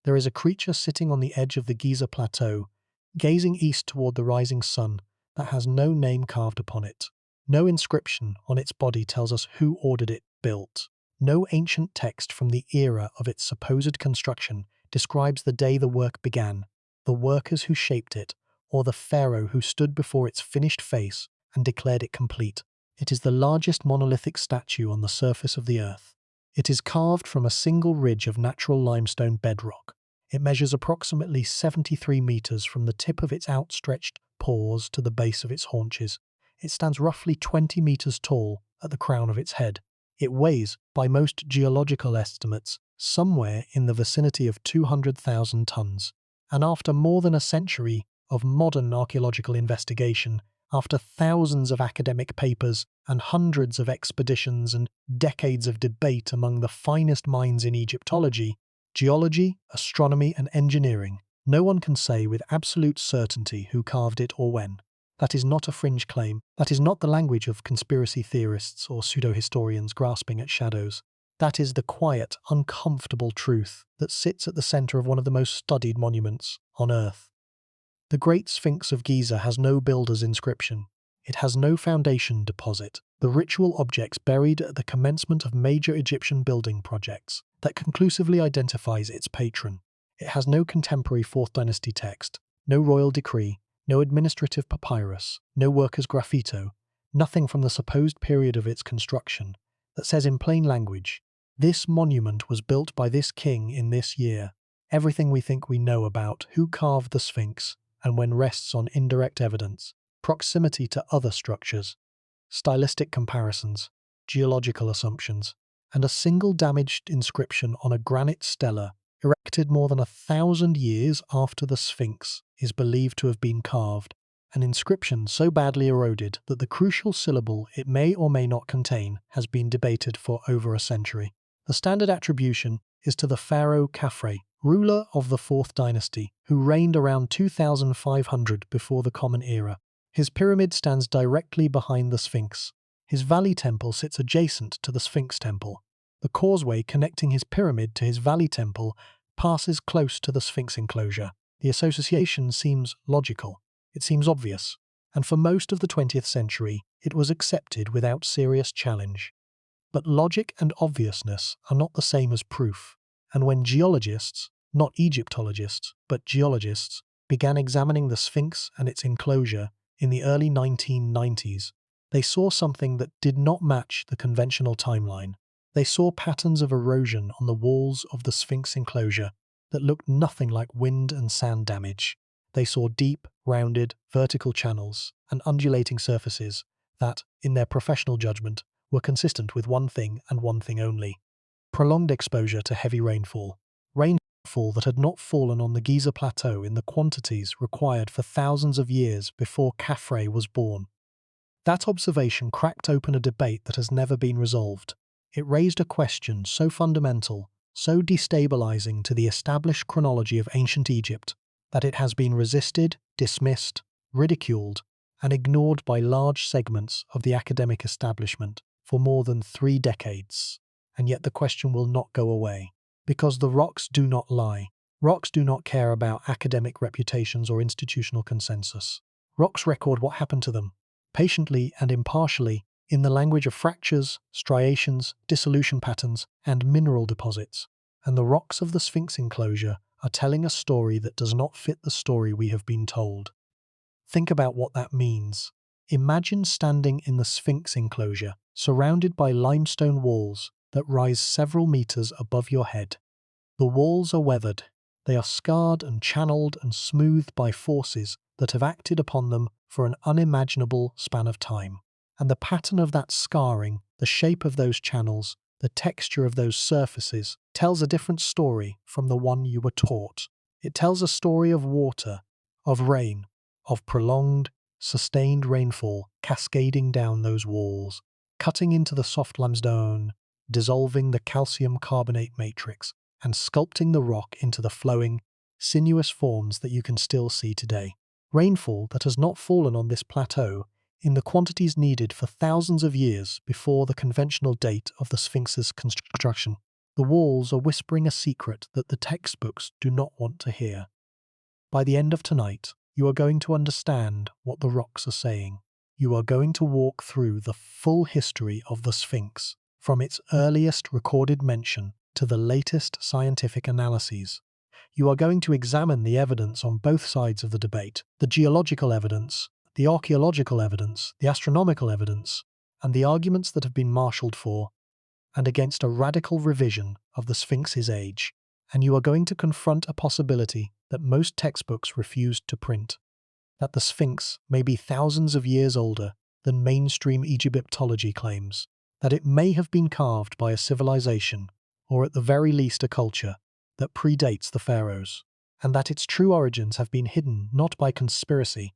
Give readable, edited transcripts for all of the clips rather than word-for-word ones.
There is a creature sitting on the edge of the Giza plateau, gazing east toward the rising sun, that has no name carved upon it. No inscription on its body tells us who ordered it built. No ancient text from the era of its supposed construction describes the day the work began, the workers who shaped it, or the pharaoh who stood before its finished face and declared it complete. It is the largest monolithic statue on the surface of the earth. It is carved from a single ridge of natural limestone bedrock. It measures approximately 73 meters from the tip of its outstretched paws to the base of its haunches. It stands roughly 20 meters tall at the crown of its head. It weighs, by most geological estimates, somewhere in the vicinity of 200,000 tons. And after more than a century of modern archaeological investigation, after thousands of academic papers and hundreds of expeditions and decades of debate among the finest minds in Egyptology, geology, astronomy, and engineering, no one can say with absolute certainty who carved it or when. That is not a fringe claim. That is not the language of conspiracy theorists or pseudo-historians grasping at shadows. That is the quiet, uncomfortable truth that sits at the center of one of the most studied monuments on Earth. The Great Sphinx of Giza has no builder's inscription. It has no foundation deposit, the ritual objects buried at the commencement of major Egyptian building projects, that conclusively identifies its patron. It has no contemporary 4th dynasty text, no royal decree, no administrative papyrus, no workers' graffito, nothing from the supposed period of its construction, that says in plain language, this monument was built by this king in this year. Everything we think we know about who carved the Sphinx and when rests on indirect evidence, proximity to other structures, stylistic comparisons, geological assumptions, and a single damaged inscription on a granite stela erected more than 1,000 years after the Sphinx is believed to have been carved, an inscription so badly eroded that the crucial syllable it may or may not contain has been debated for over a century. The standard attribution is to the pharaoh Khafre, ruler of the 4th dynasty, who reigned around 2500 before the Common Era. His pyramid stands directly behind the Sphinx. His valley temple sits adjacent to the Sphinx temple. The causeway connecting his pyramid to his valley temple passes close to the Sphinx enclosure. The association seems logical. It seems obvious. And for most of the 20th century, it was accepted without serious challenge. But logic and obviousness are not the same as proof. And when geologists, not Egyptologists, but geologists, began examining the Sphinx and its enclosure in the early 1990s, they saw something that did not match the conventional timeline. They saw patterns of erosion on the walls of the Sphinx enclosure that looked nothing like wind and sand damage. They saw deep, rounded, vertical channels and undulating surfaces that, in their professional judgment, were consistent with one thing and one thing only: prolonged exposure to heavy rainfall. Rainfall that had not fallen on the Giza Plateau in the quantities required for thousands of years before Khafre was born. That observation cracked open a debate that has never been resolved. It raised a question so fundamental, so destabilizing to the established chronology of ancient Egypt, that it has been resisted, dismissed, ridiculed, and ignored by large segments of the academic establishment for more than 3 decades. And yet the question will not go away. Because the rocks do not lie. Rocks do not care about academic reputations or institutional consensus. Rocks record what happened to them, patiently and impartially, in the language of fractures, striations, dissolution patterns, and mineral deposits. And the rocks of the Sphinx enclosure are telling a story that does not fit the story we have been told. Think about what that means. Imagine standing in the Sphinx enclosure, surrounded by limestone walls that rise several meters above your head. The walls are weathered. They are scarred and channeled and smoothed by forces that have acted upon them for an unimaginable span of time. And the pattern of that scarring, the shape of those channels, the texture of those surfaces, tells a different story from the one you were taught. It tells a story of water, of rain, of prolonged, sustained rainfall cascading down those walls, cutting into the soft limestone, dissolving the calcium carbonate matrix, and sculpting the rock into the flowing, sinuous forms that you can still see today. Rainfall that has not fallen on this plateau in the quantities needed for thousands of years before the conventional date of the Sphinx's construction. The walls are whispering a secret that the textbooks do not want to hear. By the end of tonight, you are going to understand what the rocks are saying. You are going to walk through the full history of the Sphinx, from its earliest recorded mention to the latest scientific analyses. You are going to examine the evidence on both sides of the debate, the geological evidence, the archaeological evidence, the astronomical evidence, and the arguments that have been marshalled for and against a radical revision of the Sphinx's age. And you are going to confront a possibility that most textbooks refused to print, that the Sphinx may be thousands of years older than mainstream Egyptology claims, that it may have been carved by a civilization, or at the very least a culture, that predates the pharaohs, and that its true origins have been hidden not by conspiracy,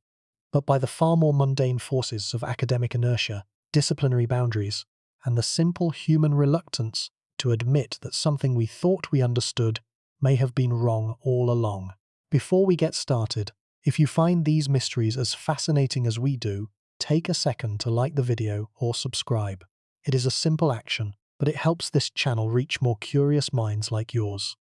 but by the far more mundane forces of academic inertia, disciplinary boundaries, and the simple human reluctance to admit that something we thought we understood may have been wrong all along. Before we get started, if you find these mysteries as fascinating as we do, take a second to like the video or subscribe. It is a simple action, but it helps this channel reach more curious minds like yours.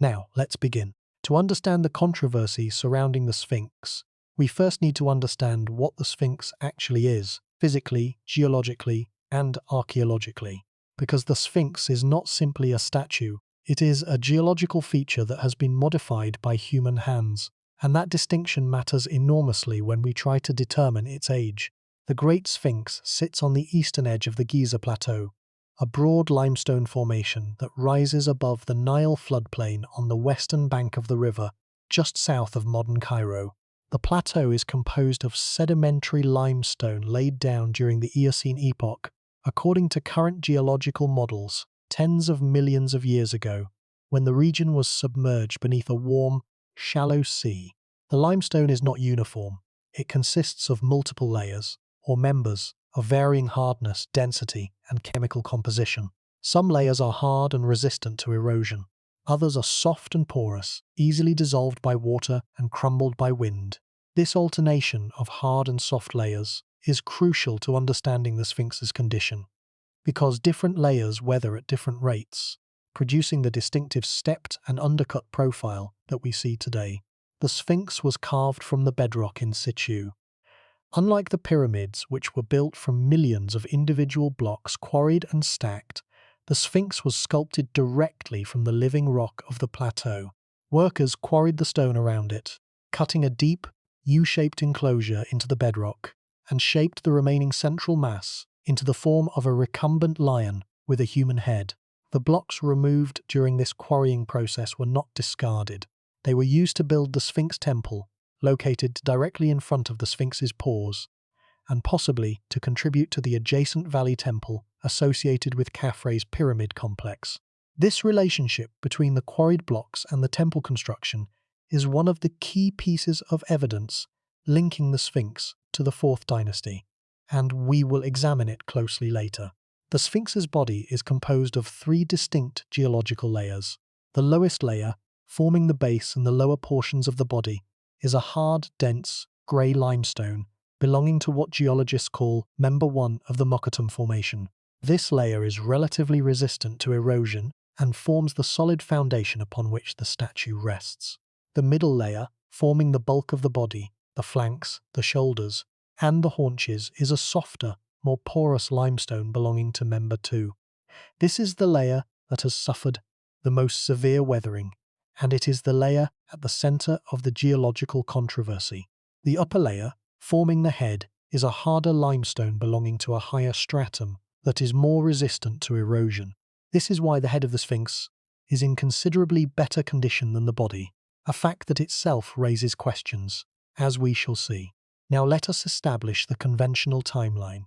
Now, let's begin. To understand the controversy surrounding the Sphinx, we first need to understand what the Sphinx actually is, physically, geologically, and archaeologically. Because the Sphinx is not simply a statue, it is a geological feature that has been modified by human hands, and that distinction matters enormously when we try to determine its age. The Great Sphinx sits on the eastern edge of the Giza Plateau, a broad limestone formation that rises above the Nile floodplain on the western bank of the river, just south of modern Cairo. The plateau is composed of sedimentary limestone laid down during the Eocene epoch, according to current geological models, tens of millions of years ago, when the region was submerged beneath a warm, shallow sea. The limestone is not uniform. It consists of multiple layers, or members, of varying hardness, density, and chemical composition. Some layers are hard and resistant to erosion. Others are soft and porous, easily dissolved by water and crumbled by wind. This alternation of hard and soft layers is crucial to understanding the Sphinx's condition, because different layers weather at different rates, producing the distinctive stepped and undercut profile that we see today. The Sphinx was carved from the bedrock in situ. Unlike the pyramids, which were built from millions of individual blocks quarried and stacked, the Sphinx was sculpted directly from the living rock of the plateau. Workers quarried the stone around it, cutting a deep, U-shaped enclosure into the bedrock, and shaped the remaining central mass into the form of a recumbent lion with a human head. The blocks removed during this quarrying process were not discarded. They were used to build the Sphinx temple, located directly in front of the Sphinx's paws, and possibly to contribute to the adjacent valley temple associated with Khafre's pyramid complex. This relationship between the quarried blocks and the temple construction is one of the key pieces of evidence linking the Sphinx to the 4th dynasty, and we will examine it closely later. The Sphinx's body is composed of 3 distinct geological layers. The lowest layer, forming the base and the lower portions of the body, is a hard, dense, grey limestone belonging to what geologists call Member 1 of the Mokattam Formation. This layer is relatively resistant to erosion and forms the solid foundation upon which the statue rests. The middle layer, forming the bulk of the body, the flanks, the shoulders, and the haunches, is a softer, more porous limestone belonging to Member 2. This is the layer that has suffered the most severe weathering, and it is the layer at the center of the geological controversy. The upper layer, forming the head, is a harder limestone belonging to a higher stratum that is more resistant to erosion. This is why the head of the Sphinx is in considerably better condition than the body, a fact that itself raises questions, as we shall see. Now let us establish the conventional timeline,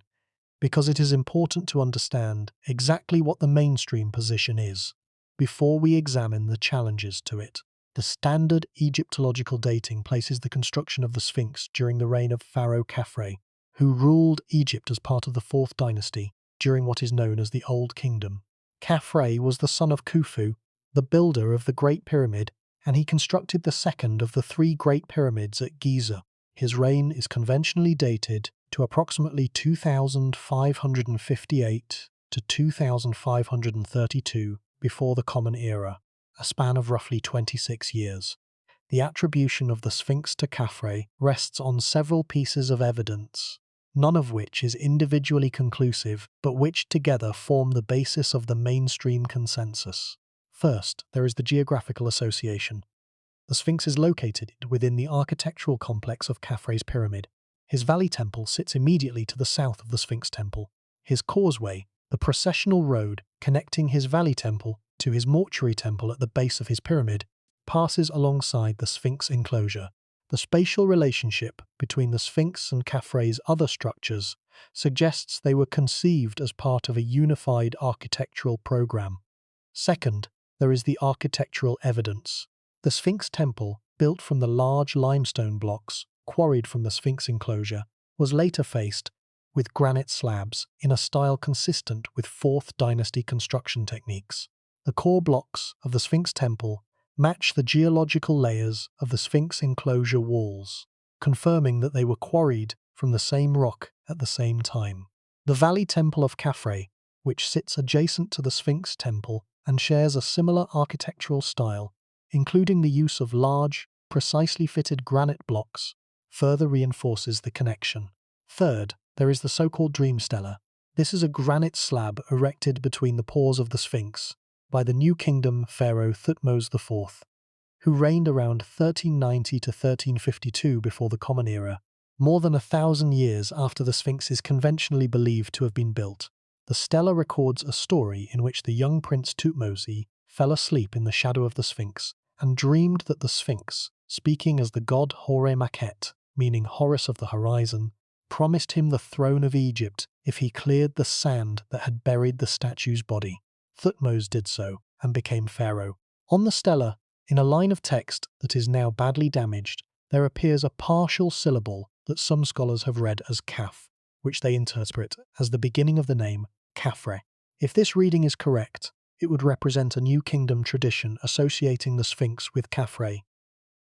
because it is important to understand exactly what the mainstream position is before we examine the challenges to it. The standard Egyptological dating places the construction of the Sphinx during the reign of Pharaoh Khafre, who ruled Egypt as part of the 4th dynasty during what is known as the Old Kingdom. Khafre was the son of Khufu, the builder of the Great Pyramid, and he constructed the second of the 3 Great Pyramids at Giza. His reign is conventionally dated to approximately 2558 to 2532 before the Common Era, a span of roughly 26 years. The attribution of the Sphinx to Khafre rests on several pieces of evidence, none of which is individually conclusive, but which together form the basis of the mainstream consensus. First, there is the geographical association. The Sphinx is located within the architectural complex of Khafre's pyramid. His valley temple sits immediately to the south of the Sphinx temple. His causeway, the processional road connecting his valley temple to his mortuary temple at the base of his pyramid, passes alongside the Sphinx enclosure. The spatial relationship between the Sphinx and Khafre's other structures suggests they were conceived as part of a unified architectural program. Second, there is the architectural evidence. The Sphinx temple, built from the large limestone blocks quarried from the Sphinx enclosure, was later faced with granite slabs in a style consistent with 4th dynasty construction techniques. The core blocks of the Sphinx temple match the geological layers of the Sphinx enclosure walls, confirming that they were quarried from the same rock at the same time. The Valley Temple of Khafre, which sits adjacent to the Sphinx temple and shares a similar architectural style, including the use of large, precisely fitted granite blocks, further reinforces the connection. Third, there is the so-called Dream Stela. This is a granite slab erected between the paws of the Sphinx by the New Kingdom pharaoh Thutmose IV, who reigned around 1390 to 1352 before the Common Era, more than 1,000 years after the Sphinx is conventionally believed to have been built. The stela records a story in which the young prince Thutmose fell asleep in the shadow of the Sphinx and dreamed that the Sphinx, speaking as the god Hore-Makhet, meaning Horus of the horizon, promised him the throne of Egypt if he cleared the sand that had buried the statue's body. Thutmose did so and became pharaoh. On the stela, in a line of text that is now badly damaged, there appears a partial syllable that some scholars have read as Kaf, which they interpret as the beginning of the name Khafre. If this reading is correct, it would represent a New Kingdom tradition associating the Sphinx with Khafre.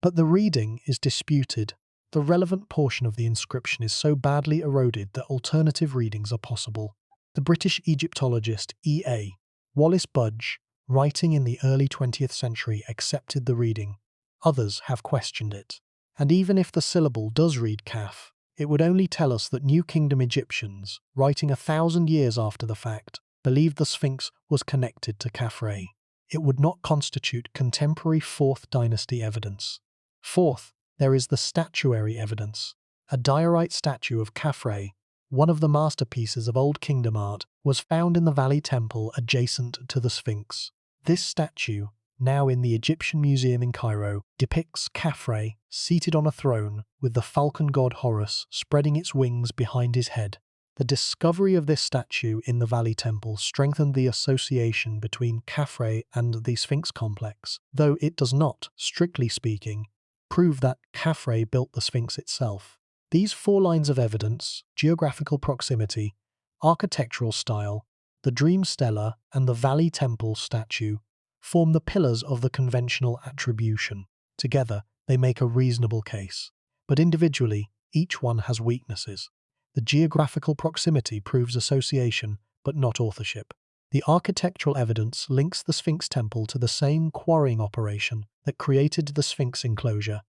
But the reading is disputed. The relevant portion of the inscription is so badly eroded that alternative readings are possible. The British Egyptologist E.A. Wallace Budge, writing in the early 20th century, accepted the reading. Others have questioned it. And even if the syllable does read Kaf, it would only tell us that New Kingdom Egyptians, writing 1,000 years after the fact, believed the Sphinx was connected to Khafre. It would not constitute contemporary 4th dynasty evidence. Fourth, there is the statuary evidence. A diorite statue of Khafre, one of the masterpieces of Old Kingdom art, was found in the Valley Temple adjacent to the Sphinx. This statue, now in the Egyptian Museum in Cairo, depicts Khafre seated on a throne with the falcon god Horus spreading its wings behind his head. The discovery of this statue in the Valley Temple strengthened the association between Khafre and the Sphinx complex, though it does not, strictly speaking, prove that Khafre built the Sphinx itself. These 4 lines of evidence, geographical proximity, architectural style, the Dream Stela, and the Valley Temple statue, form the pillars of the conventional attribution. Together, they make a reasonable case. But individually, each one has weaknesses. The geographical proximity proves association, but not authorship. The architectural evidence links the Sphinx temple to the same quarrying operation that created the Sphinx enclosure,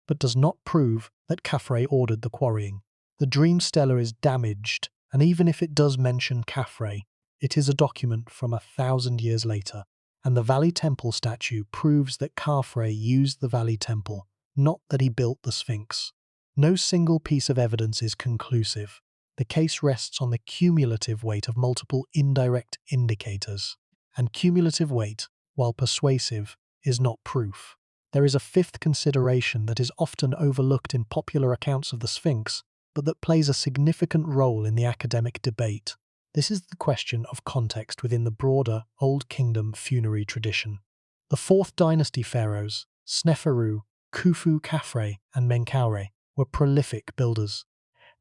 but does not prove that Khafre ordered the quarrying. The Dream Stela is damaged, and even if it does mention Khafre, it is a document from 1,000 years later, and the Valley Temple statue proves that Khafre used the Valley Temple, not that he built the Sphinx. No single piece of evidence is conclusive. The case rests on the cumulative weight of multiple indirect indicators, and cumulative weight, while persuasive, is not proof. There is a 5th consideration that is often overlooked in popular accounts of the Sphinx, but that plays a significant role in the academic debate. This is the question of context within the broader Old Kingdom funerary tradition. The 4th dynasty pharaohs, Sneferu, Khufu Khafre, and Menkaure, were prolific builders.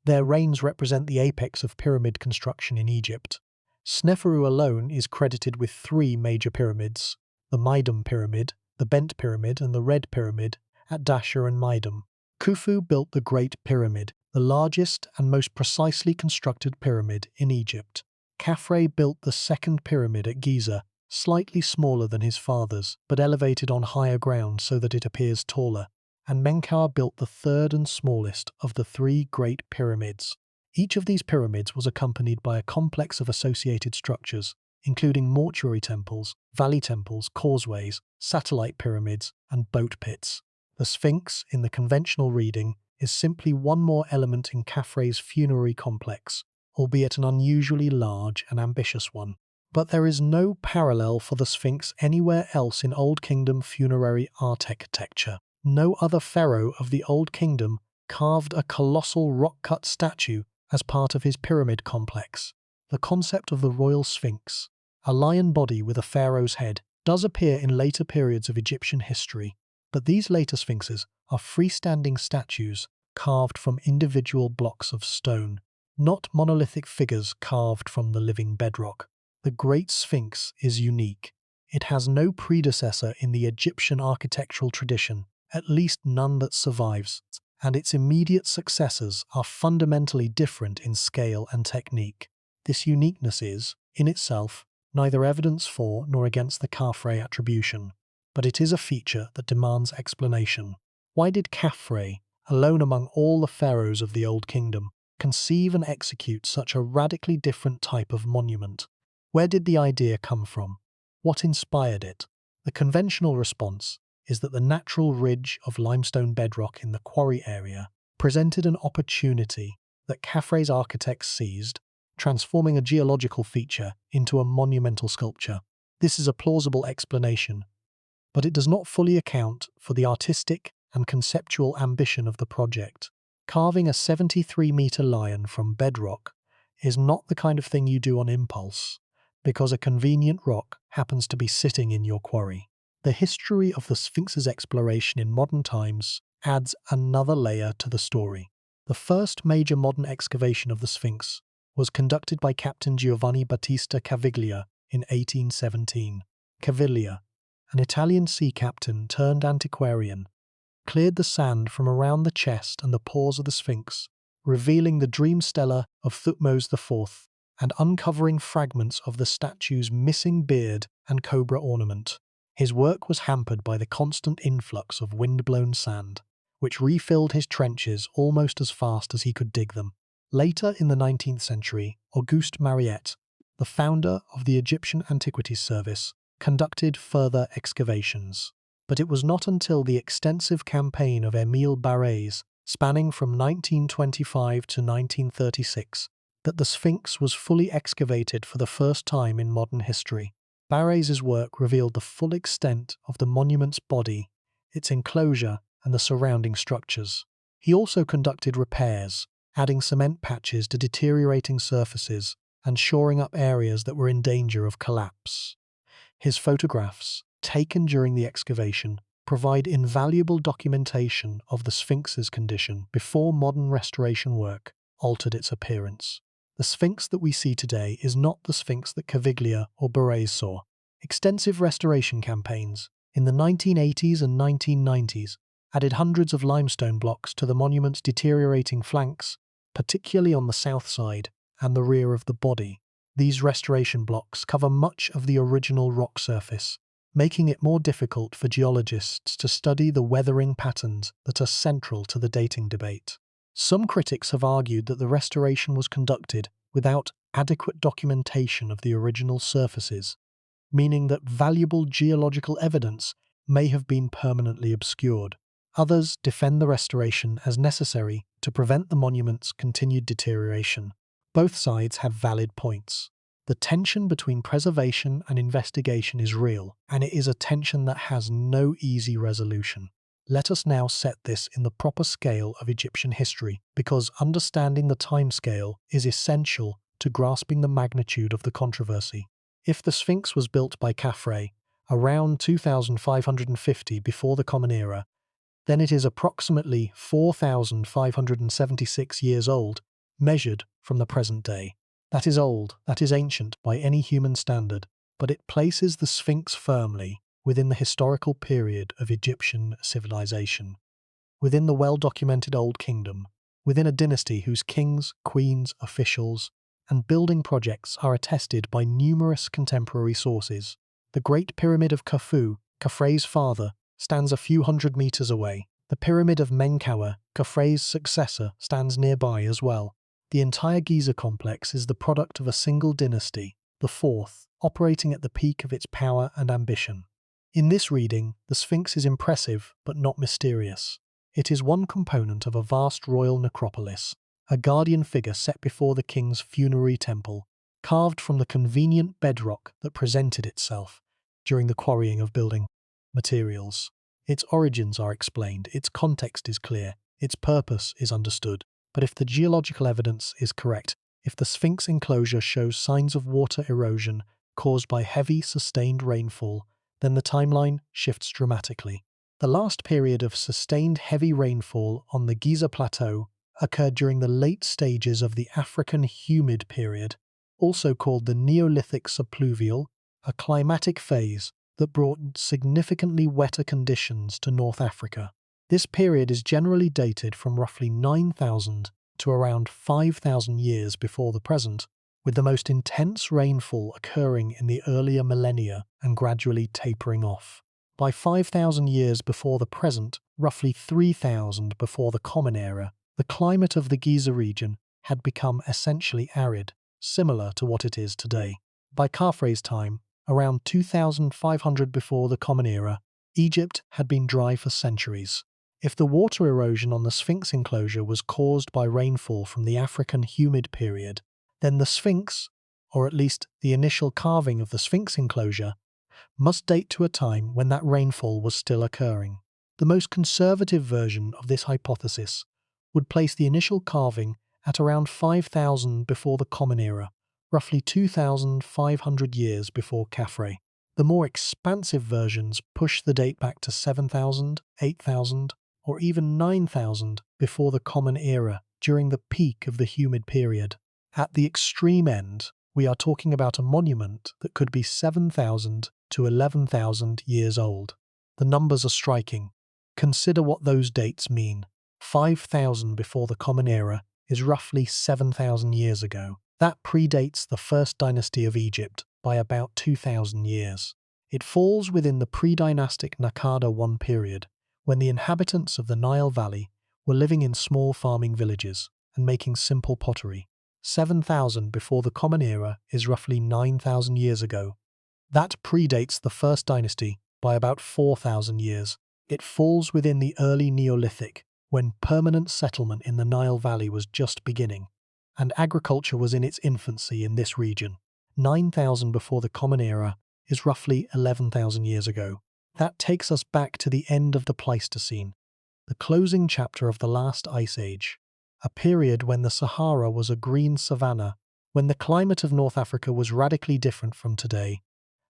Their reigns represent the apex of pyramid construction in Egypt. Sneferu alone is credited with 3 major pyramids: the Meidum Pyramid, the Bent Pyramid, and the Red Pyramid at Dashur and Meidum. Khufu built the Great Pyramid, the largest and most precisely constructed pyramid in Egypt. Khafre built the 2nd pyramid at Giza, slightly smaller than his father's, but elevated on higher ground so that it appears taller, and Menkaure built the third and smallest of the three Great Pyramids. Each of these pyramids was accompanied by a complex of associated structures, including mortuary temples, valley temples, causeways, satellite pyramids, and boat pits. The Sphinx, in the conventional reading, is simply one more element in Khafre's funerary complex, albeit an unusually large and ambitious one. But there is no parallel for the Sphinx anywhere else in Old Kingdom funerary architecture. No other pharaoh of the Old Kingdom carved a colossal rock-cut statue as part of his pyramid complex. The concept of the royal Sphinx, a lion body with a pharaoh's head, does appear in later periods of Egyptian history, but these later sphinxes are freestanding statues carved from individual blocks of stone, not monolithic figures carved from the living bedrock. The Great Sphinx is unique. It has no predecessor in the Egyptian architectural tradition, at least none that survives, and its immediate successors are fundamentally different in scale and technique. This uniqueness is, in itself, neither evidence for nor against the Khafre attribution, but it is a feature that demands explanation. Why did Khafre, alone among all the pharaohs of the Old Kingdom, conceive and execute such a radically different type of monument? Where did the idea come from? What inspired it? The conventional response is that the natural ridge of limestone bedrock in the quarry area presented an opportunity that Khafre's architects seized, transforming a geological feature into a monumental sculpture. This is a plausible explanation, but it does not fully account for the artistic and conceptual ambition of the project. Carving a 73-meter lion from bedrock is not the kind of thing you do on impulse, because a convenient rock happens to be sitting in your quarry. The history of the Sphinx's exploration in modern times adds another layer to the story. The first major modern excavation of the Sphinx was conducted by Captain Giovanni Battista Caviglia in 1817. Caviglia, an Italian sea captain turned antiquarian, cleared the sand from around the chest and the paws of the Sphinx, revealing the dream stela of Thutmose IV and uncovering fragments of the statue's missing beard and cobra ornament. His work was hampered by the constant influx of wind-blown sand, which refilled his trenches almost as fast as he could dig them. Later in the 19th century, Auguste Mariette, the founder of the Egyptian Antiquities Service, conducted further excavations. But it was not until the extensive campaign of Émile Barrès, spanning from 1925 to 1936, that the Sphinx was fully excavated for the first time in modern history. Barrés's work revealed the full extent of the monument's body, its enclosure, and the surrounding structures. He also conducted repairs, adding cement patches to deteriorating surfaces and shoring up areas that were in danger of collapse. His photographs, taken during the excavation, provide invaluable documentation of the Sphinx's condition before modern restoration work altered its appearance. The Sphinx that we see today is not the Sphinx that Caviglia or Barrès saw. Extensive restoration campaigns in the 1980s and 1990s added hundreds of limestone blocks to the monument's deteriorating flanks, particularly on the south side and the rear of the body. These restoration blocks cover much of the original rock surface, making it more difficult for geologists to study the weathering patterns that are central to the dating debate. Some critics have argued that the restoration was conducted without adequate documentation of the original surfaces, meaning that valuable geological evidence may have been permanently obscured. Others defend the restoration as necessary to prevent the monument's continued deterioration. Both sides have valid points. The tension between preservation and investigation is real, and it is a tension that has no easy resolution. Let us now set this in the proper scale of Egyptian history, because understanding the timescale is essential to grasping the magnitude of the controversy. If the Sphinx was built by Khafre around 2550 before the Common Era, then it is approximately 4576 years old, measured from the present day. That is old, that is ancient by any human standard, but it places the Sphinx firmly within the historical period of Egyptian civilization, within the well-documented Old Kingdom, within a dynasty whose kings, queens, officials, and building projects are attested by numerous contemporary sources. The Great Pyramid of Khufu, Khafre's father, stands a few hundred meters away. The Pyramid of Menkaure, Khafre's successor, stands nearby as well. The entire Giza complex is the product of a single dynasty, the fourth, operating at the peak of its power and ambition. In this reading, the Sphinx is impressive but not mysterious. It is one component of a vast royal necropolis, a guardian figure set before the king's funerary temple, carved from the convenient bedrock that presented itself during the quarrying of building materials. Its origins are explained, its context is clear, its purpose is understood. But if the geological evidence is correct, if the Sphinx enclosure shows signs of water erosion caused by heavy, sustained rainfall, then the timeline shifts dramatically. The last period of sustained heavy rainfall on the Giza Plateau occurred during the late stages of the African humid period, also called the Neolithic subpluvial, a climatic phase that brought significantly wetter conditions to North Africa. This period is generally dated from roughly 9,000 to around 5,000 years before the present, with the most intense rainfall occurring in the earlier millennia and gradually tapering off. By 5,000 years before the present, roughly 3,000 before the Common Era, the climate of the Giza region had become essentially arid, similar to what it is today. By Khafre's time, around 2,500 before the Common Era, Egypt had been dry for centuries. If the water erosion on the Sphinx enclosure was caused by rainfall from the African humid period, then the Sphinx, or at least the initial carving of the Sphinx enclosure, must date to a time when that rainfall was still occurring. The most conservative version of this hypothesis would place the initial carving at around 5,000 before the Common Era, roughly 2,500 years before Khafre. The more expansive versions push the date back to 7,000, 8,000, or even 9,000 before the Common Era, during the peak of the humid period. At the extreme end, we are talking about a monument that could be 7,000 to 11,000 years old. The numbers are striking. Consider what those dates mean. 5,000 before the Common Era is roughly 7,000 years ago. That predates the first dynasty of Egypt by about 2,000 years. It falls within the pre-dynastic Naqada I period, when the inhabitants of the Nile Valley were living in small farming villages and making simple pottery. 7,000 before the Common Era is roughly 9,000 years ago. That predates the First Dynasty by about 4,000 years. It falls within the early Neolithic, when permanent settlement in the Nile Valley was just beginning, and agriculture was in its infancy in this region. 9,000 before the Common Era is roughly 11,000 years ago. That takes us back to the end of the Pleistocene, the closing chapter of the last ice age, a period when the Sahara was a green savanna, when the climate of North Africa was radically different from today,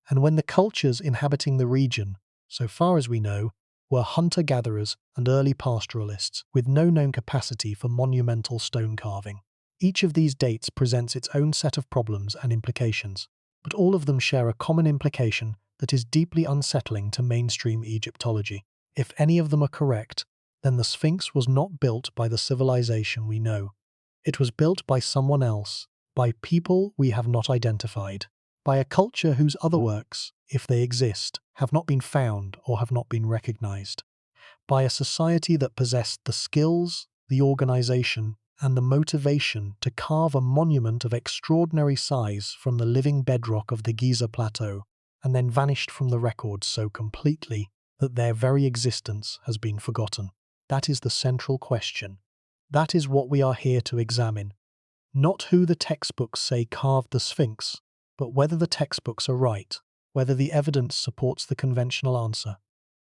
and when the cultures inhabiting the region, so far as we know, were hunter-gatherers and early pastoralists with no known capacity for monumental stone carving. Each of these dates presents its own set of problems and implications, but all of them share a common implication that is deeply unsettling to mainstream Egyptology. If any of them are correct, then the Sphinx was not built by the civilization we know. It was built by someone else, by people we have not identified, by a culture whose other works, if they exist, have not been found or have not been recognized, by a society that possessed the skills, the organization, and the motivation to carve a monument of extraordinary size from the living bedrock of the Giza Plateau, and then vanished from the records so completely that their very existence has been forgotten. That is the central question. That is what we are here to examine. Not who the textbooks say carved the Sphinx, but whether the textbooks are right, whether the evidence supports the conventional answer,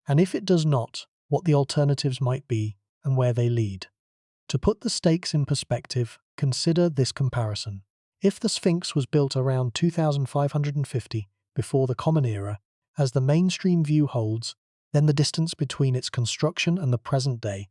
and if it does not, what the alternatives might be and where they lead. To put the stakes in perspective, consider this comparison. If the Sphinx was built around 2550 before the Common Era, as the mainstream view holds, then the distance between its construction and the present day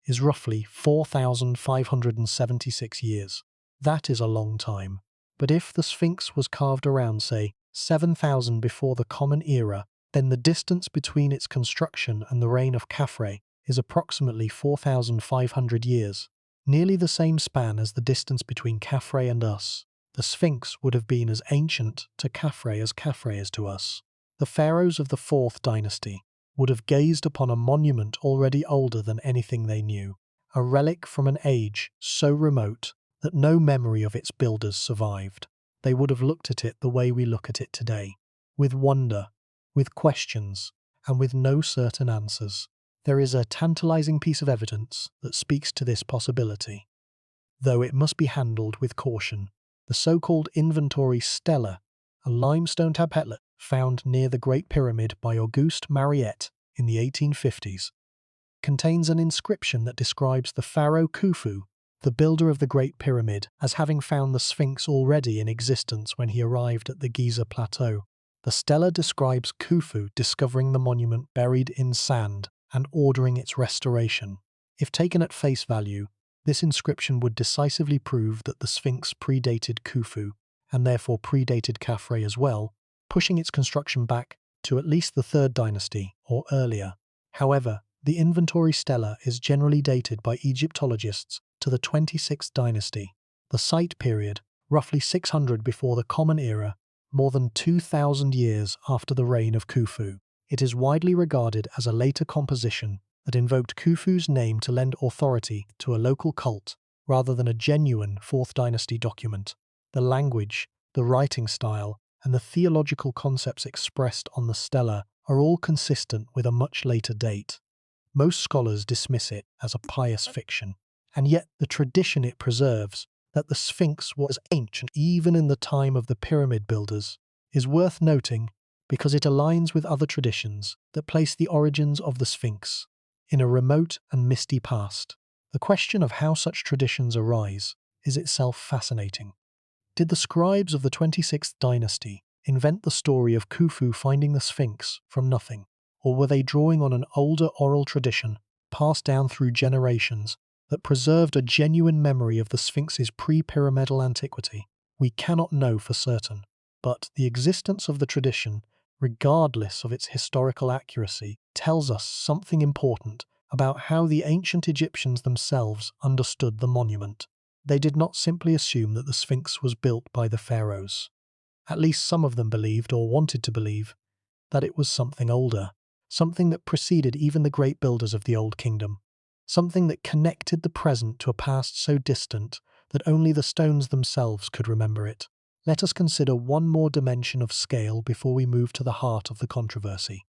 is roughly 4,576 years. That is a long time. But if the Sphinx was carved around, say, 7,000 before the Common Era, then the distance between its construction and the reign of Khafre is approximately 4,500 years, nearly the same span as the distance between Khafre and us. The Sphinx would have been as ancient to Khafre as Khafre is to us. The pharaohs of the 4th dynasty would have gazed upon a monument already older than anything they knew, a relic from an age so remote that no memory of its builders survived. They would have looked at it the way we look at it today, with wonder, with questions, and with no certain answers. There is a tantalizing piece of evidence that speaks to this possibility, though it must be handled with caution. The so-called inventory stela, a limestone tablet found near the Great Pyramid by Auguste Mariette in the 1850s, contains an inscription that describes the pharaoh Khufu, the builder of the Great Pyramid, as having found the Sphinx already in existence when he arrived at the Giza Plateau. The stela describes Khufu discovering the monument buried in sand and ordering its restoration. If taken at face value, this inscription would decisively prove that the Sphinx predated Khufu, and therefore predated Khafre as well, pushing its construction back to at least the 3rd dynasty or earlier. However, the inventory stela is generally dated by Egyptologists to the 26th dynasty, the site period, roughly 600 before the Common Era, more than 2,000 years after the reign of Khufu. It is widely regarded as a later composition that invoked Khufu's name to lend authority to a local cult, rather than a genuine 4th dynasty document. The language, the writing style, and the theological concepts expressed on the stela are all consistent with a much later date. Most scholars dismiss it as a pious fiction, and yet the tradition it preserves, that the Sphinx was ancient even in the time of the pyramid builders, is worth noting because it aligns with other traditions that place the origins of the Sphinx in a remote and misty past. The question of how such traditions arise is itself fascinating. Did the scribes of the 26th dynasty invent the story of Khufu finding the Sphinx from nothing, or were they drawing on an older oral tradition passed down through generations that preserved a genuine memory of the Sphinx's pre-pyramidal antiquity? We cannot know for certain, but the existence of the tradition, regardless of its historical accuracy, tells us something important about how the ancient Egyptians themselves understood the monument. They did not simply assume that the Sphinx was built by the pharaohs. At least some of them believed, or wanted to believe, that it was something older, something that preceded even the great builders of the Old Kingdom, something that connected the present to a past so distant that only the stones themselves could remember it. Let us consider one more dimension of scale before we move to the heart of the controversy.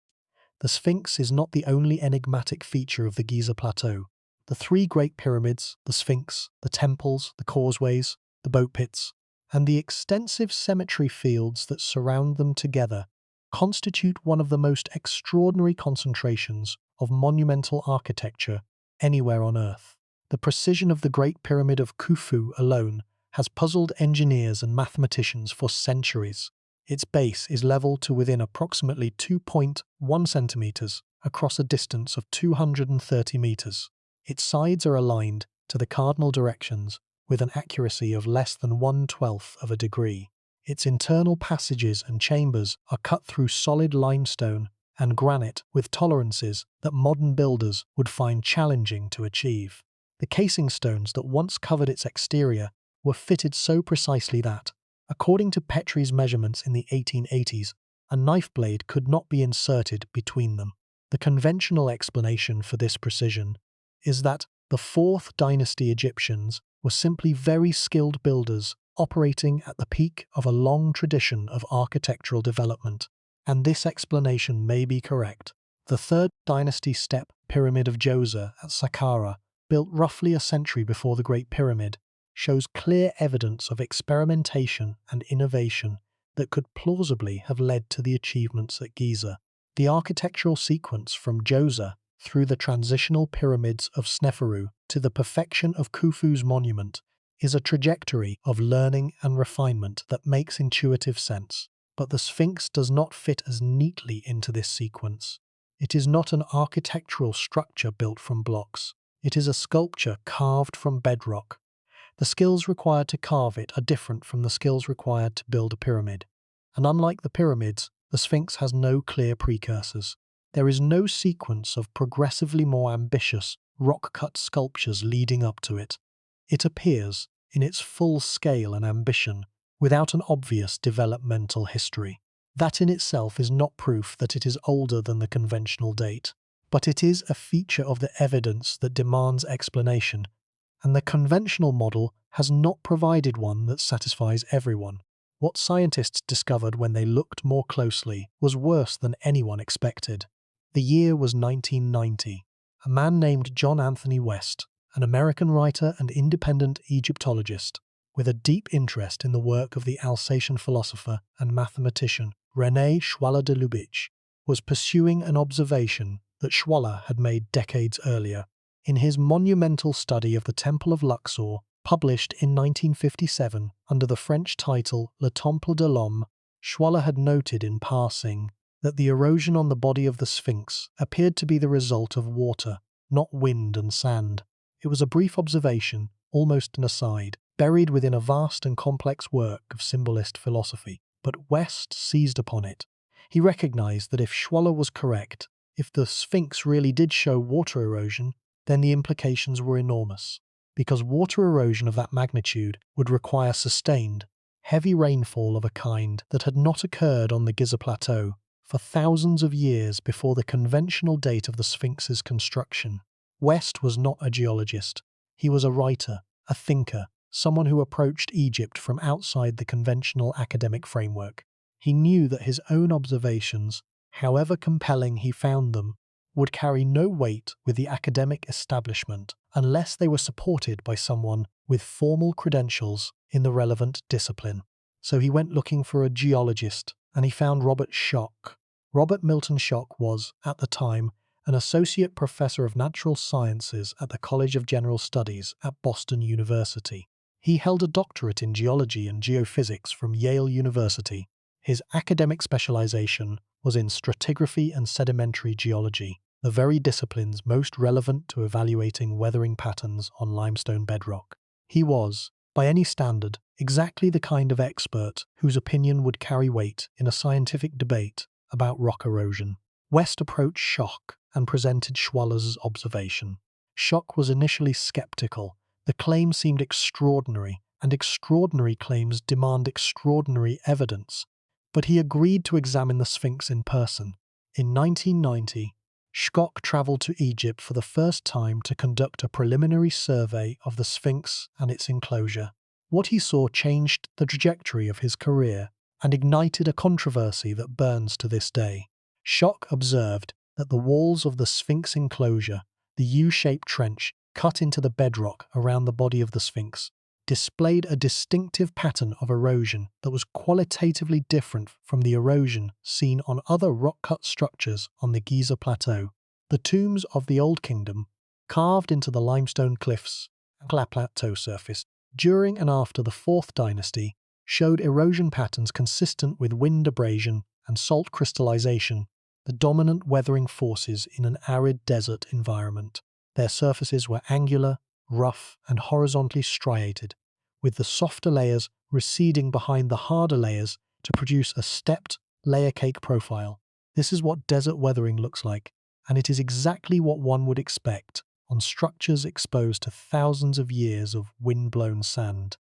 The Sphinx is not the only enigmatic feature of the Giza Plateau. The 3 great pyramids, the Sphinx, the temples, the causeways, the boat pits, and the extensive cemetery fields that surround them together constitute one of the most extraordinary concentrations of monumental architecture anywhere on Earth. The precision of the Great Pyramid of Khufu alone has puzzled engineers and mathematicians for centuries. Its base is level to within approximately 2.1 centimeters across a distance of 230 meters. Its sides are aligned to the cardinal directions with an accuracy of less than 1/12 of a degree. Its internal passages and chambers are cut through solid limestone and granite with tolerances that modern builders would find challenging to achieve. The casing stones that once covered its exterior were fitted so precisely that, according to Petrie's measurements in the 1880s, a knife blade could not be inserted between them. The conventional explanation for this precision is that the 4th dynasty Egyptians were simply very skilled builders operating at the peak of a long tradition of architectural development, and this explanation may be correct. The 3rd dynasty step pyramid of Djoser at Saqqara, built roughly a century before the Great Pyramid, shows clear evidence of experimentation and innovation that could plausibly have led to the achievements at Giza. The architectural sequence from Djoser through the transitional pyramids of Sneferu to the perfection of Khufu's monument is a trajectory of learning and refinement that makes intuitive sense. But the Sphinx does not fit as neatly into this sequence. It is not an architectural structure built from blocks. It is a sculpture carved from bedrock. The skills required to carve it are different from the skills required to build a pyramid. And unlike the pyramids, the Sphinx has no clear precursors. There is no sequence of progressively more ambitious, rock-cut sculptures leading up to it. It appears, in its full scale and ambition, without an obvious developmental history. That in itself is not proof that it is older than the conventional date, but it is a feature of the evidence that demands explanation, and the conventional model has not provided one that satisfies everyone. What scientists discovered when they looked more closely was worse than anyone expected. The year was 1990. A man named John Anthony West, an American writer and independent Egyptologist, with a deep interest in the work of the Alsatian philosopher and mathematician René Schwaller de Lubitsch, was pursuing an observation that Schwaller had made decades earlier. In his monumental study of the Temple of Luxor, published in 1957 under the French title Le Temple de l'Homme, Schwaller had noted in passing that the erosion on the body of the Sphinx appeared to be the result of water, not wind and sand. It was a brief observation, almost an aside, buried within a vast and complex work of symbolist philosophy. But West seized upon it. He recognized that if Schwaller was correct, if the Sphinx really did show water erosion, then the implications were enormous, because water erosion of that magnitude would require sustained, heavy rainfall of a kind that had not occurred on the Giza Plateau for thousands of years before the conventional date of the Sphinx's construction. West was not a geologist. He was a writer, a thinker, someone who approached Egypt from outside the conventional academic framework. He knew that his own observations, however compelling he found them, would carry no weight with the academic establishment unless they were supported by someone with formal credentials in the relevant discipline. So he went looking for a geologist, and he found Robert Schoch. Robert Milton Schoch was, at the time, an associate professor of natural sciences at the College of General Studies at Boston University. He held a doctorate in geology and geophysics from Yale University. His academic specialization was in stratigraphy and sedimentary geology, the very disciplines most relevant to evaluating weathering patterns on limestone bedrock. He was, by any standard, exactly the kind of expert whose opinion would carry weight in a scientific debate about rock erosion. West approached Schoch and presented Schwaller's observation. Schoch was initially skeptical. The claim seemed extraordinary, and extraordinary claims demand extraordinary evidence. But he agreed to examine the Sphinx in person. In 1990, Schoch travelled to Egypt for the first time to conduct a preliminary survey of the Sphinx and its enclosure. What he saw changed the trajectory of his career and ignited a controversy that burns to this day. Schoch observed that the walls of the Sphinx enclosure, the U-shaped trench cut into the bedrock around the body of the Sphinx, displayed a distinctive pattern of erosion that was qualitatively different from the erosion seen on other rock-cut structures on the Giza Plateau. The tombs of the Old Kingdom, carved into the limestone cliffs and plateau surface during and after the Fourth Dynasty, showed erosion patterns consistent with wind abrasion and salt crystallization, the dominant weathering forces in an arid desert environment. Their surfaces were angular, rough, and horizontally striated, with the softer layers receding behind the harder layers to produce a stepped, layer cake profile. This is what desert weathering looks like, and it is exactly what one would expect on structures exposed to thousands of years of wind-blown sand.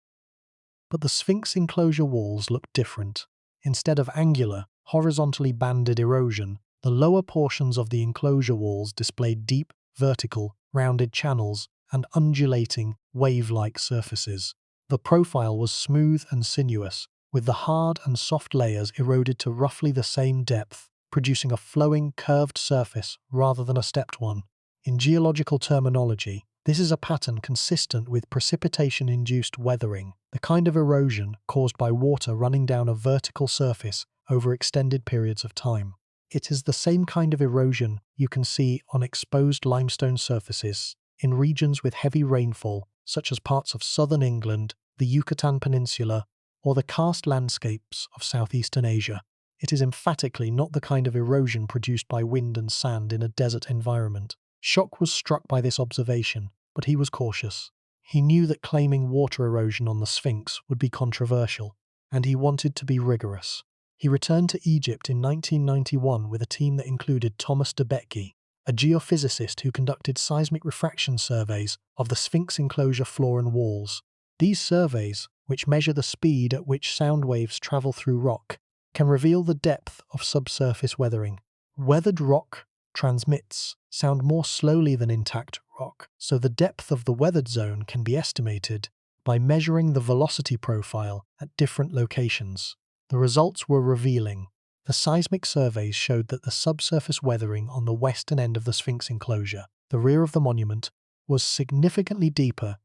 But the Sphinx enclosure walls looked different. Instead of angular, horizontally banded erosion, the lower portions of the enclosure walls displayed deep, vertical, rounded channels and undulating, wave-like surfaces. The profile was smooth and sinuous, with the hard and soft layers eroded to roughly the same depth, producing a flowing, curved surface rather than a stepped one. In geological terminology, this is a pattern consistent with precipitation-induced weathering, the kind of erosion caused by water running down a vertical surface over extended periods of time. It is the same kind of erosion you can see on exposed limestone surfaces in regions with heavy rainfall, such as parts of southern England, the Yucatan Peninsula, or the karst landscapes of southeastern Asia. It is emphatically not the kind of erosion produced by wind and sand in a desert environment. Schoch was struck by this observation, but he was cautious. He knew that claiming water erosion on the Sphinx would be controversial, and he wanted to be rigorous. He returned to Egypt in 1991 with a team that included Thomas de Betke, a geophysicist who conducted seismic refraction surveys of the Sphinx enclosure floor and walls. These surveys, which measure the speed at which sound waves travel through rock, can reveal the depth of subsurface weathering. Weathered rock transmits sound more slowly than intact rock, so the depth of the weathered zone can be estimated by measuring the velocity profile at different locations. The results were revealing. The seismic surveys showed that the subsurface weathering on the western end of the Sphinx enclosure, the rear of the monument, was significantly deeper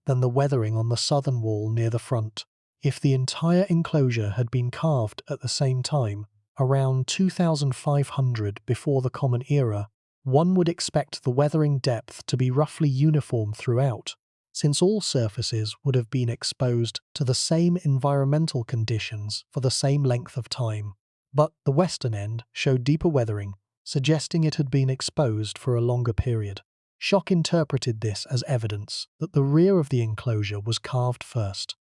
than the weathering on the southern wall near the front. If the entire enclosure had been carved at the same time, around 2500 before the Common Era, one would expect the weathering depth to be roughly uniform throughout, since all surfaces would have been exposed to the same environmental conditions for the same length of time. But the western end showed deeper weathering, suggesting it had been exposed for a longer period. Schoch interpreted this as evidence that the rear of the enclosure was carved first,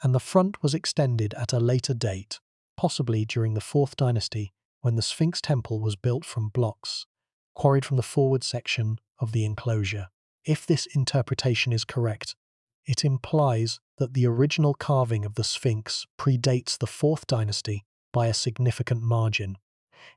and the front was extended at a later date, possibly during the 4th dynasty, when the Sphinx temple was built from blocks quarried from the forward section of the enclosure. If this interpretation is correct, it implies that the original carving of the Sphinx predates the 4th dynasty by a significant margin.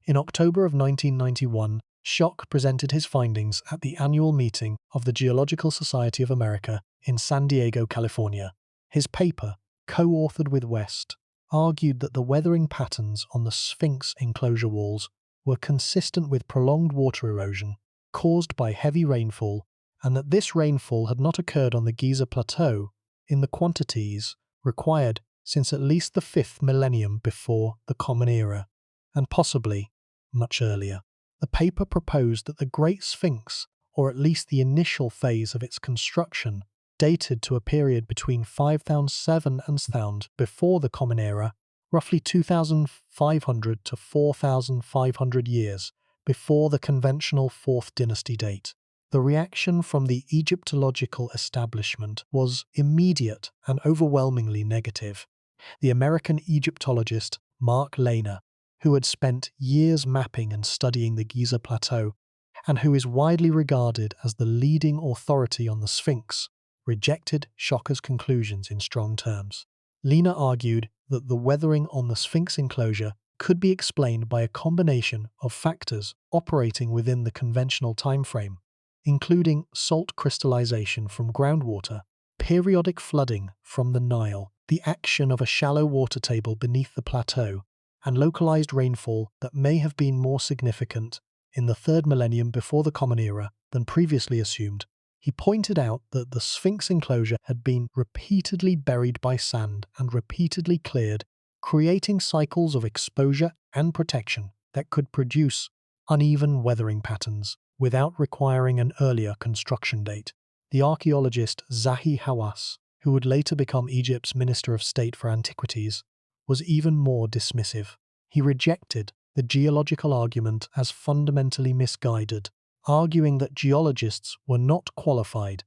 In October of 1991, Schoch presented his findings at the annual meeting of the Geological Society of America in San Diego, California. His paper, co-authored with West, argued that the weathering patterns on the Sphinx enclosure walls were consistent with prolonged water erosion caused by heavy rainfall, and that this rainfall had not occurred on the Giza Plateau in the quantities required since at least the 5th millennium before the Common Era, and possibly much earlier. The paper proposed that the Great Sphinx, or at least the initial phase of its construction, dated to a period between 5007 and 1000 before the Common Era, roughly 2500 to 4500 years before the conventional 4th dynasty date. The reaction from the Egyptological establishment was immediate and overwhelmingly negative. The American Egyptologist Mark Lehner, who had spent years mapping and studying the Giza Plateau, and who is widely regarded as the leading authority on the Sphinx, rejected Schoch's conclusions in strong terms. Lehner argued that the weathering on the Sphinx enclosure could be explained by a combination of factors operating within the conventional timeframe, including salt crystallization from groundwater, periodic flooding from the Nile, the action of a shallow water table beneath the plateau, and localized rainfall that may have been more significant in the 3rd millennium before the Common Era than previously assumed. He pointed out that the Sphinx enclosure had been repeatedly buried by sand and repeatedly cleared, creating cycles of exposure and protection that could produce uneven weathering patterns without requiring an earlier construction date. The archaeologist Zahi Hawass, who would later become Egypt's Minister of State for Antiquities, was even more dismissive. He rejected the geological argument as fundamentally misguided, arguing that geologists were not qualified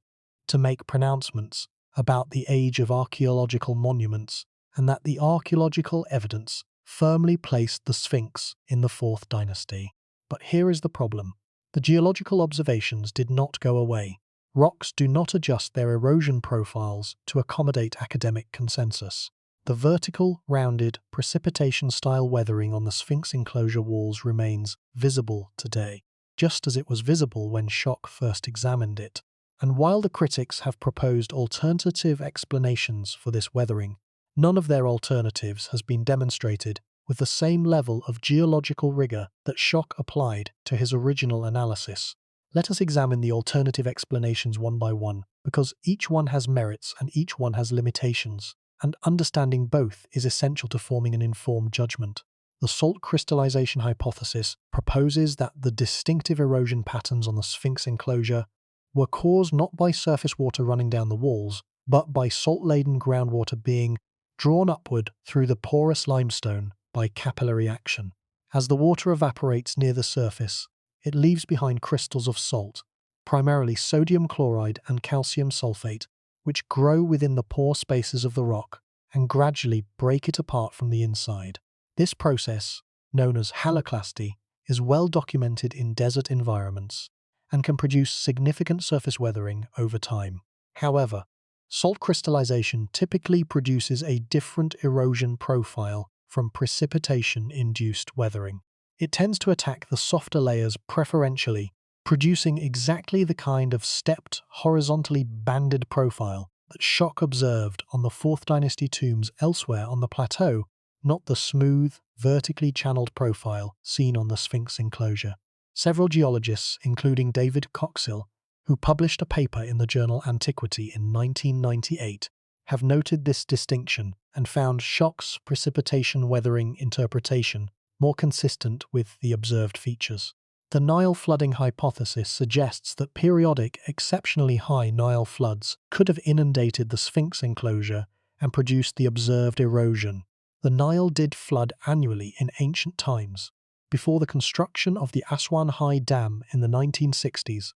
to make pronouncements about the age of archaeological monuments, and that the archaeological evidence firmly placed the Sphinx in the 4th dynasty. But here is the problem. The geological observations did not go away. Rocks do not adjust their erosion profiles to accommodate academic consensus. The vertical, rounded, precipitation-style weathering on the Sphinx enclosure walls remains visible today, just as it was visible when Schoch first examined it. And while the critics have proposed alternative explanations for this weathering, none of their alternatives has been demonstrated with the same level of geological rigor that Schoch applied to his original analysis. Let us examine the alternative explanations one by one, because each one has merits and each one has limitations, and understanding both is essential to forming an informed judgment. The salt crystallization hypothesis proposes that the distinctive erosion patterns on the Sphinx enclosure were caused not by surface water running down the walls, but by salt-laden groundwater being drawn upward through the porous limestone by capillary action. As the water evaporates near the surface, it leaves behind crystals of salt, primarily sodium chloride and calcium sulfate, which grow within the pore spaces of the rock and gradually break it apart from the inside. This process, known as haloclasty, is well documented in desert environments and can produce significant surface weathering over time. However, salt crystallization typically produces a different erosion profile from precipitation-induced weathering. It tends to attack the softer layers preferentially, producing exactly the kind of stepped, horizontally banded profile that Schoch observed on the 4th Dynasty tombs elsewhere on the plateau, not the smooth, vertically channeled profile seen on the Sphinx enclosure. Several geologists, including David Coxill, who published a paper in the journal Antiquity in 1998, have noted this distinction and found Schoch's precipitation weathering interpretation more consistent with the observed features. The Nile flooding hypothesis suggests that periodic, exceptionally high Nile floods could have inundated the Sphinx enclosure and produced the observed erosion. The Nile did flood annually in ancient times, before the construction of the Aswan High Dam in the 1960s,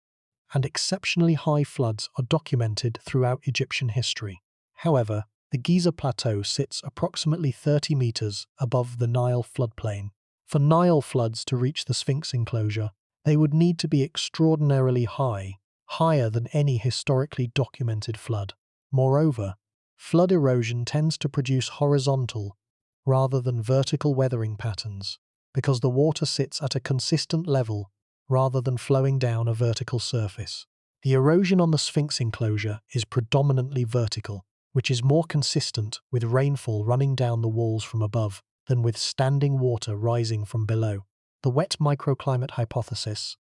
and exceptionally high floods are documented throughout Egyptian history. However, the Giza Plateau sits approximately 30 meters above the Nile floodplain. For Nile floods to reach the Sphinx enclosure, they would need to be extraordinarily high, higher than any historically documented flood. Moreover, flood erosion tends to produce horizontal rather than vertical weathering patterns, because the water sits at a consistent level rather than flowing down a vertical surface. The erosion on the Sphinx enclosure is predominantly vertical, which is more consistent with rainfall running down the walls from above than with standing water rising from below. The wet microclimate hypothesis,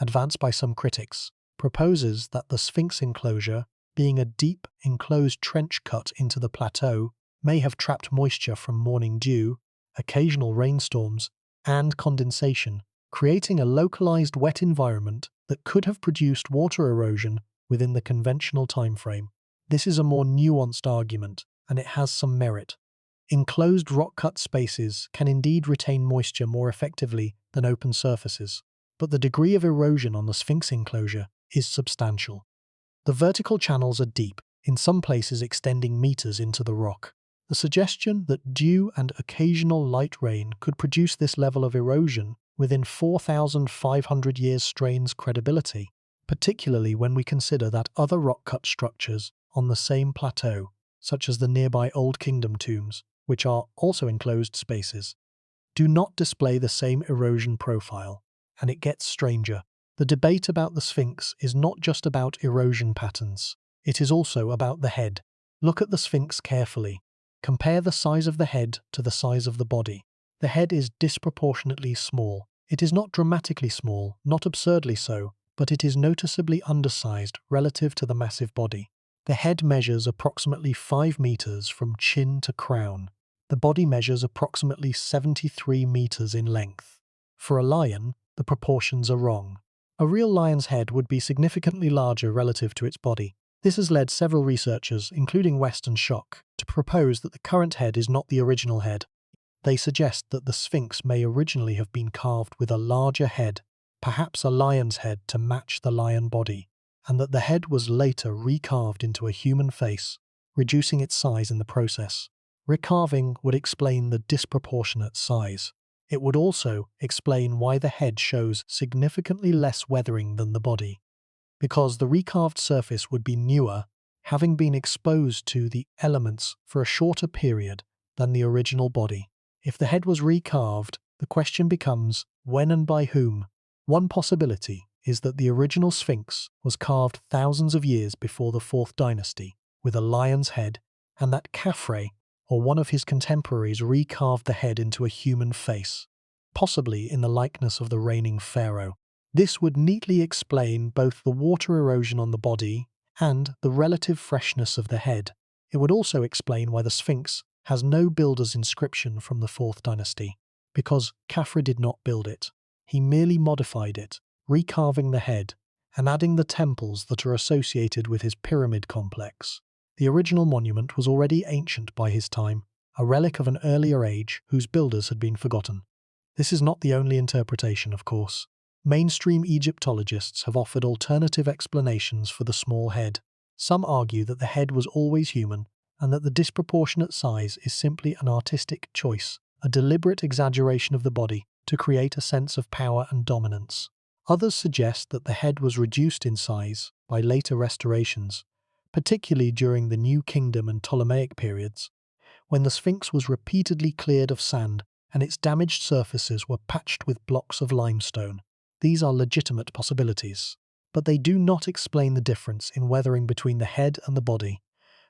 advanced by some critics, proposes that the Sphinx enclosure, being a deep, enclosed trench cut into the plateau, may have trapped moisture from morning dew, occasional rainstorms, and condensation, creating a localized wet environment that could have produced water erosion within the conventional time frame. This is a more nuanced argument, and it has some merit. Enclosed rock-cut spaces can indeed retain moisture more effectively than open surfaces, but the degree of erosion on the Sphinx enclosure is substantial. The vertical channels are deep, in some places extending meters into the rock. The suggestion that dew and occasional light rain could produce this level of erosion within 4,500 years strains credibility, particularly when we consider that other rock-cut structures on the same plateau, such as the nearby Old Kingdom tombs, which are also enclosed spaces, do not display the same erosion profile, and it gets stranger. The debate about the Sphinx is not just about erosion patterns, it is also about the head. Look at the Sphinx carefully. Compare the size of the head to the size of the body. The head is disproportionately small. It is not dramatically small, not absurdly so, but it is noticeably undersized relative to the massive body. The head measures approximately 5 meters from chin to crown. The body measures approximately 73 meters in length. For a lion, the proportions are wrong. A real lion's head would be significantly larger relative to its body. This has led several researchers, including West and Schoch, to propose that the current head is not the original head. They suggest that the Sphinx may originally have been carved with a larger head, perhaps a lion's head to match the lion body, and that the head was later recarved into a human face, reducing its size in the process. Recarving would explain the disproportionate size. It would also explain why the head shows significantly less weathering than the body, because the recarved surface would be newer, having been exposed to the elements for a shorter period than the original body. If the head was recarved, the question becomes when and by whom. One possibility is that the original Sphinx was carved thousands of years before the 4th dynasty with a lion's head, and that Khafre, or one of his contemporaries, recarved the head into a human face, possibly in the likeness of the reigning pharaoh. This would neatly explain both the water erosion on the body and the relative freshness of the head. It would also explain why the Sphinx has no builder's inscription from the 4th dynasty, because Khafre did not build it. He merely modified it, recarving the head and adding the temples that are associated with his pyramid complex. The original monument was already ancient by his time, a relic of an earlier age whose builders had been forgotten. This is not the only interpretation, of course. Mainstream Egyptologists have offered alternative explanations for the small head. Some argue that the head was always human and that the disproportionate size is simply an artistic choice, a deliberate exaggeration of the body to create a sense of power and dominance. Others suggest that the head was reduced in size by later restorations, particularly during the New Kingdom and Ptolemaic periods, when the Sphinx was repeatedly cleared of sand and its damaged surfaces were patched with blocks of limestone. These are legitimate possibilities, but they do not explain the difference in weathering between the head and the body,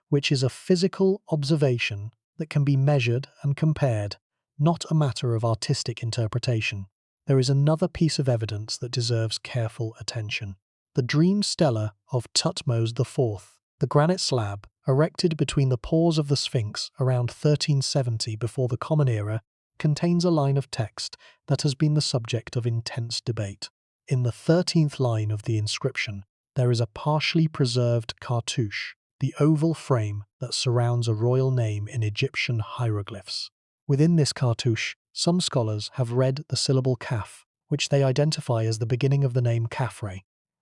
which is a physical observation that can be measured and compared, not a matter of artistic interpretation. There is another piece of evidence that deserves careful attention. The dream stela of Thutmose IV, the granite slab erected between the paws of the Sphinx around 1370 before the Common Era, contains a line of text that has been the subject of intense debate. In the 13th line of the inscription, there is a partially preserved cartouche, the oval frame that surrounds a royal name in Egyptian hieroglyphs. Within this cartouche, some scholars have read the syllable kaf, which they identify as the beginning of the name Khafre,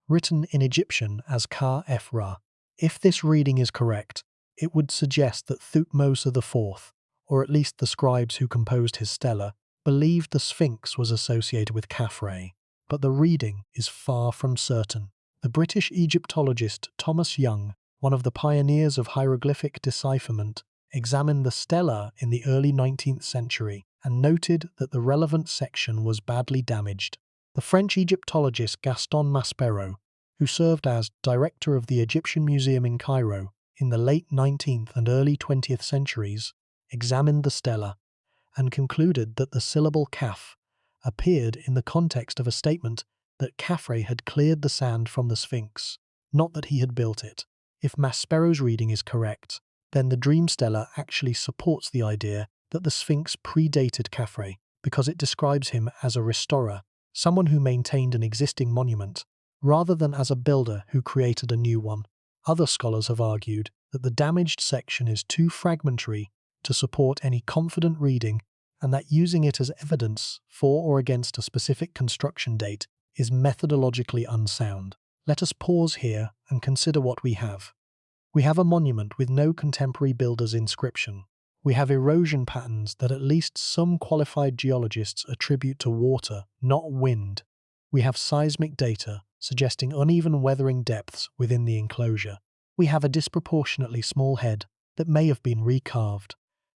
written in Egyptian as Ka-F-Ra. If this reading is correct, it would suggest that Thutmose IV, or at least the scribes who composed his stela, believed the Sphinx was associated with Khafre, but the reading is far from certain. The British Egyptologist Thomas Young, one of the pioneers of hieroglyphic decipherment, examined the stela in the early 19th century and noted that the relevant section was badly damaged. The French Egyptologist Gaston Maspero, who served as director of the Egyptian Museum in Cairo in the late 19th and early 20th centuries, examined the stela and concluded that the syllable kaf appeared in the context of a statement that Khafre had cleared the sand from the Sphinx, not that he had built it. If Maspero's reading is correct, then the dream stela actually supports the idea that the Sphinx predated Khafre because it describes him as a restorer, someone who maintained an existing monument, rather than as a builder who created a new one. Other scholars have argued that the damaged section is too fragmentary to support any confident reading, and that using it as evidence for or against a specific construction date is methodologically unsound. Let us pause here and consider what we have. We have a monument with no contemporary builder's inscription. We have erosion patterns that at least some qualified geologists attribute to water, not wind. We have seismic data suggesting uneven weathering depths within the enclosure. We have a disproportionately small head that may have been recarved.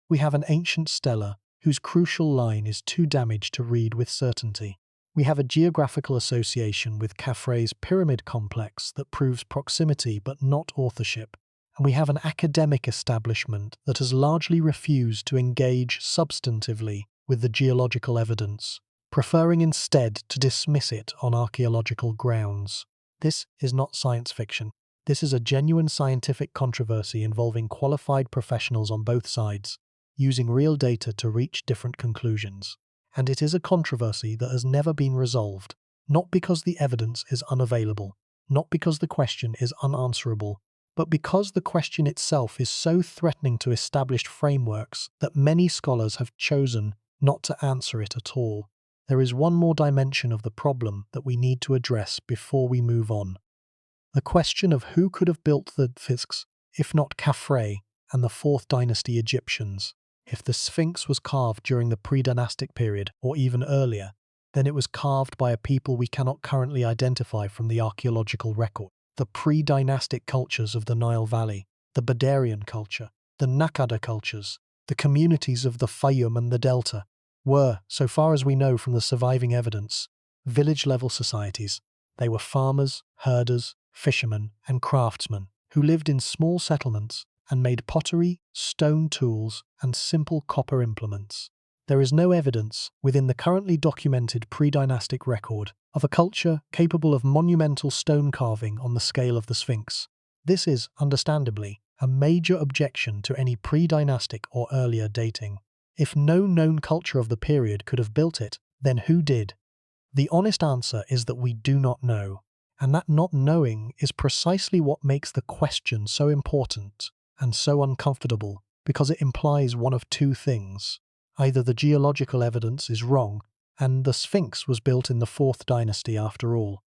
We have an ancient stela whose crucial line is too damaged to read with certainty. We have a geographical association with Khafre's pyramid complex that proves proximity but not authorship. And we have an academic establishment that has largely refused to engage substantively with the geological evidence, preferring instead to dismiss it on archaeological grounds. This is not science fiction. This is a genuine scientific controversy involving qualified professionals on both sides, using real data to reach different conclusions. And it is a controversy that has never been resolved, not because the evidence is unavailable, not because the question is unanswerable, but because the question itself is so threatening to established frameworks that many scholars have chosen not to answer it at all. There is one more dimension of the problem that we need to address before we move on. The question of who could have built the Sphinx, if not Khafre and the 4th dynasty Egyptians. If the Sphinx was carved during the pre-dynastic period, or even earlier, then it was carved by a people we cannot currently identify from the archaeological record. The pre-dynastic cultures of the Nile Valley, the Badarian culture, the Naqada cultures, the communities of the Fayum and the Delta, were, so far as we know from the surviving evidence, village-level societies. They were farmers, herders, fishermen, and craftsmen who lived in small settlements and made pottery, stone tools, and simple copper implements. There is no evidence, within the currently documented pre-dynastic record, of a culture capable of monumental stone carving on the scale of the Sphinx. This is, understandably, a major objection to any pre-dynastic or earlier dating. If no known culture of the period could have built it, then who did? The honest answer is that we do not know, and that not knowing is precisely what makes the question so important and so uncomfortable, because it implies one of two things. Either the geological evidence is wrong, and the Sphinx was built in the 4th dynasty after all,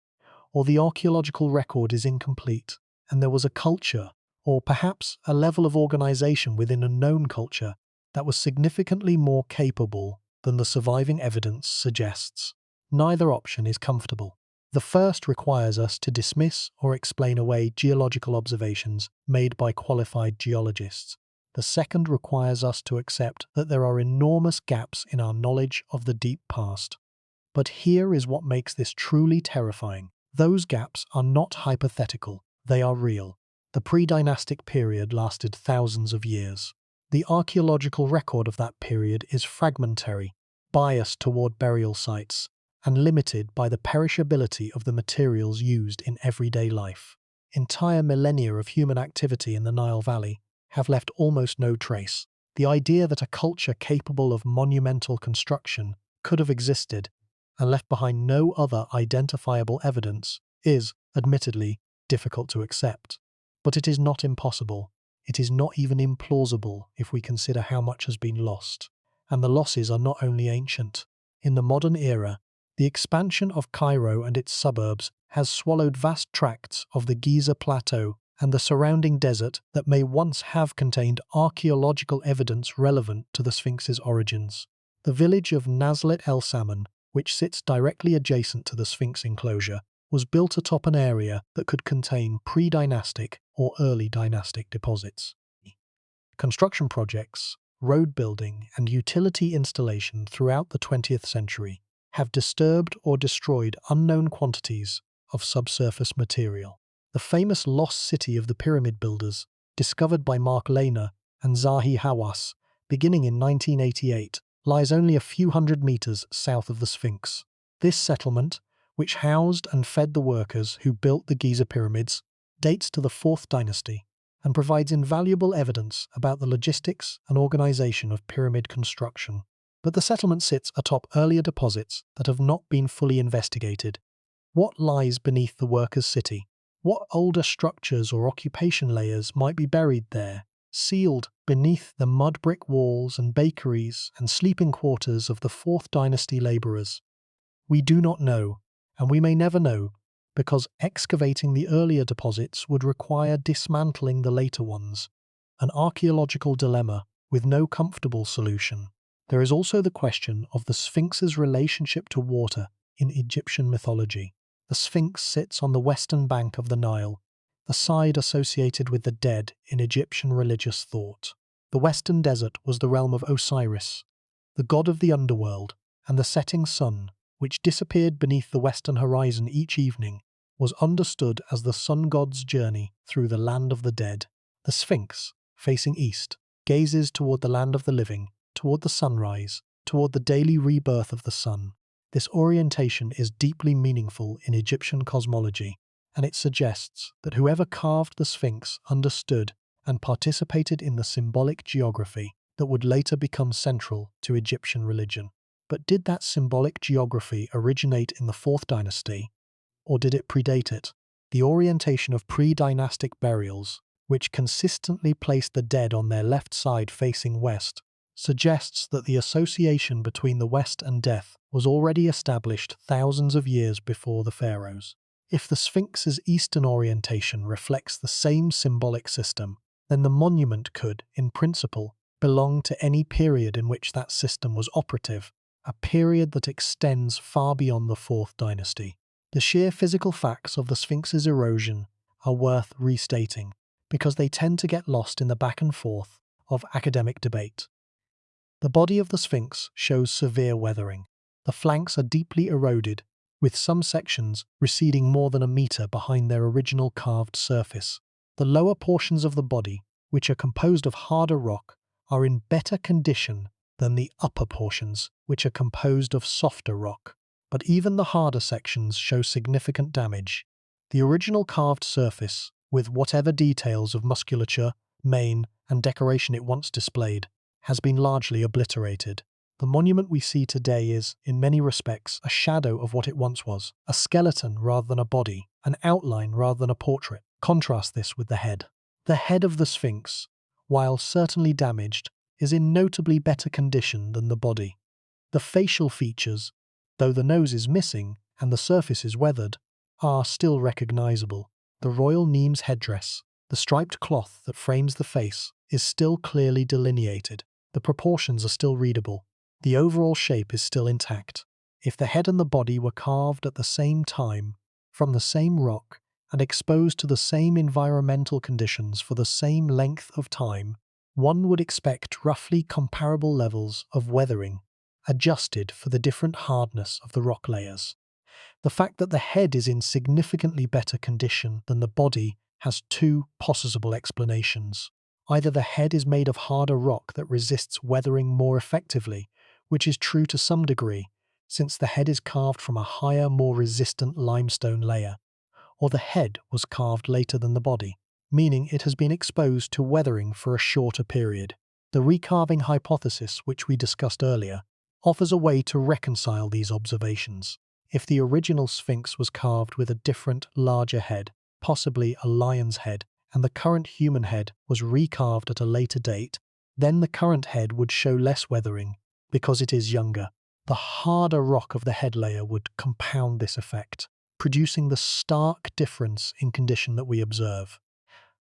or the archaeological record is incomplete, and there was a culture, or perhaps a level of organization within a known culture, that was significantly more capable than the surviving evidence suggests. Neither option is comfortable. The first requires us to dismiss or explain away geological observations made by qualified geologists. The second requires us to accept that there are enormous gaps in our knowledge of the deep past. But here is what makes this truly terrifying. Those gaps are not hypothetical, they are real. The pre-dynastic period lasted thousands of years. The archaeological record of that period is fragmentary, biased toward burial sites, and limited by the perishability of the materials used in everyday life. Entire millennia of human activity in the Nile Valley have left almost no trace. The idea that a culture capable of monumental construction could have existed and left behind no other identifiable evidence is, admittedly, difficult to accept. But it is not impossible. It is not even implausible if we consider how much has been lost. And the losses are not only ancient. In the modern era, the expansion of Cairo and its suburbs has swallowed vast tracts of the Giza Plateau and the surrounding desert that may once have contained archaeological evidence relevant to the Sphinx's origins. The village of Nazlet El Saman, which sits directly adjacent to the Sphinx enclosure, was built atop an area that could contain pre-dynastic or early dynastic deposits. Construction projects, road building, and utility installation throughout the 20th century have disturbed or destroyed unknown quantities of subsurface material. The famous lost city of the pyramid builders, discovered by Mark Lehner and Zahi Hawass, beginning in 1988, lies only a few hundred meters south of the Sphinx. This settlement, which housed and fed the workers who built the Giza pyramids, dates to the 4th dynasty and provides invaluable evidence about the logistics and organization of pyramid construction. But the settlement sits atop earlier deposits that have not been fully investigated. What lies beneath the workers' city? What older structures or occupation layers might be buried there, sealed beneath the mud brick walls and bakeries and sleeping quarters of the 4th dynasty laborers? We do not know, and we may never know, because excavating the earlier deposits would require dismantling the later ones, an archaeological dilemma with no comfortable solution. There is also the question of the Sphinx's relationship to water in Egyptian mythology. The Sphinx sits on the western bank of the Nile, the side associated with the dead in Egyptian religious thought. The western desert was the realm of Osiris, the god of the underworld, and the setting sun, which disappeared beneath the western horizon each evening, was understood as the sun god's journey through the land of the dead. The Sphinx, facing east, gazes toward the land of the living, toward the sunrise, toward the daily rebirth of the sun. This orientation is deeply meaningful in Egyptian cosmology, and it suggests that whoever carved the Sphinx understood and participated in the symbolic geography that would later become central to Egyptian religion. But did that symbolic geography originate in the 4th dynasty, or did it predate it? The orientation of pre-dynastic burials, which consistently placed the dead on their left side facing west, suggests that the association between the West and death was already established thousands of years before the pharaohs. If the Sphinx's eastern orientation reflects the same symbolic system, then the monument could, in principle, belong to any period in which that system was operative, a period that extends far beyond the 4th dynasty. The sheer physical facts of the Sphinx's erosion are worth restating, because they tend to get lost in the back and forth of academic debate. The body of the Sphinx shows severe weathering. The flanks are deeply eroded, with some sections receding more than a meter behind their original carved surface. The lower portions of the body, which are composed of harder rock, are in better condition than the upper portions, which are composed of softer rock. But even the harder sections show significant damage. The original carved surface, with whatever details of musculature, mane, and decoration it once displayed, has been largely obliterated. The monument we see today is, in many respects, a shadow of what it once was, a skeleton rather than a body, an outline rather than a portrait. Contrast this with the head. The head of the Sphinx, while certainly damaged, is in notably better condition than the body. The facial features, though the nose is missing and the surface is weathered, are still recognizable. The royal Nemes headdress, the striped cloth that frames the face, is still clearly delineated. The proportions are still readable. The overall shape is still intact. If the head and the body were carved at the same time, from the same rock, and exposed to the same environmental conditions for the same length of time, one would expect roughly comparable levels of weathering, adjusted for the different hardness of the rock layers. The fact that the head is in significantly better condition than the body has two possible explanations. Either the head is made of harder rock that resists weathering more effectively, which is true to some degree, since the head is carved from a higher, more resistant limestone layer, or the head was carved later than the body, meaning it has been exposed to weathering for a shorter period. The recarving hypothesis, which we discussed earlier, offers a way to reconcile these observations. If the original Sphinx was carved with a different, larger head, possibly a lion's head, and the current human head was recarved at a later date, then the current head would show less weathering because it is younger. The harder rock of the head layer would compound this effect, producing the stark difference in condition that we observe.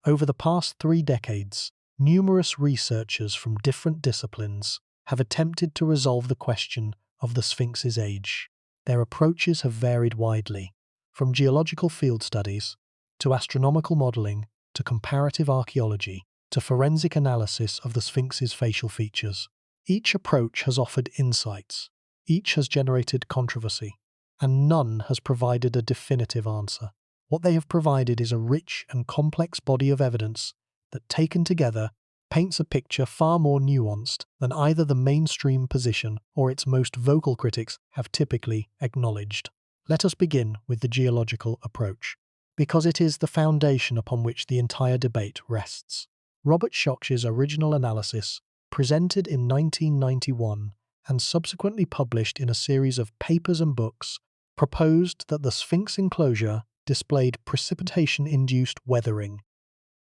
Over the past 3 decades, numerous researchers from different disciplines have attempted to resolve the question of the Sphinx's age. Their approaches have varied widely, from geological field studies to astronomical modeling to comparative archaeology to forensic analysis of the Sphinx's facial features. Each approach has offered insights, each has generated controversy, and none has provided a definitive answer. What they have provided is a rich and complex body of evidence that, taken together, paints a picture far more nuanced than either the mainstream position or its most vocal critics have typically acknowledged. Let us begin with the geological approach, because it is the foundation upon which the entire debate rests. Robert Schoch's original analysis, presented in 1991 and subsequently published in a series of papers and books, proposed that the Sphinx enclosure displayed precipitation-induced weathering,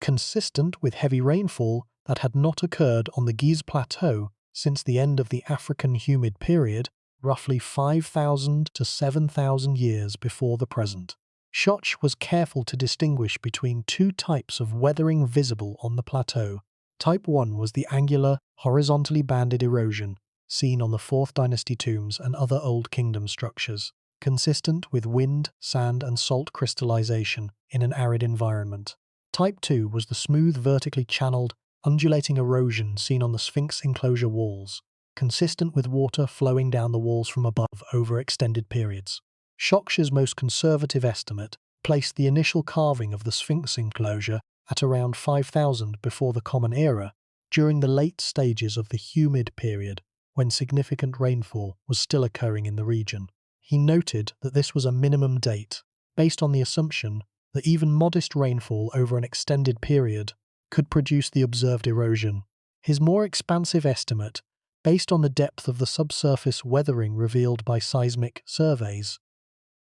consistent with heavy rainfall that had not occurred on the Giza Plateau since the end of the African humid period, roughly 5,000 to 7,000 years before the present. Schoch was careful to distinguish between 2 types of weathering visible on the plateau. Type 1 was the angular, horizontally banded erosion seen on the 4th Dynasty tombs and other Old Kingdom structures, consistent with wind, sand, and salt crystallization in an arid environment. Type 2 was the smooth, vertically channeled, undulating erosion seen on the Sphinx enclosure walls, consistent with water flowing down the walls from above over extended periods. Schoch's most conservative estimate placed the initial carving of the Sphinx enclosure at around 5,000 before the Common Era, during the late stages of the humid period, when significant rainfall was still occurring in the region. He noted that this was a minimum date, based on the assumption that even modest rainfall over an extended period could produce the observed erosion. His more expansive estimate, based on the depth of the subsurface weathering revealed by seismic surveys,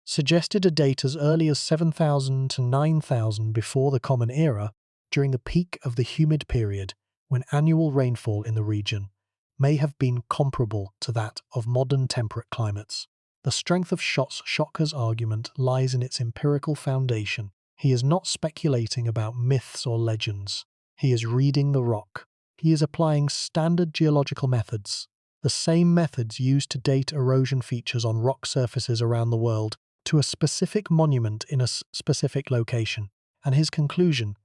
suggested a date as early as 7,000 to 9,000 before the Common Era, during the peak of the humid period, when annual rainfall in the region may have been comparable to that of modern temperate climates. The strength of Schoch's argument lies in its empirical foundation. He is not speculating about myths or legends. He is reading the rock. He is applying standard geological methods, the same methods used to date erosion features on rock surfaces around the world, to a specific monument in a specific location, and his conclusion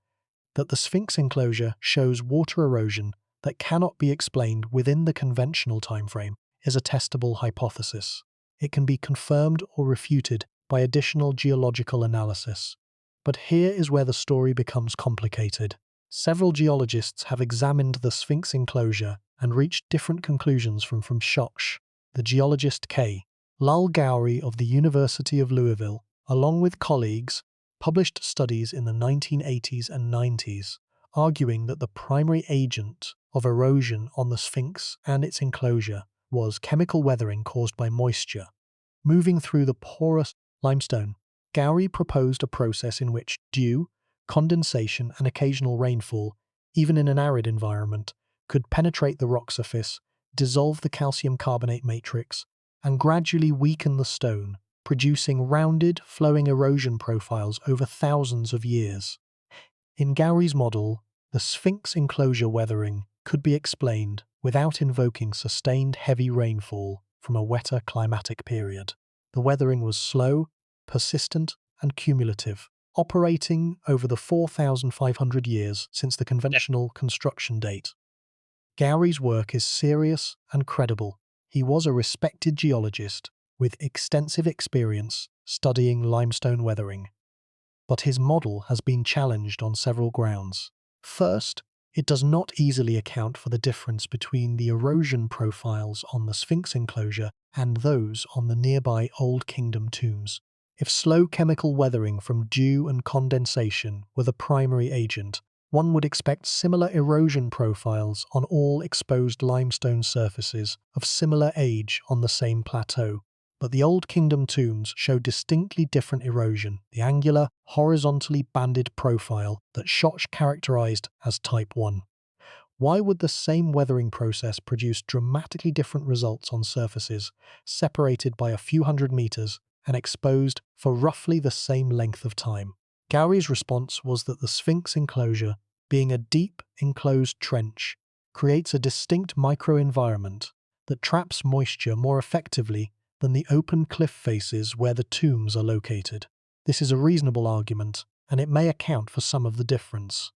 that the Sphinx enclosure shows water erosion that cannot be explained within the conventional timeframe is a testable hypothesis. It can be confirmed or refuted by additional geological analysis. But here is where the story becomes complicated. Several geologists have examined the Sphinx enclosure and reached different conclusions from Schoch. The geologist K. Lal Gowrie of the University of Louisville, along with colleagues, published studies in the 1980s and 90s, arguing that the primary agent of erosion on the Sphinx and its enclosure was chemical weathering caused by moisture moving through the porous limestone. Gowrie proposed a process in which dew, condensation, and occasional rainfall, even in an arid environment, could penetrate the rock surface, dissolve the calcium carbonate matrix, and gradually weaken the stone, producing rounded, flowing erosion profiles over thousands of years. In Gowrie's model, the Sphinx enclosure weathering could be explained without invoking sustained heavy rainfall from a wetter climatic period. The weathering was slow, persistent, and cumulative, operating over the 4,500 years since the conventional construction date. Gowrie's work is serious and credible. He was a respected geologist with extensive experience studying limestone weathering. But his model has been challenged on several grounds. First, it does not easily account for the difference between the erosion profiles on the Sphinx enclosure and those on the nearby Old Kingdom tombs. If slow chemical weathering from dew and condensation were the primary agent, one would expect similar erosion profiles on all exposed limestone surfaces of similar age on the same plateau. But the Old Kingdom tombs show distinctly different erosion, the angular, horizontally banded profile that Schoch characterized as Type 1. Why would the same weathering process produce dramatically different results on surfaces separated by a few hundred meters and exposed for roughly the same length of time? Gowrie's response was that the Sphinx enclosure, being a deep, enclosed trench, creates a distinct microenvironment that traps moisture more effectively than the open cliff faces where the tombs are located. This is a reasonable argument, and it may account for some of the difference.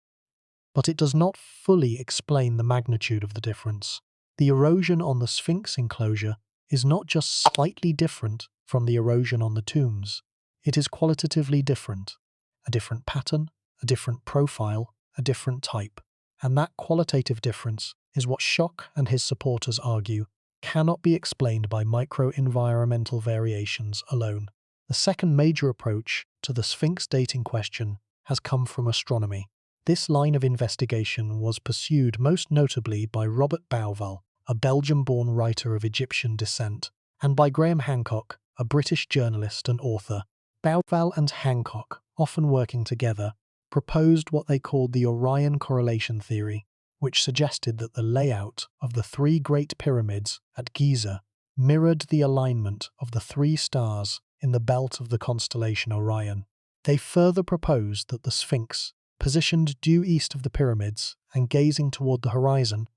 But it does not fully explain the magnitude of the difference. The erosion on the Sphinx enclosure is not just slightly different from the erosion on the tombs. It is qualitatively different. A different pattern, a different profile, a different type. And that qualitative difference is what Schoch and his supporters argue cannot be explained by micro-environmental variations alone. The second major approach to the Sphinx dating question has come from astronomy. This line of investigation was pursued most notably by Robert Bauval, a Belgium-born writer of Egyptian descent, and by Graham Hancock, a British journalist and author. Bauval and Hancock, often working together, proposed what they called the Orion correlation theory, which suggested that the layout of the three Great Pyramids at Giza mirrored the alignment of the three stars in the belt of the constellation Orion. They further proposed that the Sphinx, positioned due east of the pyramids and gazing toward the horizon,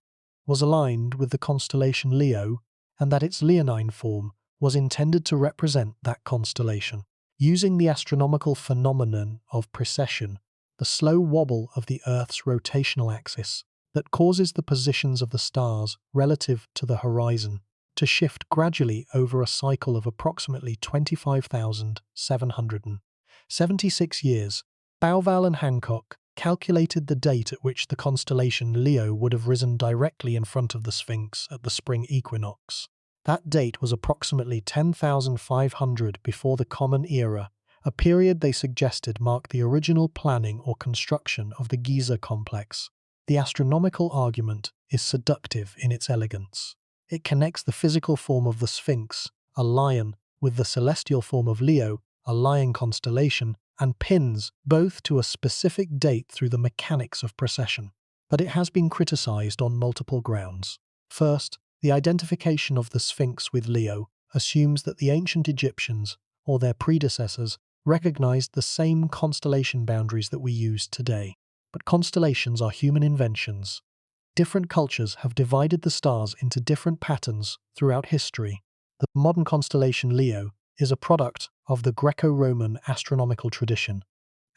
was aligned with the constellation Leo, and that its leonine form was intended to represent that constellation. Using the astronomical phenomenon of precession, the slow wobble of the Earth's rotational axis, that causes the positions of the stars relative to the horizon to shift gradually over a cycle of approximately 25,776 years. Bauval and Hancock calculated the date at which the constellation Leo would have risen directly in front of the Sphinx at the spring equinox. That date was approximately 10,500 before the Common Era, a period they suggested marked the original planning or construction of the Giza complex. The astronomical argument is seductive in its elegance. It connects the physical form of the Sphinx, a lion, with the celestial form of Leo, a lion constellation, and pins both to a specific date through the mechanics of precession. But it has been criticized on multiple grounds. First, the identification of the Sphinx with Leo assumes that the ancient Egyptians, or their predecessors, recognized the same constellation boundaries that we use today. But constellations are human inventions. Different cultures have divided the stars into different patterns throughout history. The modern constellation Leo is a product of the Greco-Roman astronomical tradition,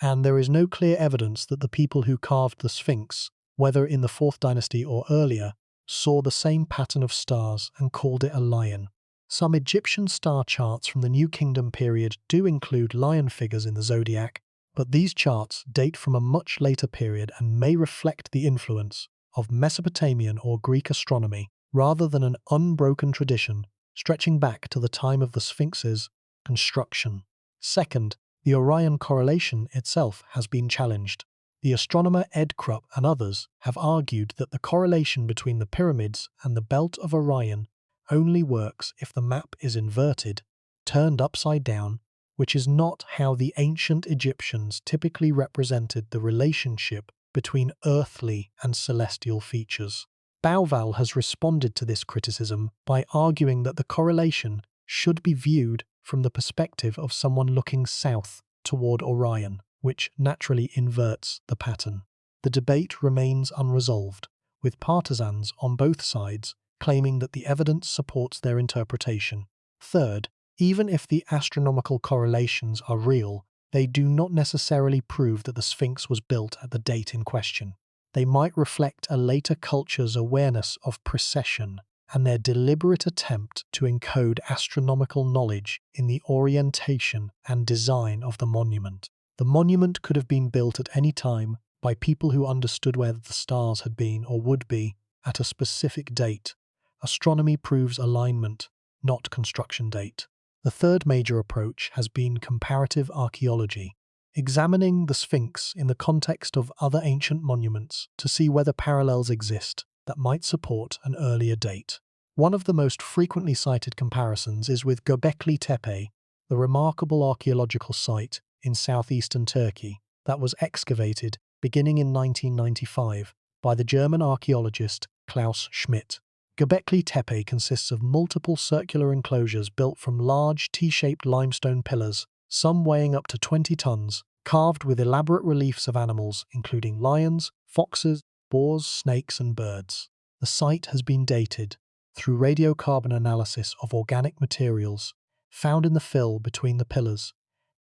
and there is no clear evidence that the people who carved the Sphinx, whether in the 4th dynasty or earlier, saw the same pattern of stars and called it a lion. Some Egyptian star charts from the New Kingdom period do include lion figures in the zodiac, but these charts date from a much later period and may reflect the influence of Mesopotamian or Greek astronomy rather than an unbroken tradition stretching back to the time of the Sphinx's construction. Second, the Orion correlation itself has been challenged. The astronomer Ed Krupp and others have argued that the correlation between the pyramids and the belt of Orion only works if the map is inverted, turned upside down, which is not how the ancient Egyptians typically represented the relationship between earthly and celestial features. Bauval has responded to this criticism by arguing that the correlation should be viewed from the perspective of someone looking south toward Orion, which naturally inverts the pattern. The debate remains unresolved, with partisans on both sides claiming that the evidence supports their interpretation. Third, even if the astronomical correlations are real, they do not necessarily prove that the Sphinx was built at the date in question. They might reflect a later culture's awareness of precession and their deliberate attempt to encode astronomical knowledge in the orientation and design of the monument. The monument could have been built at any time by people who understood where the stars had been or would be at a specific date. Astronomy proves alignment, not construction date. The third major approach has been comparative archaeology, examining the Sphinx in the context of other ancient monuments to see whether parallels exist that might support an earlier date. One of the most frequently cited comparisons is with Göbekli Tepe, the remarkable archaeological site in southeastern Turkey that was excavated beginning in 1995 by the German archaeologist Klaus Schmidt. Göbekli Tepe consists of multiple circular enclosures built from large T-shaped limestone pillars, some weighing up to 20 tons, carved with elaborate reliefs of animals including lions, foxes, boars, snakes and birds. The site has been dated through radiocarbon analysis of organic materials found in the fill between the pillars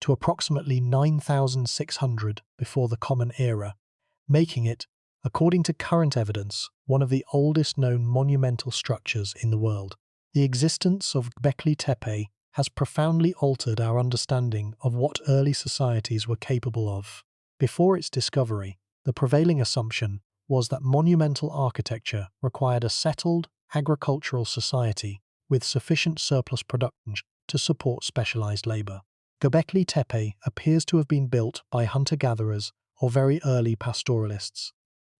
to approximately 9,600 before the Common Era, making it, according to current evidence, one of the oldest known monumental structures in the world. The existence of Göbekli Tepe has profoundly altered our understanding of what early societies were capable of. Before its discovery, the prevailing assumption was that monumental architecture required a settled, agricultural society with sufficient surplus production to support specialized labor. Göbekli Tepe appears to have been built by hunter-gatherers or very early pastoralists,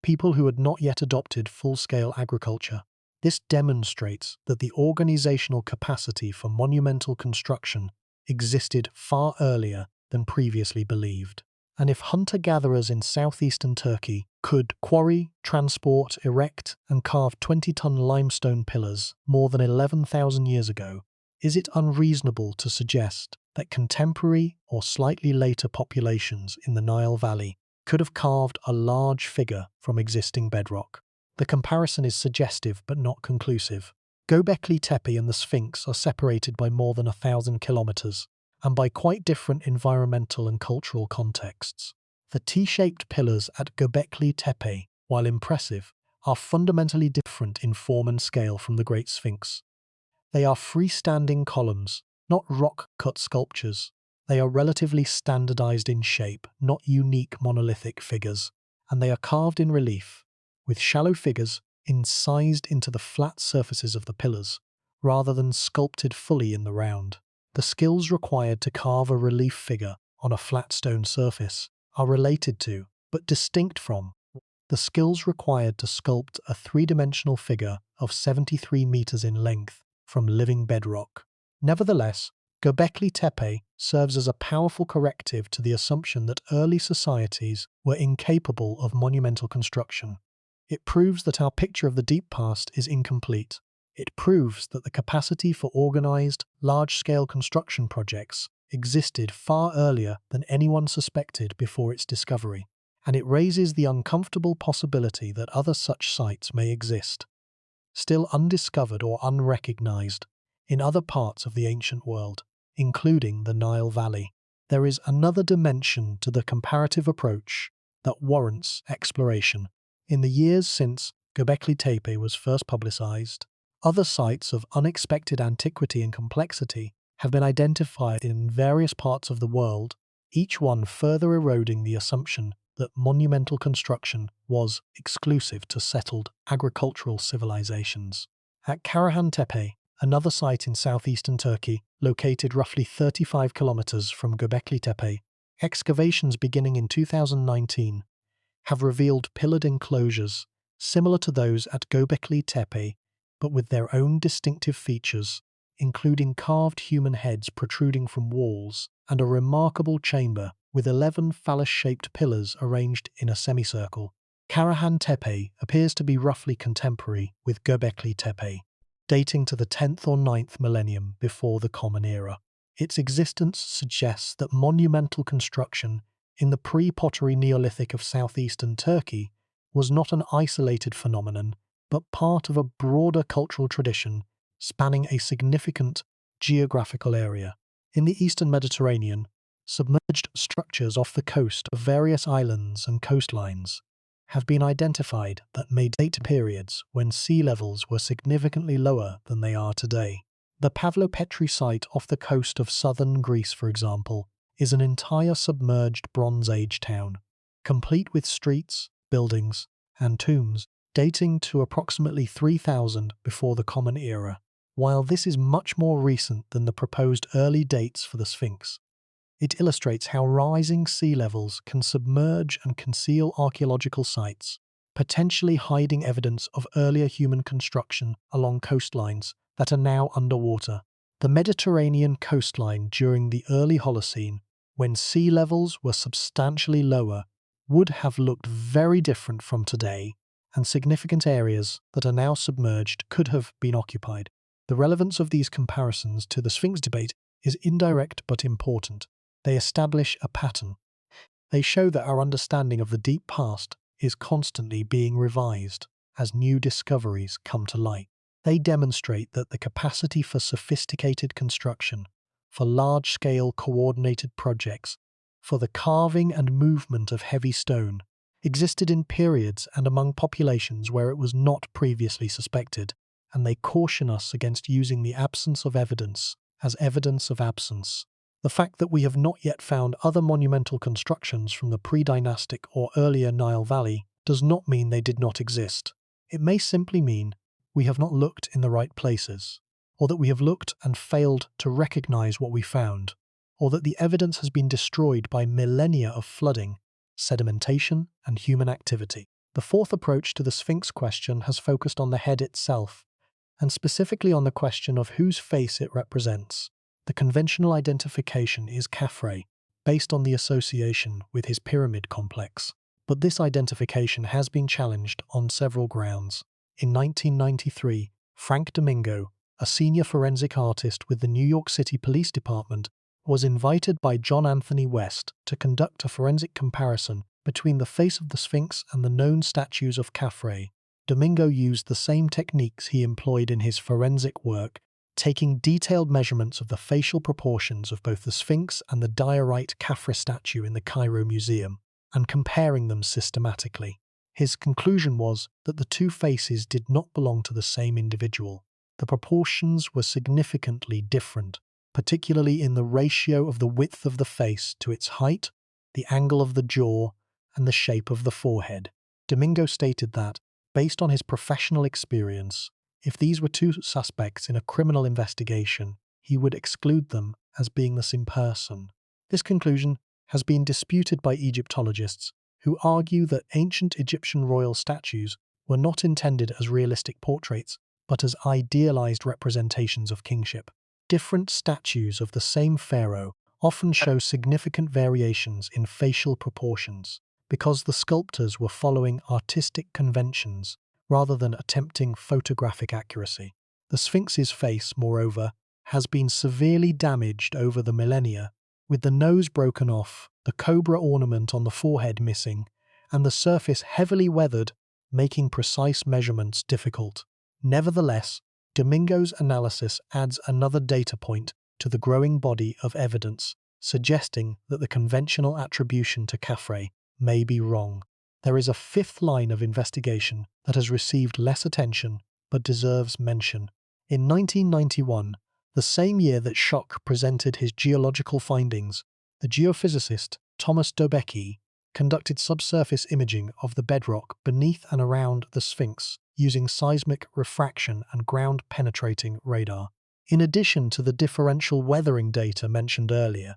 people who had not yet adopted full-scale agriculture. This demonstrates that the organizational capacity for monumental construction existed far earlier than previously believed. And if hunter-gatherers in southeastern Turkey could quarry, transport, erect, and carve 20-ton limestone pillars more than 11,000 years ago, is it unreasonable to suggest that contemporary or slightly later populations in the Nile Valley could have carved a large figure from existing bedrock? The comparison is suggestive but not conclusive. Göbekli Tepe and the Sphinx are separated by more than 1,000 kilometers, and by quite different environmental and cultural contexts. The T-shaped pillars at Göbekli Tepe, while impressive, are fundamentally different in form and scale from the Great Sphinx. They are freestanding columns, not rock-cut sculptures. They are relatively standardized in shape, not unique monolithic figures, and they are carved in relief, with shallow figures incised into the flat surfaces of the pillars, rather than sculpted fully in the round. The skills required to carve a relief figure on a flat stone surface are related to, but distinct from, the skills required to sculpt a three-dimensional figure of 73 meters in length from living bedrock. Nevertheless, Göbekli Tepe serves as a powerful corrective to the assumption that early societies were incapable of monumental construction. It proves that our picture of the deep past is incomplete. It proves that the capacity for organized, large-scale construction projects existed far earlier than anyone suspected before its discovery, and it raises the uncomfortable possibility that other such sites may exist, still undiscovered or unrecognized, in other parts of the ancient world, including the Nile Valley. There is another dimension to the comparative approach that warrants exploration. In the years since Göbekli Tepe was first publicized, other sites of unexpected antiquity and complexity have been identified in various parts of the world, each one further eroding the assumption that monumental construction was exclusive to settled agricultural civilizations. At Karahan Tepe, another site in southeastern Turkey, located roughly 35 kilometers from Göbekli Tepe, excavations beginning in 2019 have revealed pillared enclosures similar to those at Göbekli Tepe, but with their own distinctive features, including carved human heads protruding from walls and a remarkable chamber with 11 phallus-shaped pillars arranged in a semicircle. Karahan Tepe appears to be roughly contemporary with Göbekli Tepe, dating to the 10th or 9th millennium before the Common Era. Its existence suggests that monumental construction in the pre-pottery Neolithic of southeastern Turkey was not an isolated phenomenon, but part of a broader cultural tradition spanning a significant geographical area. In the eastern Mediterranean, submerged structures off the coast of various islands and coastlines have been identified that may date periods when sea levels were significantly lower than they are today. The Pavlopetri site off the coast of southern Greece, for example, is an entire submerged Bronze Age town, complete with streets, buildings, and tombs dating to approximately 3000 before the Common Era. While this is much more recent than the proposed early dates for the Sphinx, it illustrates how rising sea levels can submerge and conceal archaeological sites, potentially hiding evidence of earlier human construction along coastlines that are now underwater. The Mediterranean coastline during the early Holocene, when sea levels were substantially lower, would have looked very different from today, and significant areas that are now submerged could have been occupied. The relevance of these comparisons to the Sphinx debate is indirect but important. They establish a pattern. They show that our understanding of the deep past is constantly being revised as new discoveries come to light. They demonstrate that the capacity for sophisticated construction, for large-scale coordinated projects, for the carving and movement of heavy stone, existed in periods and among populations where it was not previously suspected, and they caution us against using the absence of evidence as evidence of absence. The fact that we have not yet found other monumental constructions from the pre-dynastic or earlier Nile Valley does not mean they did not exist. It may simply mean we have not looked in the right places, or that we have looked and failed to recognize what we found, or that the evidence has been destroyed by millennia of flooding, sedimentation, and human activity. The fourth approach to the Sphinx question has focused on the head itself, and specifically on the question of whose face it represents. The conventional identification is Khafre, based on the association with his pyramid complex. But this identification has been challenged on several grounds. In 1993, Frank Domingo, a senior forensic artist with the New York City Police Department, was invited by John Anthony West to conduct a forensic comparison between the face of the Sphinx and the known statues of Khafre. Domingo used the same techniques he employed in his forensic work, taking detailed measurements of the facial proportions of both the Sphinx and the diorite Khafre statue in the Cairo Museum, and comparing them systematically. His conclusion was that the two faces did not belong to the same individual. The proportions were significantly different, particularly in the ratio of the width of the face to its height, the angle of the jaw, and the shape of the forehead. Domingo stated that, based on his professional experience, if these were two suspects in a criminal investigation, he would exclude them as being the same person. This conclusion has been disputed by Egyptologists, who argue that ancient Egyptian royal statues were not intended as realistic portraits, but as idealized representations of kingship. Different statues of the same pharaoh often show significant variations in facial proportions, because the sculptors were following artistic conventions rather than attempting photographic accuracy. The Sphinx's face, moreover, has been severely damaged over the millennia, with the nose broken off, the cobra ornament on the forehead missing, and the surface heavily weathered, making precise measurements difficult. Nevertheless, Domingo's analysis adds another data point to the growing body of evidence, suggesting that the conventional attribution to Khafre may be wrong. There is a fifth line of investigation that has received less attention but deserves mention. In 1991, the same year that Schoch presented his geological findings, the geophysicist Thomas Dobecki conducted subsurface imaging of the bedrock beneath and around the Sphinx using seismic refraction and ground-penetrating radar. In addition to the differential weathering data mentioned earlier,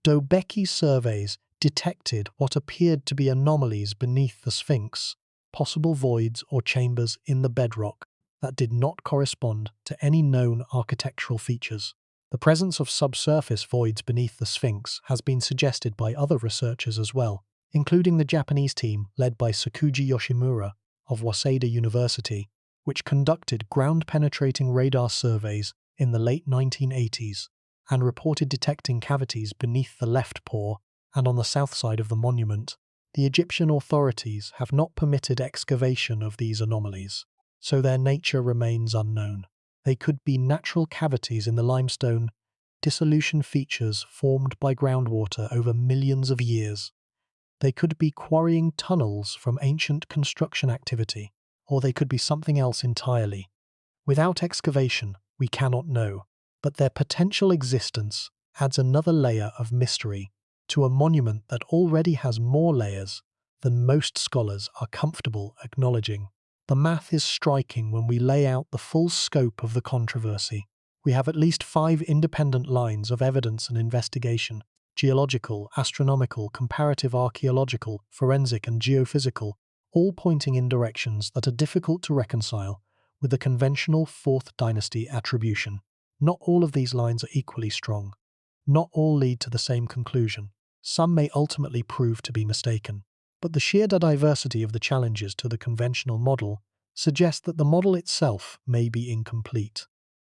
Dobecki's surveys detected what appeared to be anomalies beneath the Sphinx, possible voids or chambers in the bedrock that did not correspond to any known architectural features. The presence of subsurface voids beneath the Sphinx has been suggested by other researchers as well, including the Japanese team led by Sakuji Yoshimura of Waseda University, which conducted ground-penetrating radar surveys in the late 1980s and reported detecting cavities beneath the left paw and on the south side of the monument. The Egyptian authorities have not permitted excavation of these anomalies, so their nature remains unknown. They could be natural cavities in the limestone, dissolution features formed by groundwater over millions of years, They could be quarrying tunnels from ancient construction activity, or they could be something else entirely. Without excavation, we cannot know, but their potential existence adds another layer of mystery to a monument that already has more layers than most scholars are comfortable acknowledging. The math is striking when we lay out the full scope of the controversy. We have at least 5 independent lines of evidence and investigation: geological, astronomical, comparative archaeological, forensic, and geophysical, all pointing in directions that are difficult to reconcile with the conventional 4th dynasty attribution. Not all of these lines are equally strong. Not all lead to the same conclusion. Some may ultimately prove to be mistaken. But the sheer diversity of the challenges to the conventional model suggests that the model itself may be incomplete.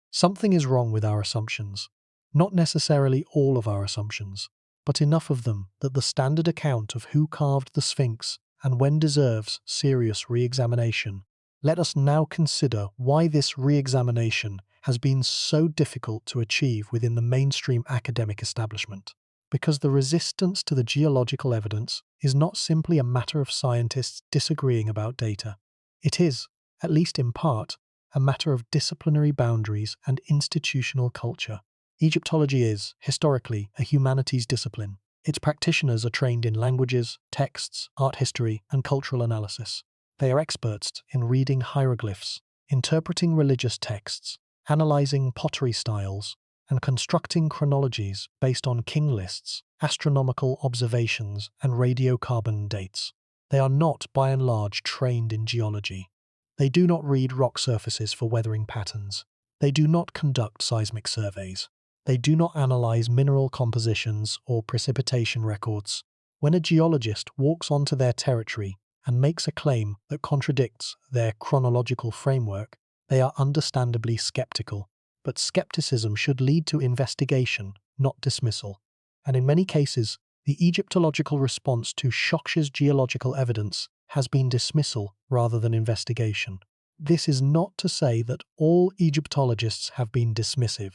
Something is wrong with our assumptions. Not necessarily all of our assumptions, but enough of them that the standard account of who carved the Sphinx and when deserves serious re-examination. Let us now consider why this re-examination has been so difficult to achieve within the mainstream academic establishment. Because the resistance to the geological evidence is not simply a matter of scientists disagreeing about data. It is, at least in part, a matter of disciplinary boundaries and institutional culture. Egyptology is, historically, a humanities discipline. Its practitioners are trained in languages, texts, art history, and cultural analysis. They are experts in reading hieroglyphs, interpreting religious texts, analyzing pottery styles, and constructing chronologies based on king lists, astronomical observations, and radiocarbon dates. They are not, by and large, trained in geology. They do not read rock surfaces for weathering patterns. They do not conduct seismic surveys. They do not analyze mineral compositions or precipitation records. When a geologist walks onto their territory and makes a claim that contradicts their chronological framework, they are understandably skeptical. But skepticism should lead to investigation, not dismissal. And in many cases, the Egyptological response to Shoksh's geological evidence has been dismissal rather than investigation. This is not to say that all Egyptologists have been dismissive.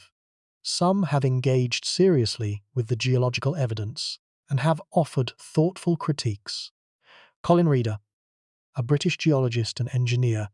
Some have engaged seriously with the geological evidence and have offered thoughtful critiques. Colin Reeder, a British geologist and engineer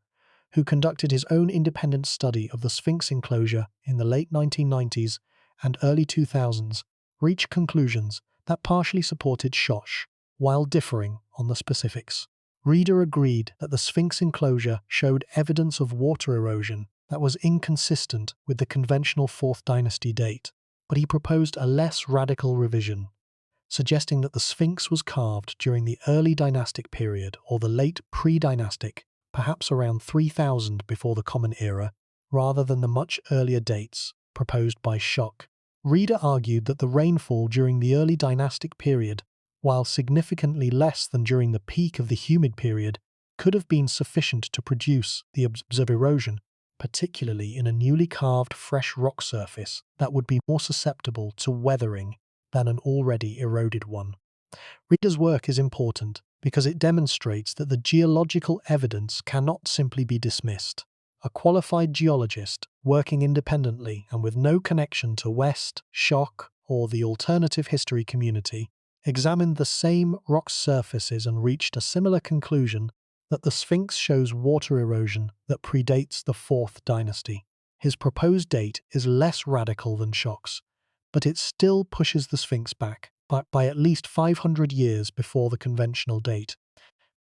who conducted his own independent study of the Sphinx enclosure in the late 1990s and early 2000s, reached conclusions that partially supported Shoksh, while differing on the specifics. Reeder agreed that the Sphinx enclosure showed evidence of water erosion that was inconsistent with the conventional 4th dynasty date, but he proposed a less radical revision, suggesting that the Sphinx was carved during the early dynastic period or the late pre-dynastic, perhaps around 3000 before the Common Era, rather than the much earlier dates proposed by Shoksh. Reeder argued that the rainfall during the early dynastic period, while significantly less than during the peak of the humid period, could have been sufficient to produce the observed erosion, particularly in a newly carved fresh rock surface that would be more susceptible to weathering than an already eroded one. Reeder's work is important because it demonstrates that the geological evidence cannot simply be dismissed. A qualified geologist, working independently and with no connection to West, Shoksh, or the alternative history community, examined the same rock surfaces and reached a similar conclusion that the Sphinx shows water erosion that predates the 4th dynasty. His proposed date is less radical than Shoksh's, but it still pushes the Sphinx back by at least 500 years before the conventional date,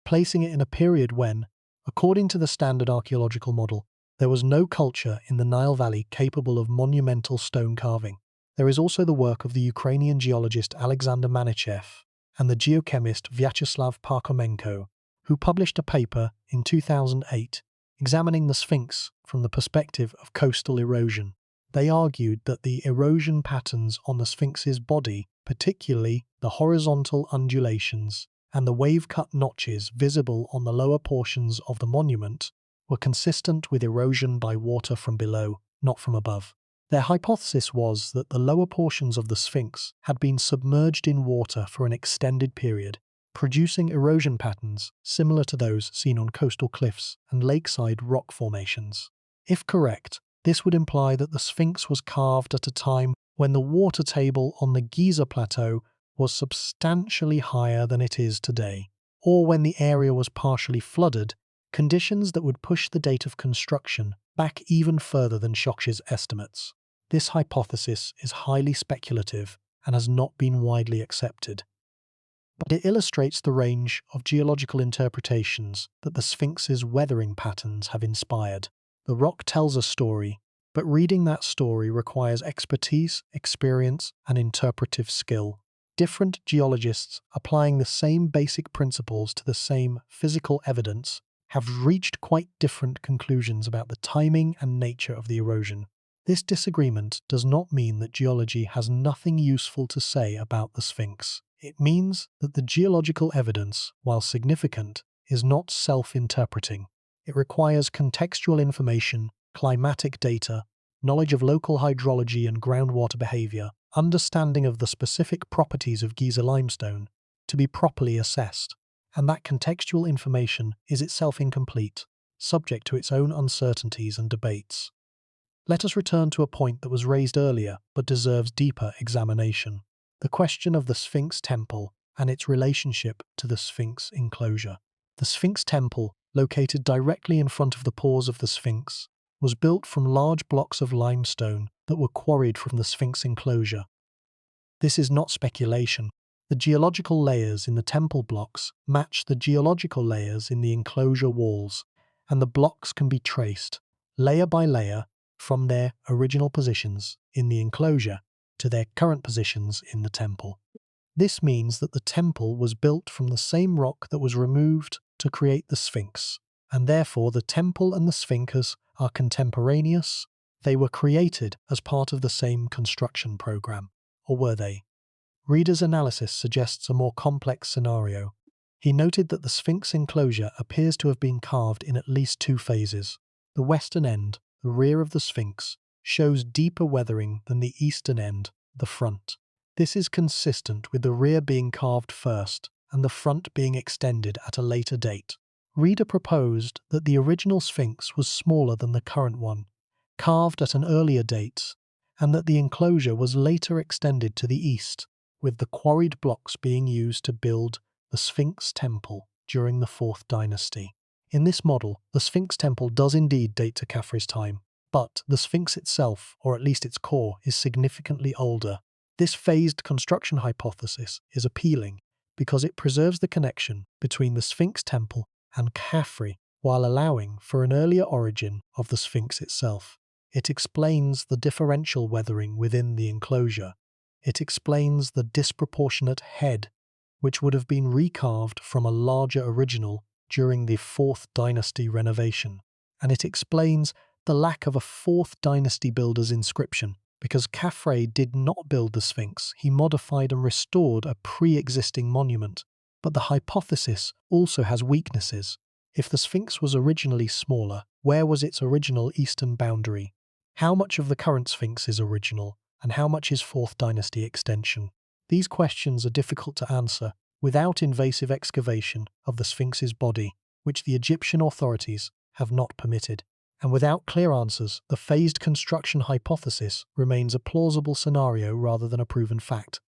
placing it in a period when, according to the standard archaeological model, there was no culture in the Nile Valley capable of monumental stone carving. There is also the work of the Ukrainian geologist Alexander Manichev and the geochemist Vyacheslav Parkhomenko, who published a paper in 2008 examining the Sphinx from the perspective of coastal erosion. They argued that the erosion patterns on the Sphinx's body, particularly the horizontal undulations and the wave-cut notches visible on the lower portions of the monument, were consistent with erosion by water from below, not from above. Their hypothesis was that the lower portions of the Sphinx had been submerged in water for an extended period, producing erosion patterns similar to those seen on coastal cliffs and lakeside rock formations. If correct, this would imply that the Sphinx was carved at a time when the water table on the Giza Plateau was substantially higher than it is today, or when the area was partially flooded, conditions that would push the date of construction back even further than Schoch's estimates. This hypothesis is highly speculative and has not been widely accepted, but it illustrates the range of geological interpretations that the Sphinx's weathering patterns have inspired. The rock tells a story, but reading that story requires expertise, experience, and interpretive skill. Different geologists applying the same basic principles to the same physical evidence have reached quite different conclusions about the timing and nature of the erosion. This disagreement does not mean that geology has nothing useful to say about the Sphinx. It means that the geological evidence, while significant, is not self-interpreting. It requires contextual information, climatic data, knowledge of local hydrology and groundwater behavior, understanding of the specific properties of Giza limestone to be properly assessed, and that contextual information is itself incomplete, subject to its own uncertainties and debates. Let us return to a point that was raised earlier but deserves deeper examination: the question of the Sphinx temple and its relationship to the Sphinx enclosure. The Sphinx temple, located directly in front of the pores of the Sphinx, was built from large blocks of limestone that were quarried from the Sphinx enclosure. This is not speculation. The geological layers in the temple blocks match the geological layers in the enclosure walls, and the blocks can be traced, layer by layer, from their original positions in the enclosure to their current positions in the temple. This means that the temple was built from the same rock that was removed to create the Sphinx, and therefore the temple and the Sphinx are contemporaneous. They were created as part of the same construction program, or were they? Reader's analysis suggests a more complex scenario. He noted that the Sphinx enclosure appears to have been carved in at least two phases. The western end, the rear of the Sphinx, shows deeper weathering than the eastern end, the front. This is consistent with the rear being carved first and the front being extended at a later date. Reader proposed that the original Sphinx was smaller than the current one, carved at an earlier date, and that the enclosure was later extended to the east, with the quarried blocks being used to build the Sphinx temple during the 4th dynasty. In this model, the Sphinx temple does indeed date to Khafre's time, but the Sphinx itself, or at least its core, is significantly older. This phased construction hypothesis is appealing because it preserves the connection between the Sphinx temple and Khafre while allowing for an earlier origin of the Sphinx itself. It explains the differential weathering within the enclosure. It explains the disproportionate head, which would have been recarved from a larger original during the 4th dynasty renovation. And it explains the lack of a 4th dynasty builder's inscription. Because Khafre did not build the Sphinx, he modified and restored a pre-existing monument. But the hypothesis also has weaknesses. If the Sphinx was originally smaller, where was its original eastern boundary? How much of the current Sphinx is original, and how much is 4th dynasty extension? These questions are difficult to answer without invasive excavation of the Sphinx's body, which the Egyptian authorities have not permitted. And without clear answers, the phased construction hypothesis remains a plausible scenario rather than a proven fact.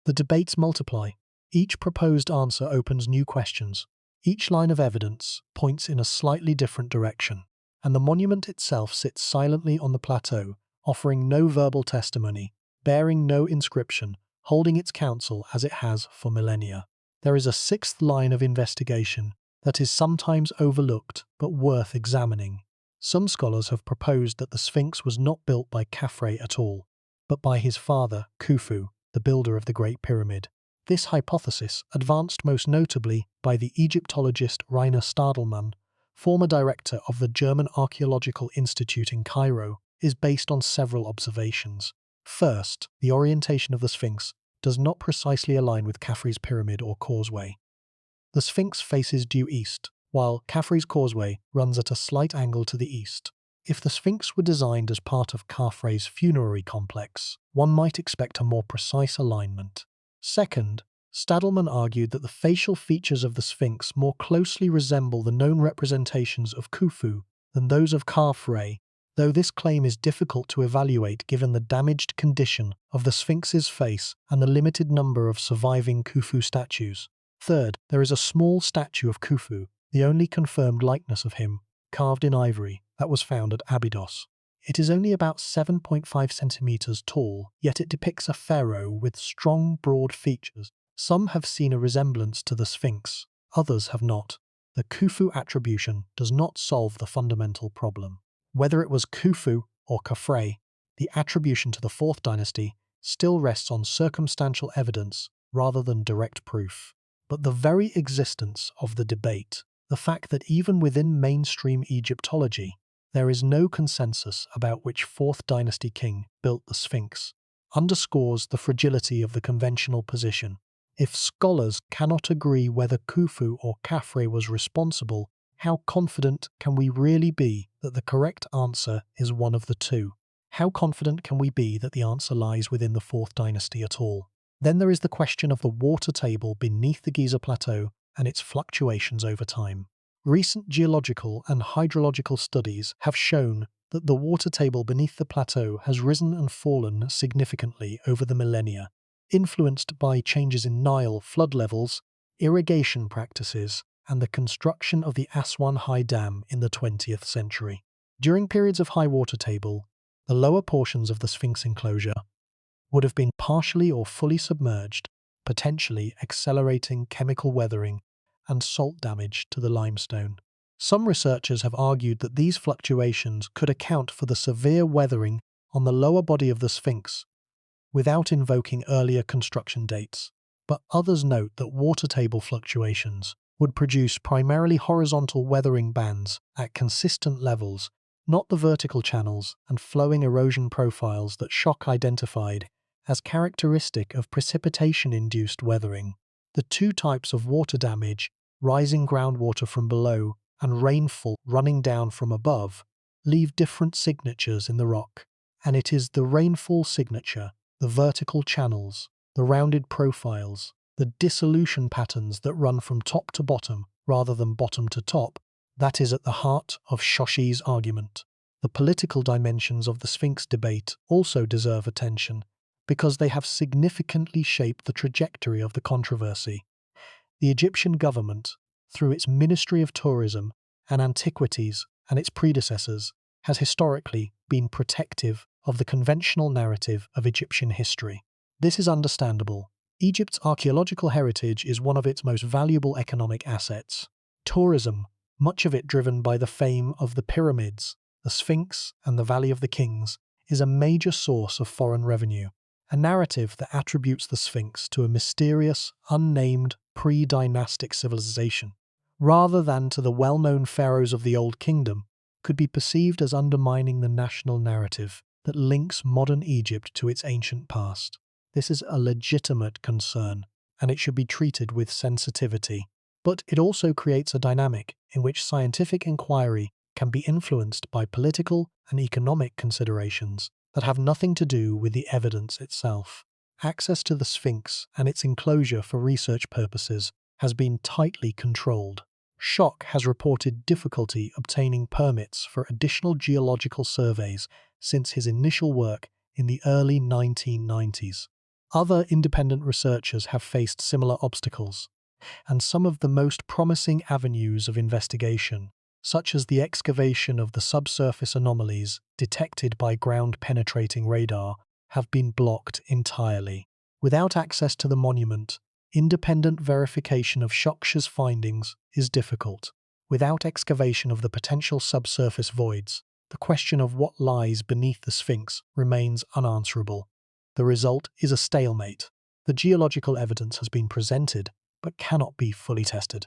The debates multiply. Each proposed answer opens new questions. Each line of evidence points in a slightly different direction, and the monument itself sits silently on the plateau, offering no verbal testimony, bearing no inscription, holding its counsel as it has for millennia. There is a 6th line of investigation that is sometimes overlooked but worth examining. Some scholars have proposed that the Sphinx was not built by Khafre at all, but by his father, Khufu, the builder of the Great Pyramid. This hypothesis, advanced most notably by the Egyptologist Rainer Stadelmann, former director of the German Archaeological Institute in Cairo, is based on several observations. First, the orientation of the Sphinx does not precisely align with Khafre's pyramid or causeway. The Sphinx faces due east, while Khafre's causeway runs at a slight angle to the east. If the Sphinx were designed as part of Khafre's funerary complex, one might expect a more precise alignment. Second, Stadelmann argued that the facial features of the Sphinx more closely resemble the known representations of Khufu than those of Khafre, though this claim is difficult to evaluate given the damaged condition of the Sphinx's face and the limited number of surviving Khufu statues. Third, there is a small statue of Khufu, the only confirmed likeness of him, carved in ivory, that was found at Abydos. It is only about 7.5 centimeters tall, yet it depicts a pharaoh with strong, broad features. Some have seen a resemblance to the Sphinx, others have not. The Khufu attribution does not solve the fundamental problem. Whether it was Khufu or Khafre, the attribution to the 4th dynasty still rests on circumstantial evidence rather than direct proof. But the very existence of the debate, the fact that even within mainstream Egyptology, there is no consensus about which 4th dynasty king built the Sphinx, underscores the fragility of the conventional position. If scholars cannot agree whether Khufu or Khafre was responsible, how confident can we really be that the correct answer is one of the two? How confident can we be that the answer lies within the 4th dynasty at all? Then there is the question of the water table beneath the Giza Plateau and its fluctuations over time. Recent geological and hydrological studies have shown that the water table beneath the plateau has risen and fallen significantly over the millennia, influenced by changes in Nile flood levels, irrigation practices, and the construction of the Aswan High Dam in the 20th century. During periods of high water table, the lower portions of the Sphinx enclosure would have been partially or fully submerged, potentially accelerating chemical weathering and salt damage to the limestone. Some researchers have argued that these fluctuations could account for the severe weathering on the lower body of the Sphinx without invoking earlier construction dates, but others note that water table fluctuations would produce primarily horizontal weathering bands at consistent levels, not the vertical channels and flowing erosion profiles that Schoch identified as characteristic of precipitation-induced weathering. The two types of water damage, rising groundwater from below and rainfall running down from above, leave different signatures in the rock, and it is the rainfall signature, the vertical channels, the rounded profiles, the dissolution patterns that run from top to bottom rather than bottom to top, that is at the heart of Schochi's argument. The political dimensions of the Sphinx debate also deserve attention, because they have significantly shaped the trajectory of the controversy. The Egyptian government, through its Ministry of Tourism and Antiquities and its predecessors, has historically been protective of the conventional narrative of Egyptian history. This is understandable. Egypt's archaeological heritage is one of its most valuable economic assets. Tourism, much of it driven by the fame of the pyramids, the Sphinx, and the Valley of the Kings, is a major source of foreign revenue. A narrative that attributes the Sphinx to a mysterious, unnamed, pre-dynastic civilization, rather than to the well-known pharaohs of the Old Kingdom, could be perceived as undermining the national narrative that links modern Egypt to its ancient past. This is a legitimate concern, and it should be treated with sensitivity. But it also creates a dynamic in which scientific inquiry can be influenced by political and economic considerations that have nothing to do with the evidence itself. Access to the Sphinx and its enclosure for research purposes has been tightly controlled. Schoch has reported difficulty obtaining permits for additional geological surveys since his initial work in the early 1990s. Other independent researchers have faced similar obstacles, and some of the most promising avenues of investigation, such as the excavation of the subsurface anomalies detected by ground-penetrating radar, have been blocked entirely. Without access to the monument, independent verification of Schoch's findings is difficult. Without excavation of the potential subsurface voids, the question of what lies beneath the Sphinx remains unanswerable. The result is a stalemate. The geological evidence has been presented, but cannot be fully tested.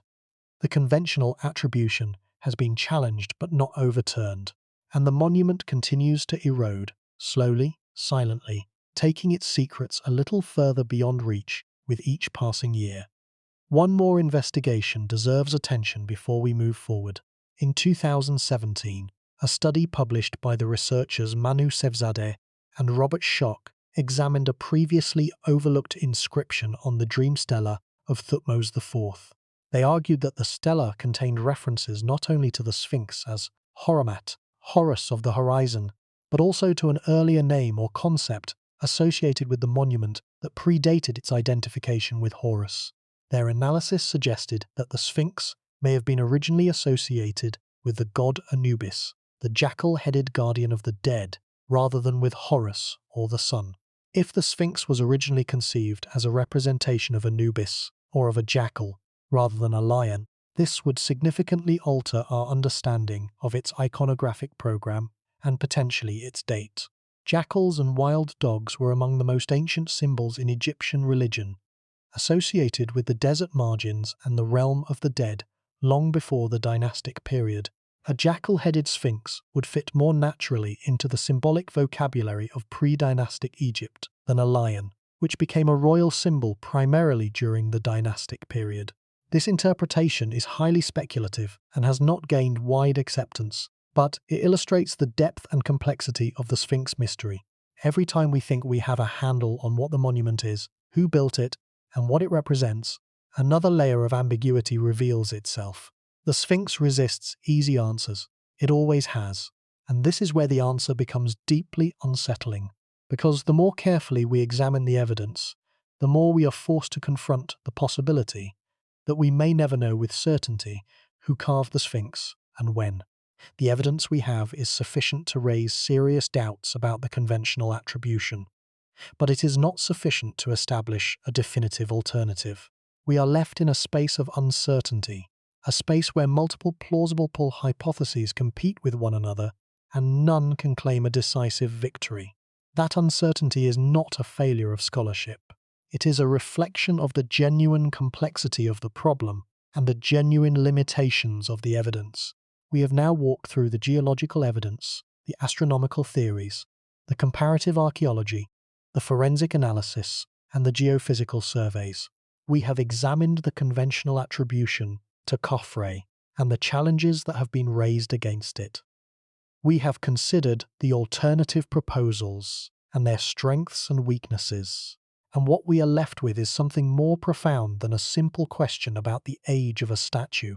The conventional attribution has been challenged but not overturned, and the monument continues to erode, slowly, silently, taking its secrets a little further beyond reach with each passing year. One more investigation deserves attention before we move forward. In 2017, a study published by the researchers Manu Sevzadeh and Robert Schoch examined a previously overlooked inscription on the dream stela of Thutmose IV. They argued that the stela contained references not only to the Sphinx as Horemheb, Horus of the horizon, but also to an earlier name or concept associated with the monument that predated its identification with Horus. Their analysis suggested that the Sphinx may have been originally associated with the god Anubis, the jackal-headed guardian of the dead, rather than with Horus or the sun. If the Sphinx was originally conceived as a representation of Anubis or of a jackal rather than a lion, this would significantly alter our understanding of its iconographic program and potentially its date. Jackals and wild dogs were among the most ancient symbols in Egyptian religion, associated with the desert margins and the realm of the dead long before the dynastic period. A jackal-headed sphinx would fit more naturally into the symbolic vocabulary of pre-dynastic Egypt than a lion, which became a royal symbol primarily during the dynastic period. This interpretation is highly speculative and has not gained wide acceptance, but it illustrates the depth and complexity of the Sphinx mystery. Every time we think we have a handle on what the monument is, who built it, and what it represents, another layer of ambiguity reveals itself. The Sphinx resists easy answers. It always has. And this is where the answer becomes deeply unsettling, because the more carefully we examine the evidence, the more we are forced to confront the possibility that we may never know with certainty who carved the Sphinx and when. The evidence we have is sufficient to raise serious doubts about the conventional attribution, but it is not sufficient to establish a definitive alternative. We are left in a space of uncertainty, a space where multiple plausible hypotheses compete with one another, and none can claim a decisive victory. That uncertainty is not a failure of scholarship. It is a reflection of the genuine complexity of the problem and the genuine limitations of the evidence. We have now walked through the geological evidence, the astronomical theories, the comparative archaeology, the forensic analysis, and the geophysical surveys. We have examined the conventional attribution to Khafre and the challenges that have been raised against it. We have considered the alternative proposals and their strengths and weaknesses, and what we are left with is something more profound than a simple question about the age of a statue.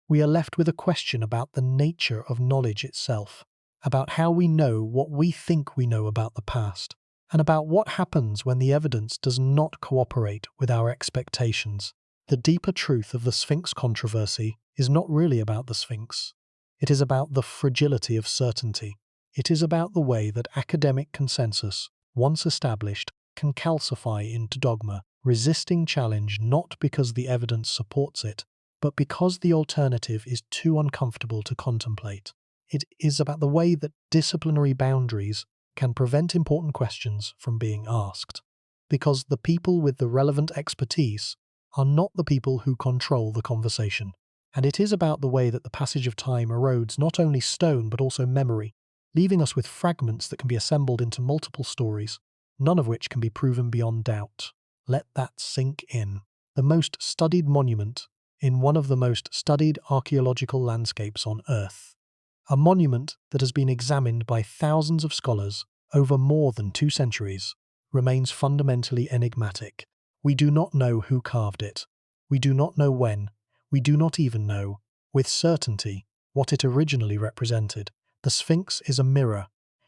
We are left with a question about the nature of knowledge itself, about how we know what we think we know about the past, and about what happens when the evidence does not cooperate with our expectations. The deeper truth of the Sphinx controversy is not really about the Sphinx. It is about the fragility of certainty. It is about the way that academic consensus, once established, can calcify into dogma, resisting challenge not because the evidence supports it, but because the alternative is too uncomfortable to contemplate. It is about the way that disciplinary boundaries can prevent important questions from being asked, because the people with the relevant expertise are not the people who control the conversation. And it is about the way that the passage of time erodes not only stone but also memory, leaving us with fragments that can be assembled into multiple stories, none of which can be proven beyond doubt. Let that sink in. The most studied monument in one of the most studied archaeological landscapes on Earth. A monument that has been examined by thousands of scholars over more than 2 centuries, remains fundamentally enigmatic. We do not know who carved it. We do not know when. We do not even know, with certainty, what it originally represented. The Sphinx is a mirror.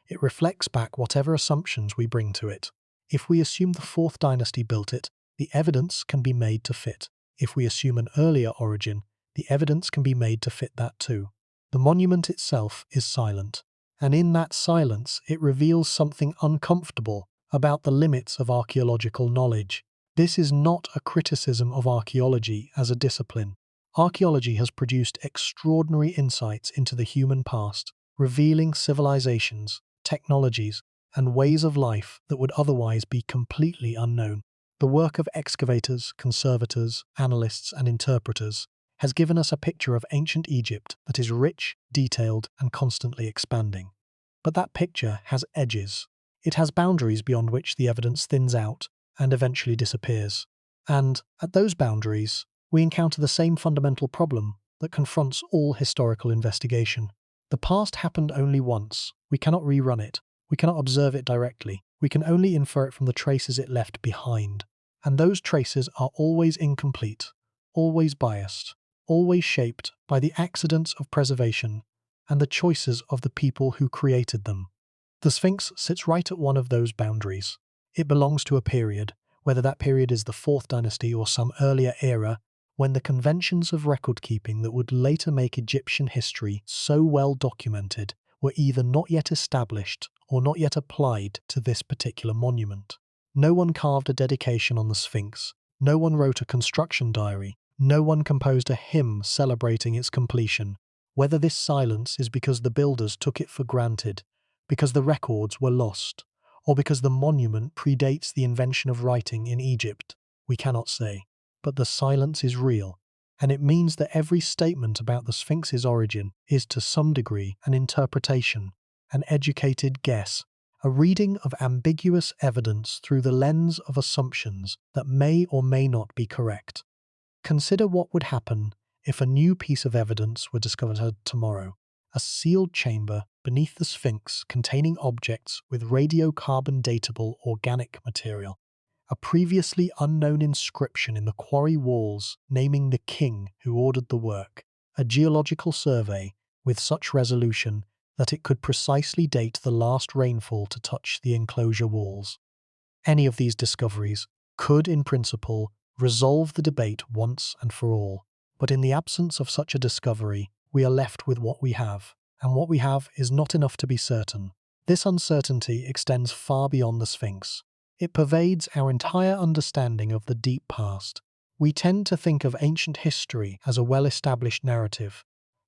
It reflects back whatever assumptions we bring to it. If we assume the 4th dynasty built it, the evidence can be made to fit. If we assume an earlier origin, the evidence can be made to fit that too. The monument itself is silent, and in that silence it reveals something uncomfortable about the limits of archaeological knowledge. This is not a criticism of archaeology as a discipline. Archaeology has produced extraordinary insights into the human past, revealing civilizations, technologies, and ways of life that would otherwise be completely unknown. The work of excavators, conservators, analysts, and interpreters has given us a picture of ancient Egypt that is rich, detailed, and constantly expanding. But that picture has edges. It has boundaries beyond which the evidence thins out and eventually disappears. And, at those boundaries, we encounter the same fundamental problem that confronts all historical investigation. The past happened only once. We cannot rerun it. We cannot observe it directly. We can only infer it from the traces it left behind. And those traces are always incomplete, always biased, always shaped by the accidents of preservation and the choices of the people who created them. The Sphinx sits right at one of those boundaries. It belongs to a period, whether that period is the 4th dynasty or some earlier era, when the conventions of record-keeping that would later make Egyptian history so well documented were either not yet established or not yet applied to this particular monument. No one carved a dedication on the Sphinx, no one wrote a construction diary, no one composed a hymn celebrating its completion. Whether this silence is because the builders took it for granted, because the records were lost, or because the monument predates the invention of writing in Egypt, we cannot say. But the silence is real, and it means that every statement about the Sphinx's origin is to some degree an interpretation, an educated guess, a reading of ambiguous evidence through the lens of assumptions that may or may not be correct. Consider what would happen if a new piece of evidence were discovered tomorrow, a sealed chamber beneath the Sphinx containing objects with radiocarbon datable organic material, a previously unknown inscription in the quarry walls naming the king who ordered the work, a geological survey with such resolution that it could precisely date the last rainfall to touch the enclosure walls. Any of these discoveries could, in principle, resolve the debate once and for all, but in the absence of such a discovery, we are left with what we have, and what we have is not enough to be certain. This uncertainty extends far beyond the Sphinx. It pervades our entire understanding of the deep past. We tend to think of ancient history as a well-established narrative,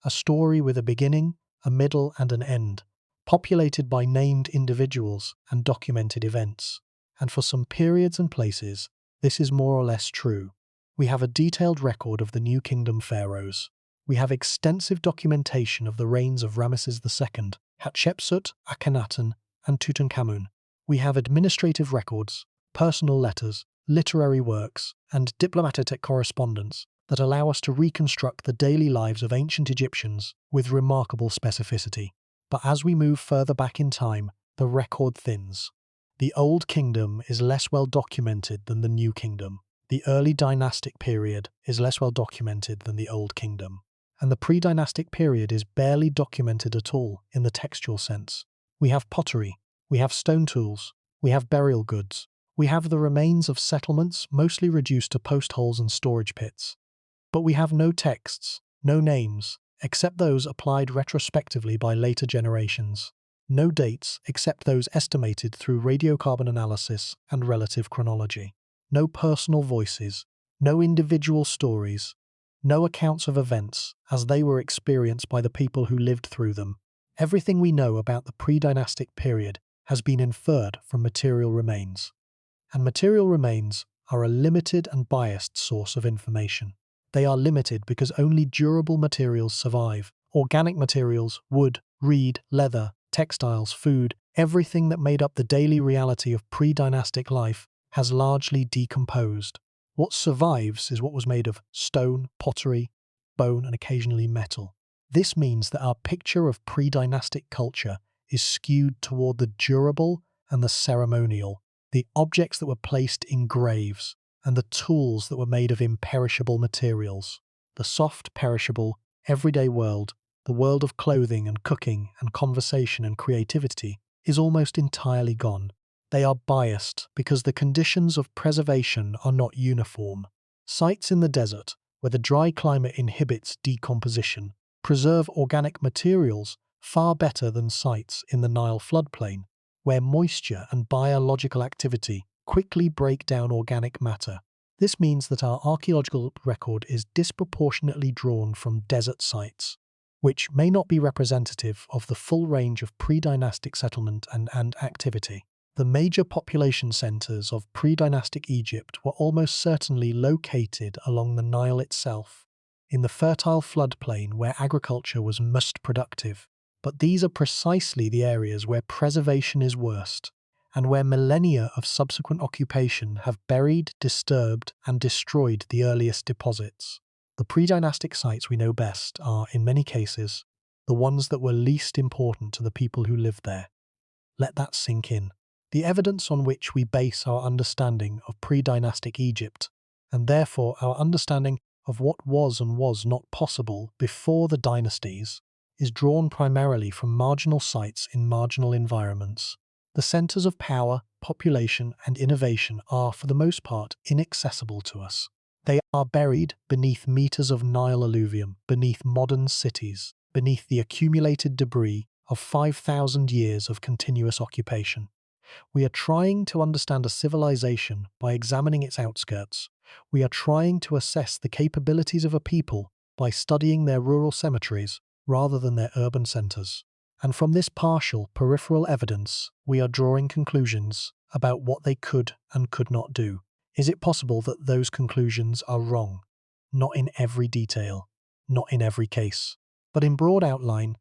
a story with a beginning, a middle, and an end, populated by named individuals and documented events. And for some periods and places, this is more or less true. We have a detailed record of the New Kingdom pharaohs. We have extensive documentation of the reigns of Ramesses II, Hatshepsut, Akhenaten, and Tutankhamun. We have administrative records, personal letters, literary works, and diplomatic correspondence that allow us to reconstruct the daily lives of ancient Egyptians with remarkable specificity. But as we move further back in time, the record thins. The Old Kingdom is less well documented than the New Kingdom. The early dynastic period is less well documented than the Old Kingdom. And the pre-dynastic period is barely documented at all in the textual sense. We have pottery, we have stone tools, we have burial goods, we have the remains of settlements mostly reduced to post holes and storage pits. But we have no texts, no names, except those applied retrospectively by later generations. No dates except those estimated through radiocarbon analysis and relative chronology. No personal voices, no individual stories, no accounts of events as they were experienced by the people who lived through them. Everything we know about the pre-dynastic period has been inferred from material remains. And material remains are a limited and biased source of information. They are limited because only durable materials survive. Organic materials, wood, reed, leather, textiles, food, everything that made up the daily reality of pre-dynastic life has largely decomposed. What survives is what was made of stone, pottery, bone, and occasionally metal. This means that our picture of pre-dynastic culture is skewed toward the durable and the ceremonial, the objects that were placed in graves, and the tools that were made of imperishable materials. The soft, perishable, everyday world, the world of clothing and cooking and conversation and creativity, is almost entirely gone. They are biased because the conditions of preservation are not uniform. Sites in the desert, where the dry climate inhibits decomposition, preserve organic materials far better than sites in the Nile floodplain, where moisture and biological activity quickly break down organic matter. This means that our archaeological record is disproportionately drawn from desert sites, which may not be representative of the full range of pre-dynastic settlement and activity. The major population centres of pre-dynastic Egypt were almost certainly located along the Nile itself, in the fertile floodplain where agriculture was most productive. But these are precisely the areas where preservation is worst, and where millennia of subsequent occupation have buried, disturbed, and destroyed the earliest deposits. The pre-dynastic sites we know best are, in many cases, the ones that were least important to the people who lived there. Let that sink in. The evidence on which we base our understanding of pre-dynastic Egypt, and therefore our understanding of what was and was not possible before the dynasties, is drawn primarily from marginal sites in marginal environments. The centers of power, population, and innovation are, for the most part, inaccessible to us. They are buried beneath meters of Nile alluvium, beneath modern cities, beneath the accumulated debris of 5,000 years of continuous occupation. We are trying to understand a civilization by examining its outskirts. We are trying to assess the capabilities of a people by studying their rural cemeteries rather than their urban centers. And from this partial, peripheral evidence, we are drawing conclusions about what they could and could not do. Is it possible that those conclusions are wrong? Not in every detail, not in every case, but in broad outline,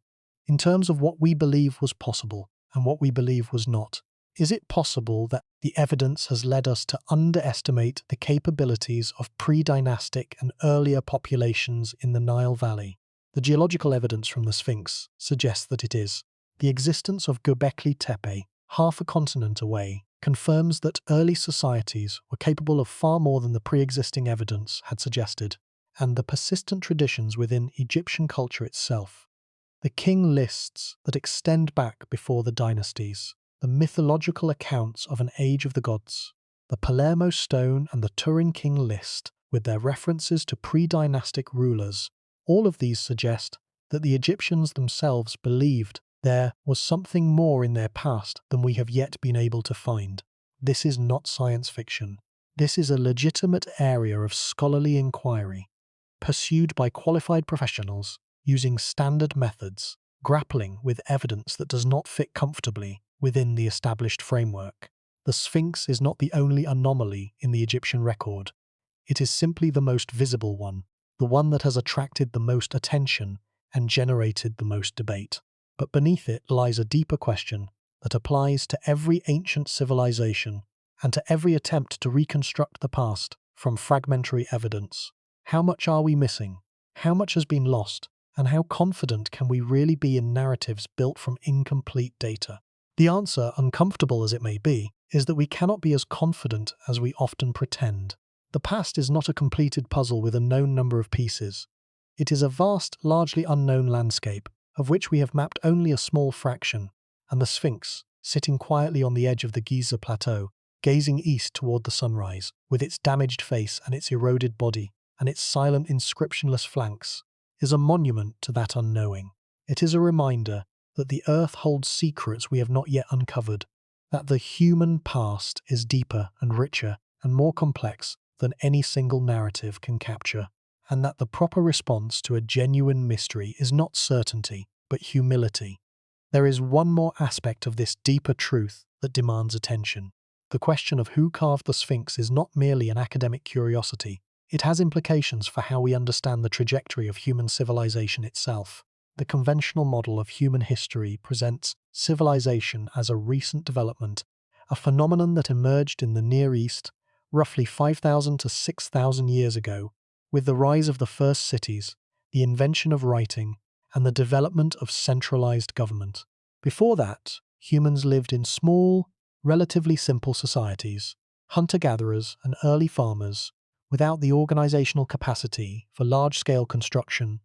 in terms of what we believe was possible and what we believe was not. Is it possible that the evidence has led us to underestimate the capabilities of pre-dynastic and earlier populations in the Nile Valley? The geological evidence from the Sphinx suggests that it is. The existence of Göbekli Tepe, half a continent away, confirms that early societies were capable of far more than the pre-existing evidence had suggested, and the persistent traditions within Egyptian culture itself. The king lists that extend back before the dynasties, the mythological accounts of an age of the gods, the Palermo stone and the Turin king list, with their references to pre-dynastic rulers, all of these suggest that the Egyptians themselves believed there was something more in their past than we have yet been able to find. This is not science fiction. This is a legitimate area of scholarly inquiry, pursued by qualified professionals using standard methods, grappling with evidence that does not fit comfortably within the established framework. The Sphinx is not the only anomaly in the Egyptian record. It is simply the most visible one, the one that has attracted the most attention and generated the most debate. But beneath it lies a deeper question that applies to every ancient civilization and to every attempt to reconstruct the past from fragmentary evidence. How much are we missing? How much has been lost? And how confident can we really be in narratives built from incomplete data? The answer, uncomfortable as it may be, is that we cannot be as confident as we often pretend. The past is not a completed puzzle with a known number of pieces. It is a vast, largely unknown landscape, of which we have mapped only a small fraction, and the Sphinx, sitting quietly on the edge of the Giza plateau, gazing east toward the sunrise, with its damaged face and its eroded body, and its silent inscriptionless flanks, is a monument to that unknowing. It is a reminder that the earth holds secrets we have not yet uncovered, that the human past is deeper and richer and more complex than any single narrative can capture, and that the proper response to a genuine mystery is not certainty, but humility. There is one more aspect of this deeper truth that demands attention. The question of who carved the Sphinx is not merely an academic curiosity. It has implications for how we understand the trajectory of human civilization itself. The conventional model of human history presents civilization as a recent development, a phenomenon that emerged in the Near East roughly 5,000 to 6,000 years ago, with the rise of the first cities, the invention of writing, and the development of centralized government. Before that, humans lived in small, relatively simple societies, hunter-gatherers and early farmers, without the organizational capacity for large-scale construction,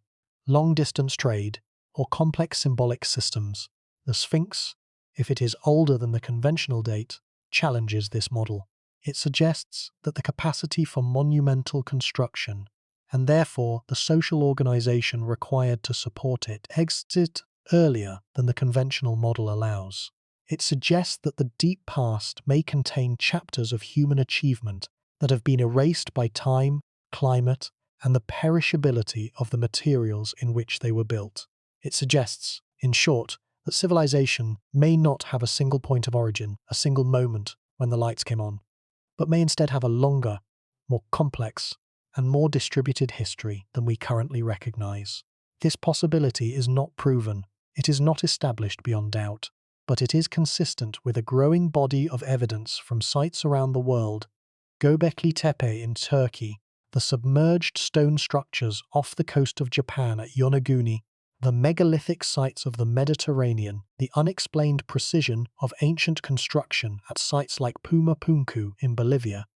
long-distance trade, or complex symbolic systems. The Sphinx, if it is older than the conventional date, challenges this model. It suggests that the capacity for monumental construction, and therefore the social organization required to support it, existed earlier than the conventional model allows. It suggests that the deep past may contain chapters of human achievement that have been erased by time, climate, and the perishability of the materials in which they were built. It suggests, in short, that civilization may not have a single point of origin, a single moment when the lights came on, but may instead have a longer, more complex, and more distributed history than we currently recognize. This possibility is not proven, it is not established beyond doubt, but it is consistent with a growing body of evidence from sites around the world. Göbekli Tepe in Turkey, the submerged stone structures off the coast of Japan at Yonaguni, the megalithic sites of the Mediterranean, the unexplained precision of ancient construction at sites like Puma Punku in Bolivia,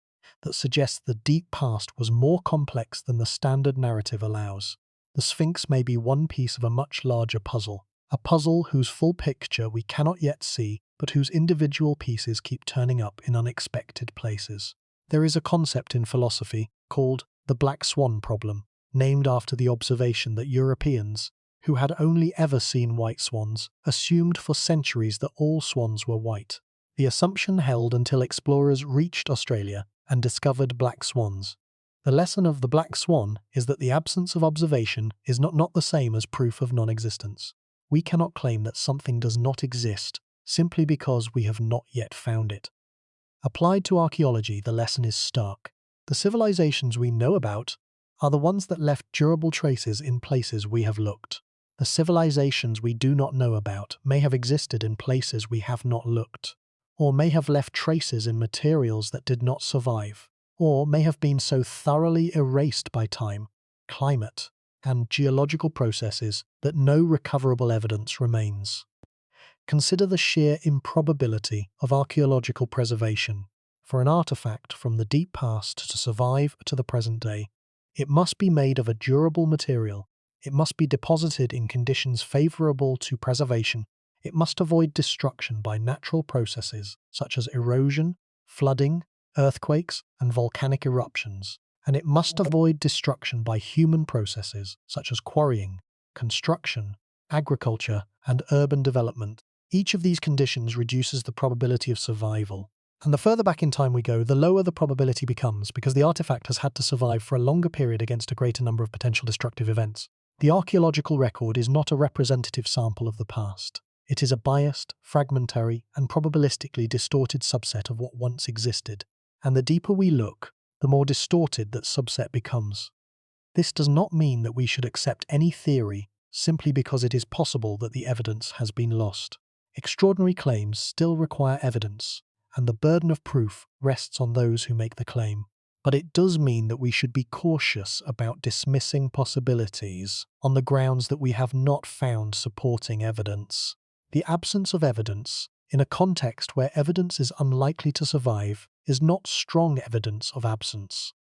that suggests the deep past was more complex than the standard narrative allows. The Sphinx may be one piece of a much larger puzzle, a puzzle whose full picture we cannot yet see, but whose individual pieces keep turning up in unexpected places. There is a concept in philosophy called the black swan problem, named after the observation that Europeans, who had only ever seen white swans, assumed for centuries that all swans were white. The assumption held until explorers reached Australia and discovered black swans. The lesson of the black swan is that the absence of observation is not the same as proof of non-existence. We cannot claim that something does not exist simply because we have not yet found it. Applied to archaeology, the lesson is stark. The civilizations we know about are the ones that left durable traces in places we have looked. The civilizations we do not know about may have existed in places we have not looked, or may have left traces in materials that did not survive, or may have been so thoroughly erased by time, climate, and geological processes that no recoverable evidence remains. Consider the sheer improbability of archaeological preservation. For an artifact from the deep past to survive to the present day, it must be made of a durable material, it must be deposited in conditions favorable to preservation, it must avoid destruction by natural processes such as erosion, flooding, earthquakes, and volcanic eruptions, and it must avoid destruction by human processes such as quarrying, construction, agriculture, and urban development. Each of these conditions reduces the probability of survival. And the further back in time we go, the lower the probability becomes because the artifact has had to survive for a longer period against a greater number of potential destructive events. The archaeological record is not a representative sample of the past. It is a biased, fragmentary, and probabilistically distorted subset of what once existed. And the deeper we look, the more distorted that subset becomes. This does not mean that we should accept any theory simply because it is possible that the evidence has been lost. Extraordinary claims still require evidence, and the burden of proof rests on those who make the claim. But it does mean that we should be cautious about dismissing possibilities on the grounds that we have not found supporting evidence. The absence of evidence, in a context where evidence is unlikely to survive, is not strong evidence of absence.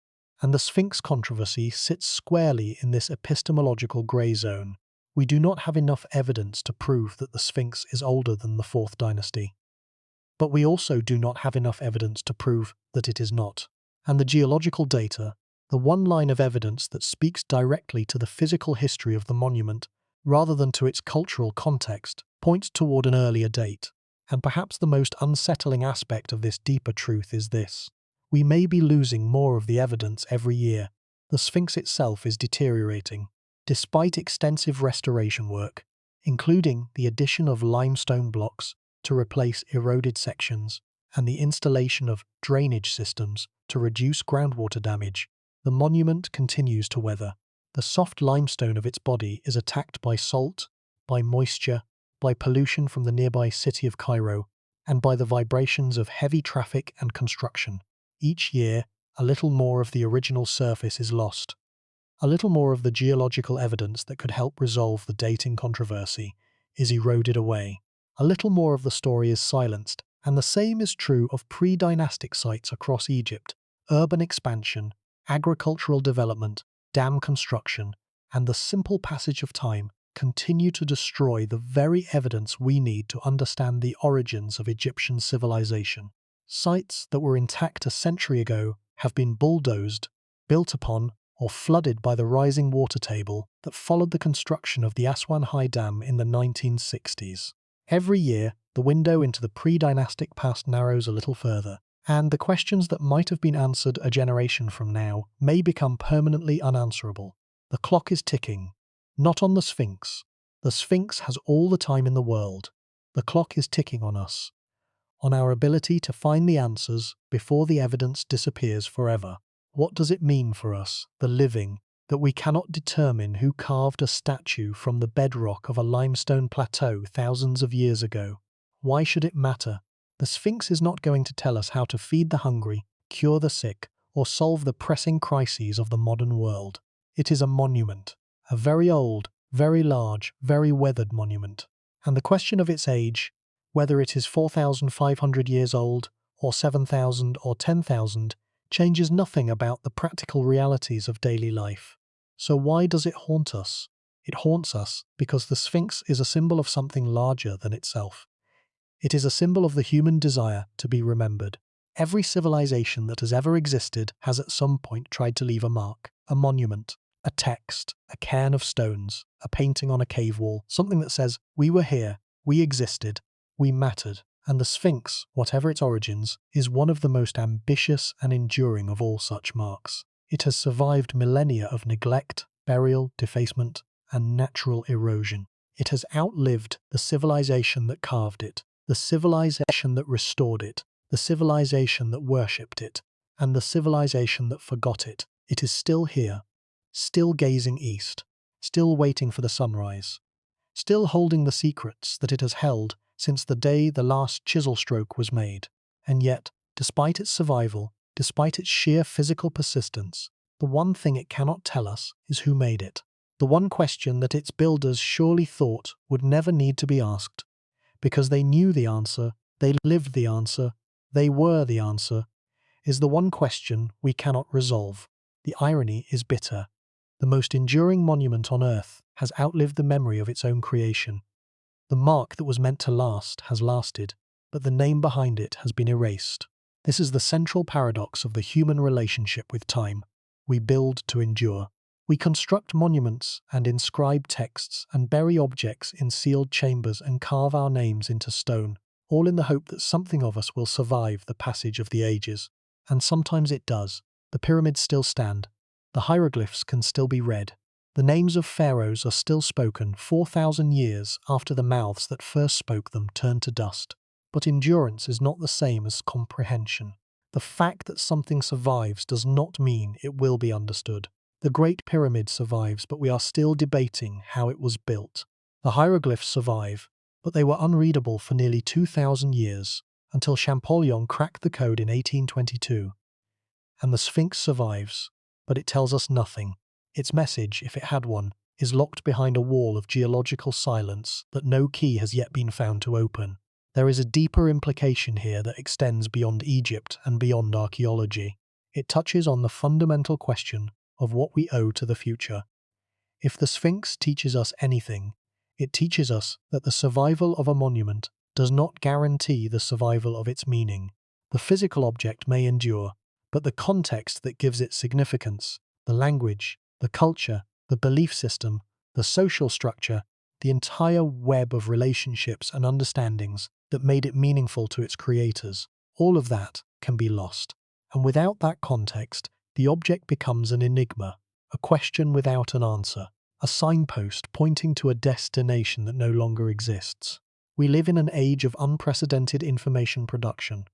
And the Sphinx controversy sits squarely in this epistemological grey zone. We do not have enough evidence to prove that the Sphinx is older than the 4th dynasty. But we also do not have enough evidence to prove that it is not. And the geological data, the one line of evidence that speaks directly to the physical history of the monument rather than to its cultural context, points toward an earlier date. And perhaps the most unsettling aspect of this deeper truth is this: we may be losing more of the evidence every year. The Sphinx itself is deteriorating. Despite extensive restoration work, including the addition of limestone blocks to replace eroded sections and the installation of drainage systems to reduce groundwater damage, the monument continues to weather. The soft limestone of its body is attacked by salt, by moisture, by pollution from the nearby city of Cairo, and by the vibrations of heavy traffic and construction. Each year, a little more of the original surface is lost. A little more of the geological evidence that could help resolve the dating controversy is eroded away. A little more of the story is silenced, and the same is true of pre-dynastic sites across Egypt. Urban expansion, agricultural development, dam construction, and the simple passage of time continue to destroy the very evidence we need to understand the origins of Egyptian civilization. Sites that were intact a century ago have been bulldozed, built upon, or flooded by the rising water table that followed the construction of the Aswan High Dam in the 1960s. Every year, the window into the pre-dynastic past narrows a little further, and the questions that might have been answered a generation from now may become permanently unanswerable. The clock is ticking, not on the Sphinx. The Sphinx has all the time in the world. The clock is ticking on us, on our ability to find the answers before the evidence disappears forever. What does it mean for us, the living, that we cannot determine who carved a statue from the bedrock of a limestone plateau thousands of years ago? Why should it matter? The Sphinx is not going to tell us how to feed the hungry, cure the sick, or solve the pressing crises of the modern world. It is a monument, a very old, very large, very weathered monument. And the question of its age, whether it is 4,500 years old, or 7,000 or 10,000, changes nothing about the practical realities of daily life. So why does it haunt us? It haunts us because the Sphinx is a symbol of something larger than itself. It is a symbol of the human desire to be remembered. Every civilization that has ever existed has at some point tried to leave a mark, a monument, a text, a cairn of stones, a painting on a cave wall, something that says, we were here, we existed, we mattered. And the Sphinx, whatever its origins, is one of the most ambitious and enduring of all such marks. It has survived millennia of neglect, burial, defacement, and natural erosion. It has outlived the civilization that carved it, the civilization that restored it, the civilization that worshipped it, and the civilization that forgot it. It is still here, still gazing east, still waiting for the sunrise, still holding the secrets that it has held since the day the last chisel stroke was made. And yet, despite its survival, despite its sheer physical persistence, the one thing it cannot tell us is who made it. The one question that its builders surely thought would never need to be asked, because they knew the answer, they lived the answer, they were the answer, is the one question we cannot resolve. The irony is bitter. The most enduring monument on earth has outlived the memory of its own creation. The mark that was meant to last has lasted, but the name behind it has been erased. This is the central paradox of the human relationship with time. We build to endure. We construct monuments and inscribe texts and bury objects in sealed chambers and carve our names into stone, all in the hope that something of us will survive the passage of the ages. And sometimes it does. The pyramids still stand. The hieroglyphs can still be read. The names of pharaohs are still spoken 4,000 years after the mouths that first spoke them turned to dust. But endurance is not the same as comprehension. The fact that something survives does not mean it will be understood. The Great Pyramid survives, but we are still debating how it was built. The hieroglyphs survive, but they were unreadable for nearly 2,000 years, until Champollion cracked the code in 1822. And the Sphinx survives, but it tells us nothing. Its message, if it had one, is locked behind a wall of geological silence that no key has yet been found to open. There is a deeper implication here that extends beyond Egypt and beyond archaeology. It touches on the fundamental question of what we owe to the future. If the Sphinx teaches us anything, it teaches us that the survival of a monument does not guarantee the survival of its meaning. The physical object may endure, but the context that gives it significance, the language, the culture, the belief system, the social structure, the entire web of relationships and understandings that made it meaningful to its creators, all of that can be lost. And without that context, the object becomes an enigma, a question without an answer, a signpost pointing to a destination that no longer exists. We live in an age of unprecedented information production.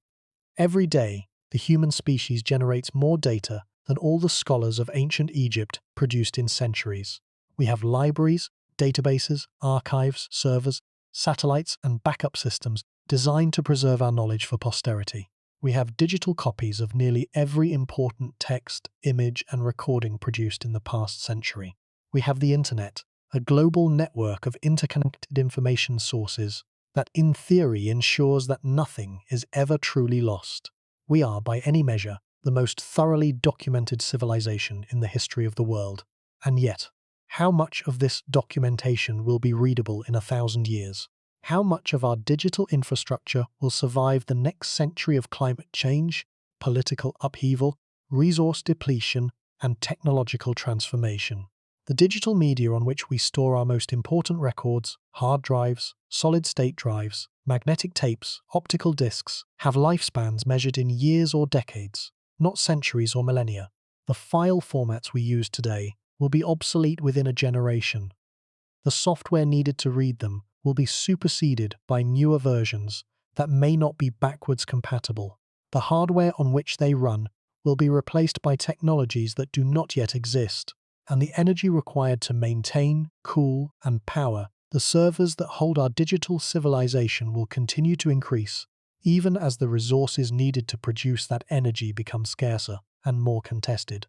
Every day, the human species generates more data than all the scholars of ancient Egypt produced in centuries. We have libraries, databases, archives, servers, satellites, and backup systems designed to preserve our knowledge for posterity. We have digital copies of nearly every important text, image, and recording produced in the past century. We have the internet, a global network of interconnected information sources that, in theory, ensures that nothing is ever truly lost. We are, by any measure, the most thoroughly documented civilization in the history of the world. And yet, how much of this documentation will be readable in 1,000 years? How much of our digital infrastructure will survive the next century of climate change, political upheaval, resource depletion, and technological transformation? The digital media on which we store our most important records, hard drives, solid-state drives, magnetic tapes, optical discs, have lifespans measured in years or decades, not centuries or millennia. The file formats we use today will be obsolete within a generation. The software needed to read them will be superseded by newer versions that may not be backwards compatible. The hardware on which they run will be replaced by technologies that do not yet exist, and the energy required to maintain, cool, and power the servers that hold our digital civilization will continue to increase, even as the resources needed to produce that energy become scarcer and more contested.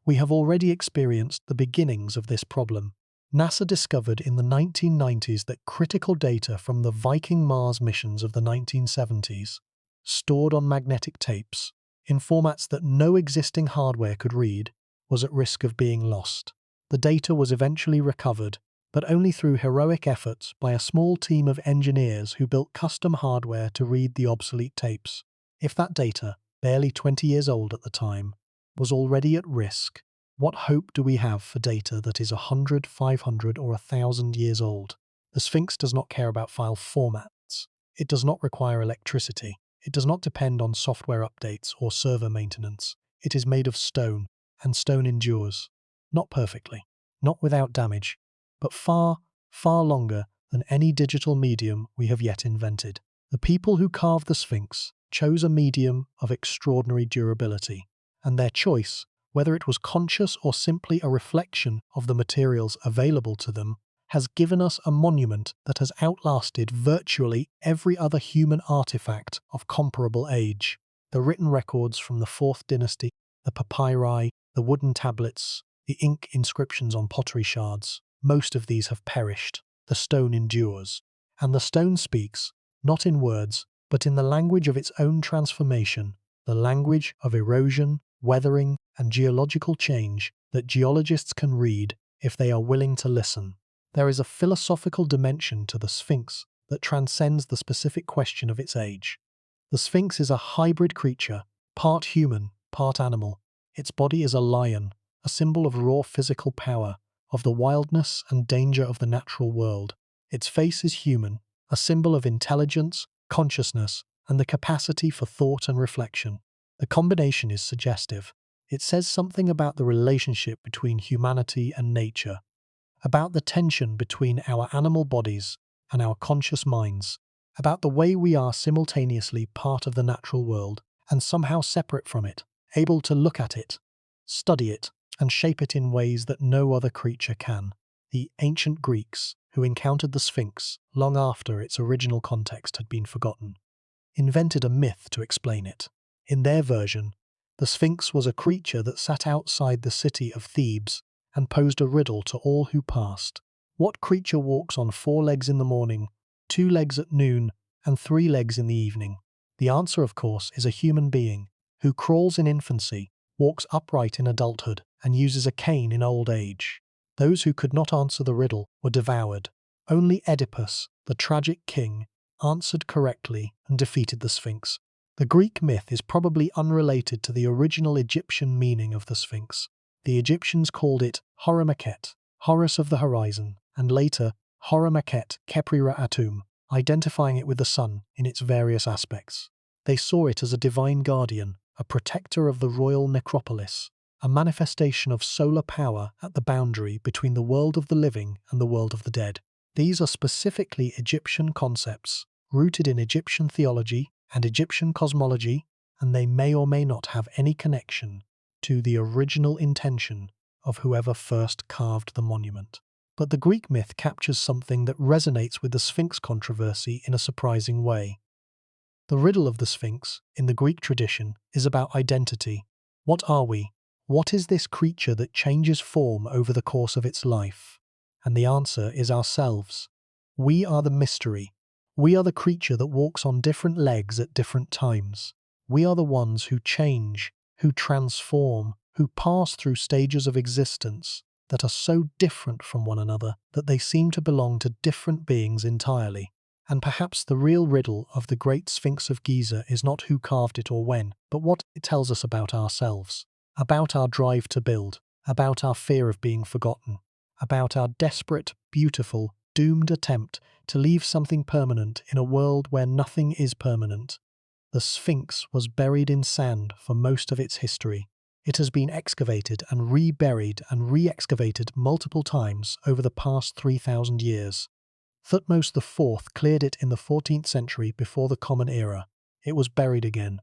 We have already experienced the beginnings of this problem. NASA discovered in the 1990s that critical data from the Viking Mars missions of the 1970s, stored on magnetic tapes, in formats that no existing hardware could read, was at risk of being lost. The data was eventually recovered, but only through heroic efforts by a small team of engineers who built custom hardware to read the obsolete tapes. If that data, barely 20 years old at the time, was already at risk, what hope do we have for data that is 100, 500, or 1,000 years old? The Sphinx does not care about file formats. It does not require electricity. It does not depend on software updates or server maintenance. It is made of stone, and stone endures. Not perfectly, not without damage, but far, far longer than any digital medium we have yet invented. The people who carved the Sphinx chose a medium of extraordinary durability, and their choice, whether it was conscious or simply a reflection of the materials available to them, has given us a monument that has outlasted virtually every other human artifact of comparable age. The written records from the 4th dynasty, the papyri, the wooden tablets, the ink inscriptions on pottery shards, most of these have perished. The stone endures. And the stone speaks, not in words, but in the language of its own transformation, the language of erosion, weathering, and geological change that geologists can read if they are willing to listen. There is a philosophical dimension to the Sphinx that transcends the specific question of its age. The Sphinx is a hybrid creature, part human, part animal. Its body is a lion, a symbol of raw physical power, of the wildness and danger of the natural world. Its face is human, a symbol of intelligence, consciousness, and the capacity for thought and reflection. The combination is suggestive. It says something about the relationship between humanity and nature, about the tension between our animal bodies and our conscious minds, about the way we are simultaneously part of the natural world and somehow separate from it, able to look at it, study it, and shape it in ways that no other creature can. The ancient Greeks, who encountered the Sphinx long after its original context had been forgotten, invented a myth to explain it. In their version, the Sphinx was a creature that sat outside the city of Thebes and posed a riddle to all who passed. What creature walks on 4 legs in the morning, 2 legs at noon, and 3 legs in the evening? The answer, of course, is a human being who crawls in infancy, walks upright in adulthood, and uses a cane in old age. Those who could not answer the riddle were devoured. Only Oedipus, the tragic king, answered correctly and defeated the Sphinx. The Greek myth is probably unrelated to the original Egyptian meaning of the Sphinx. The Egyptians called it Horamaket, Horus of the horizon, and later Horamaket Keprira Atum, identifying it with the sun in its various aspects. They saw it as a divine guardian, a protector of the royal necropolis, a manifestation of solar power at the boundary between the world of the living and the world of the dead. These are specifically Egyptian concepts, rooted in Egyptian theology and Egyptian cosmology, and they may or may not have any connection to the original intention of whoever first carved the monument. But the Greek myth captures something that resonates with the Sphinx controversy in a surprising way. The riddle of the Sphinx, in the Greek tradition, is about identity. What are we? What is this creature that changes form over the course of its life? And the answer is ourselves. We are the mystery. We are the creature that walks on different legs at different times. We are the ones who change, who transform, who pass through stages of existence that are so different from one another that they seem to belong to different beings entirely. And perhaps the real riddle of the Great Sphinx of Giza is not who carved it or when, but what it tells us about ourselves, about our drive to build, about our fear of being forgotten, about our desperate, beautiful, doomed attempt to leave something permanent in a world where nothing is permanent. The Sphinx was buried in sand for most of its history. It has been excavated and reburied and re-excavated multiple times over the past 3,000 years. Thutmose IV cleared it in the 14th century before the Common Era. It was buried again.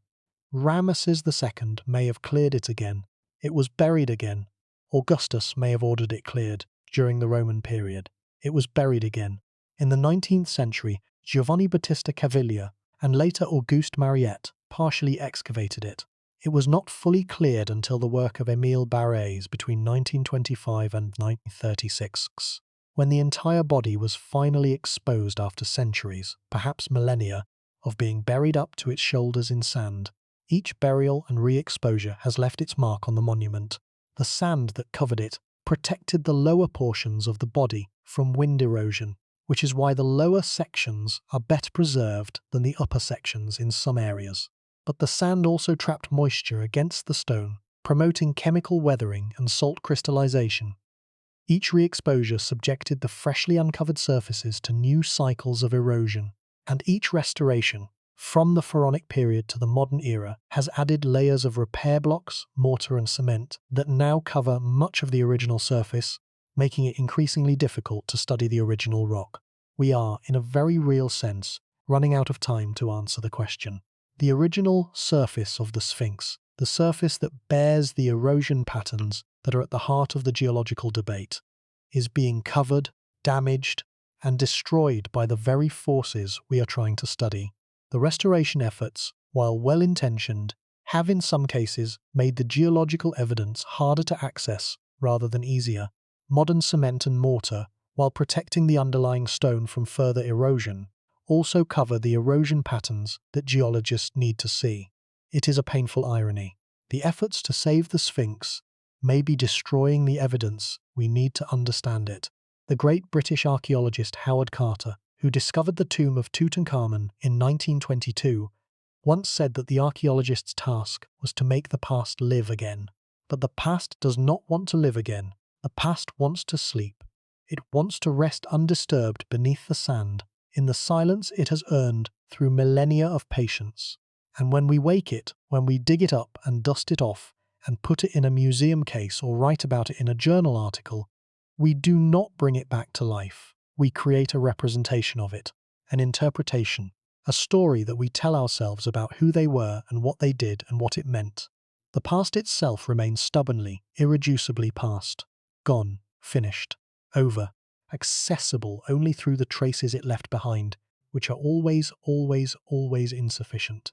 Ramesses II may have cleared it again. It was buried again. Augustus may have ordered it cleared during the Roman period. It was buried again. In the 19th century, Giovanni Battista Caviglia and later Auguste Mariette partially excavated it. It was not fully cleared until the work of Émile Barrès between 1925 and 1936. When the entire body was finally exposed after centuries, perhaps millennia, of being buried up to its shoulders in sand. Each burial and re-exposure has left its mark on the monument. The sand that covered it protected the lower portions of the body from wind erosion, which is why the lower sections are better preserved than the upper sections in some areas. But the sand also trapped moisture against the stone, promoting chemical weathering and salt crystallization. Each re-exposure subjected the freshly uncovered surfaces to new cycles of erosion, and each restoration, from the Pharaonic period to the modern era, has added layers of repair blocks, mortar and cement that now cover much of the original surface, making it increasingly difficult to study the original rock. We are, in a very real sense, running out of time to answer the question. The original surface of the Sphinx, the surface that bears the erosion patterns that are at the heart of the geological debate, is being covered, damaged, and destroyed by the very forces we are trying to study. The restoration efforts, while well-intentioned, have in some cases made the geological evidence harder to access rather than easier. Modern cement and mortar, while protecting the underlying stone from further erosion, also cover the erosion patterns that geologists need to see. It is a painful irony. The efforts to save the Sphinx may be destroying the evidence we need to understand it. The great British archaeologist Howard Carter, who discovered the tomb of Tutankhamun in 1922, once said that the archaeologist's task was to make the past live again. But the past does not want to live again. The past wants to sleep. It wants to rest undisturbed beneath the sand, in the silence it has earned through millennia of patience. And when we wake it, when we dig it up and dust it off, and put it in a museum case or write about it in a journal article, we do not bring it back to life. We create a representation of it, an interpretation, a story that we tell ourselves about who they were and what they did and what it meant. The past itself remains stubbornly, irreducibly past, gone, finished, over, accessible only through the traces it left behind, which are always, always, always insufficient.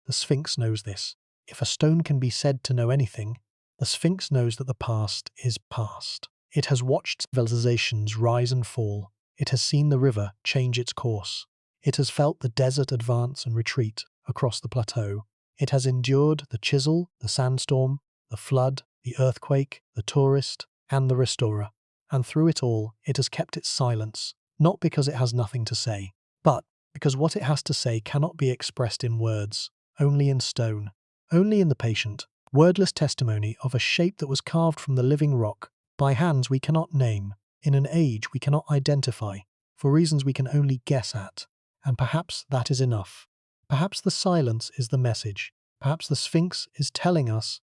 The Sphinx knows this. If a stone can be said to know anything, the Sphinx knows that the past is past. It has watched civilizations rise and fall. It has seen the river change its course. It has felt the desert advance and retreat across the plateau. It has endured the chisel, the sandstorm, the flood, the earthquake, the tourist, and the restorer. And through it all, it has kept its silence, not because it has nothing to say, but because what it has to say cannot be expressed in words, only in stone, only in the patient, wordless testimony of a shape that was carved from the living rock, by hands we cannot name, in an age we cannot identify, for reasons we can only guess at. And perhaps that is enough. Perhaps the silence is the message. Perhaps the Sphinx is telling us,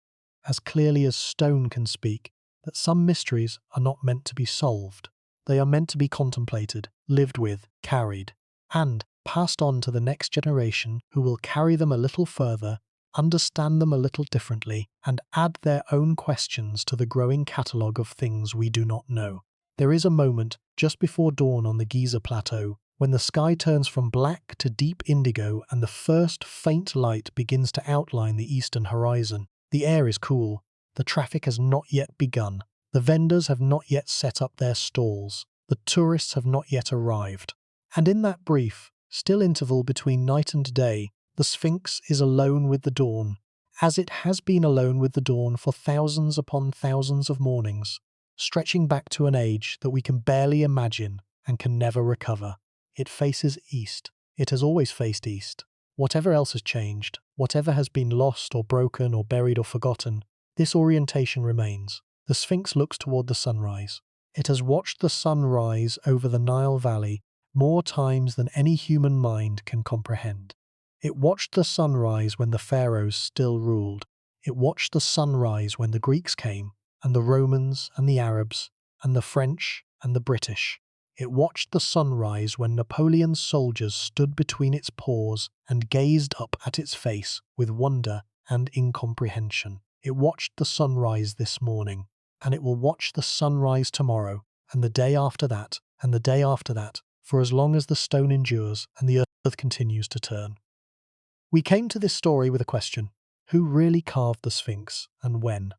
as clearly as stone can speak, that some mysteries are not meant to be solved. They are meant to be contemplated, lived with, carried, and passed on to the next generation who will carry them a little further, understand them a little differently, and add their own questions to the growing catalogue of things we do not know. There is a moment just before dawn on the Giza Plateau when the sky turns from black to deep indigo and the first faint light begins to outline the eastern horizon. The air is cool. The traffic has not yet begun. The vendors have not yet set up their stalls. The tourists have not yet arrived. And in that brief, still interval between night and day, the Sphinx is alone with the dawn, as it has been alone with the dawn for thousands upon thousands of mornings, stretching back to an age that we can barely imagine and can never recover. It faces east. It has always faced east. Whatever else has changed, whatever has been lost or broken or buried or forgotten, this orientation remains. The Sphinx looks toward the sunrise. It has watched the sun rise over the Nile Valley more times than any human mind can comprehend. It watched the sunrise when the pharaohs still ruled. It watched the sunrise when the Greeks came, and the Romans and the Arabs, and the French and the British. It watched the sunrise when Napoleon's soldiers stood between its paws and gazed up at its face with wonder and incomprehension. It watched the sunrise this morning, and it will watch the sunrise tomorrow, and the day after that, and the day after that, for as long as the stone endures and the earth continues to turn. We came to this story with a question: who really carved the Sphinx, and when?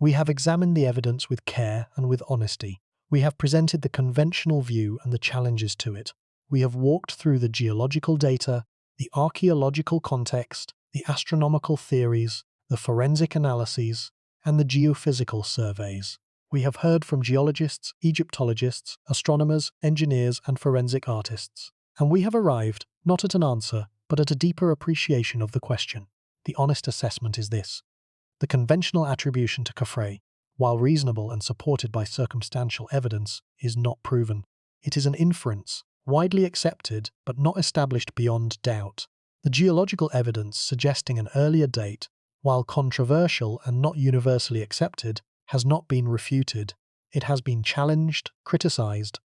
We have examined the evidence with care and with honesty. We have presented the conventional view and the challenges to it. We have walked through the geological data, the archaeological context, the astronomical theories, the forensic analyses, and the geophysical surveys. We have heard from geologists, Egyptologists, astronomers, engineers, and forensic artists. And we have arrived, not at an answer, but at a deeper appreciation of the question. The honest assessment is this. The conventional attribution to Khafre, while reasonable and supported by circumstantial evidence, is not proven. It is an inference, widely accepted but not established beyond doubt. The geological evidence suggesting an earlier date, while controversial and not universally accepted, has not been refuted. It has been challenged, criticized,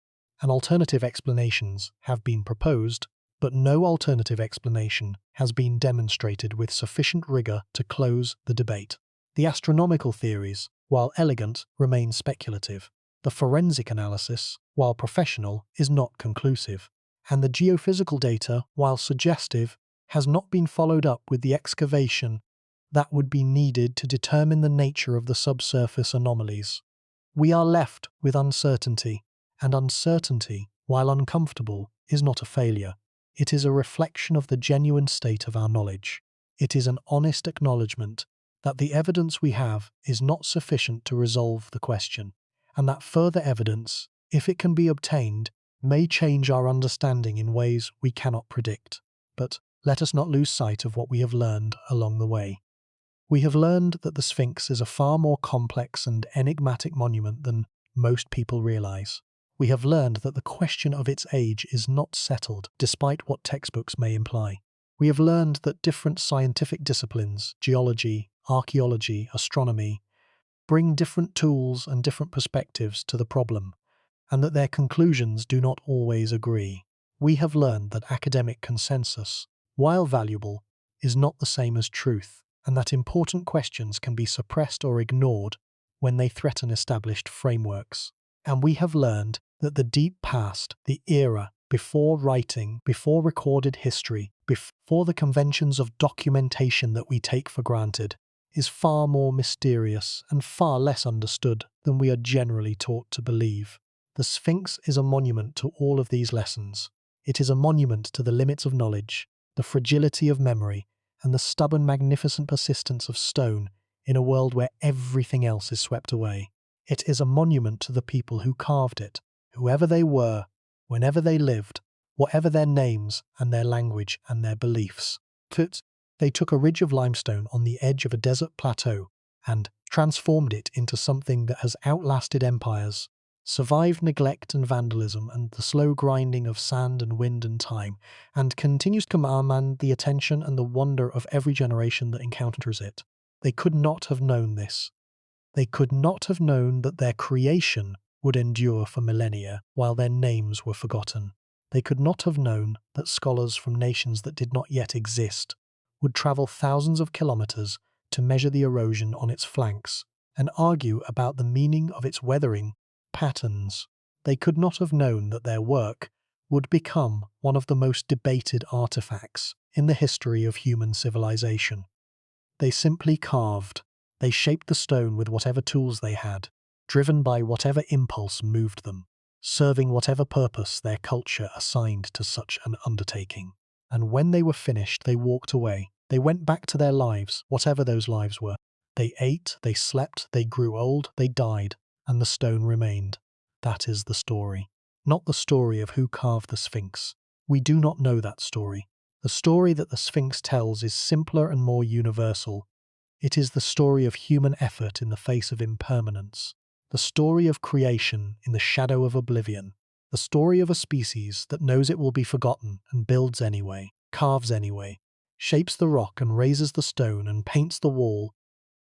and alternative explanations have been proposed, but no alternative explanation has been demonstrated with sufficient rigor to close the debate. The astronomical theories, while elegant, remain speculative. The forensic analysis, while professional, is not conclusive. And the geophysical data, while suggestive, has not been followed up with the excavation that would be needed to determine the nature of the subsurface anomalies. We are left with uncertainty, and uncertainty, while uncomfortable, is not a failure. It is a reflection of the genuine state of our knowledge. It is an honest acknowledgement that the evidence we have is not sufficient to resolve the question, and that further evidence, if it can be obtained, may change our understanding in ways we cannot predict. But let us not lose sight of what we have learned along the way. We have learned that the Sphinx is a far more complex and enigmatic monument than most people realize. We have learned that the question of its age is not settled, despite what textbooks may imply. We have learned that different scientific disciplines, geology, archaeology, astronomy, bring different tools and different perspectives to the problem, and that their conclusions do not always agree. We have learned that academic consensus, while valuable, is not the same as truth, and that important questions can be suppressed or ignored when they threaten established frameworks. And we have learned that the deep past, the era before writing, before recorded history, before the conventions of documentation that we take for granted, is far more mysterious and far less understood than we are generally taught to believe. The Sphinx is a monument to all of these lessons. It is a monument to the limits of knowledge, the fragility of memory, and the stubborn, magnificent persistence of stone in a world where everything else is swept away. It is a monument to the people who carved it, whoever they were, whenever they lived, whatever their names and their language and their beliefs. They took a ridge of limestone on the edge of a desert plateau and transformed it into something that has outlasted empires, survived neglect and vandalism and the slow grinding of sand and wind and time, and continues to command the attention and the wonder of every generation that encounters it. They could not have known this. They could not have known that their creation would endure for millennia while their names were forgotten. They could not have known that scholars from nations that did not yet exist would travel thousands of kilometers to measure the erosion on its flanks and argue about the meaning of its weathering patterns. They could not have known that their work would become one of the most debated artifacts in the history of human civilization. They simply carved. They shaped the stone with whatever tools they had, driven by whatever impulse moved them, serving whatever purpose their culture assigned to such an undertaking. And when they were finished, they walked away. They went back to their lives, whatever those lives were. They ate, they slept, they grew old, they died, and the stone remained. That is the story. Not the story of who carved the Sphinx. We do not know that story. The story that the Sphinx tells is simpler and more universal. It is the story of human effort in the face of impermanence. The story of creation in the shadow of oblivion. The story of a species that knows it will be forgotten and builds anyway, carves anyway, shapes the rock and raises the stone and paints the wall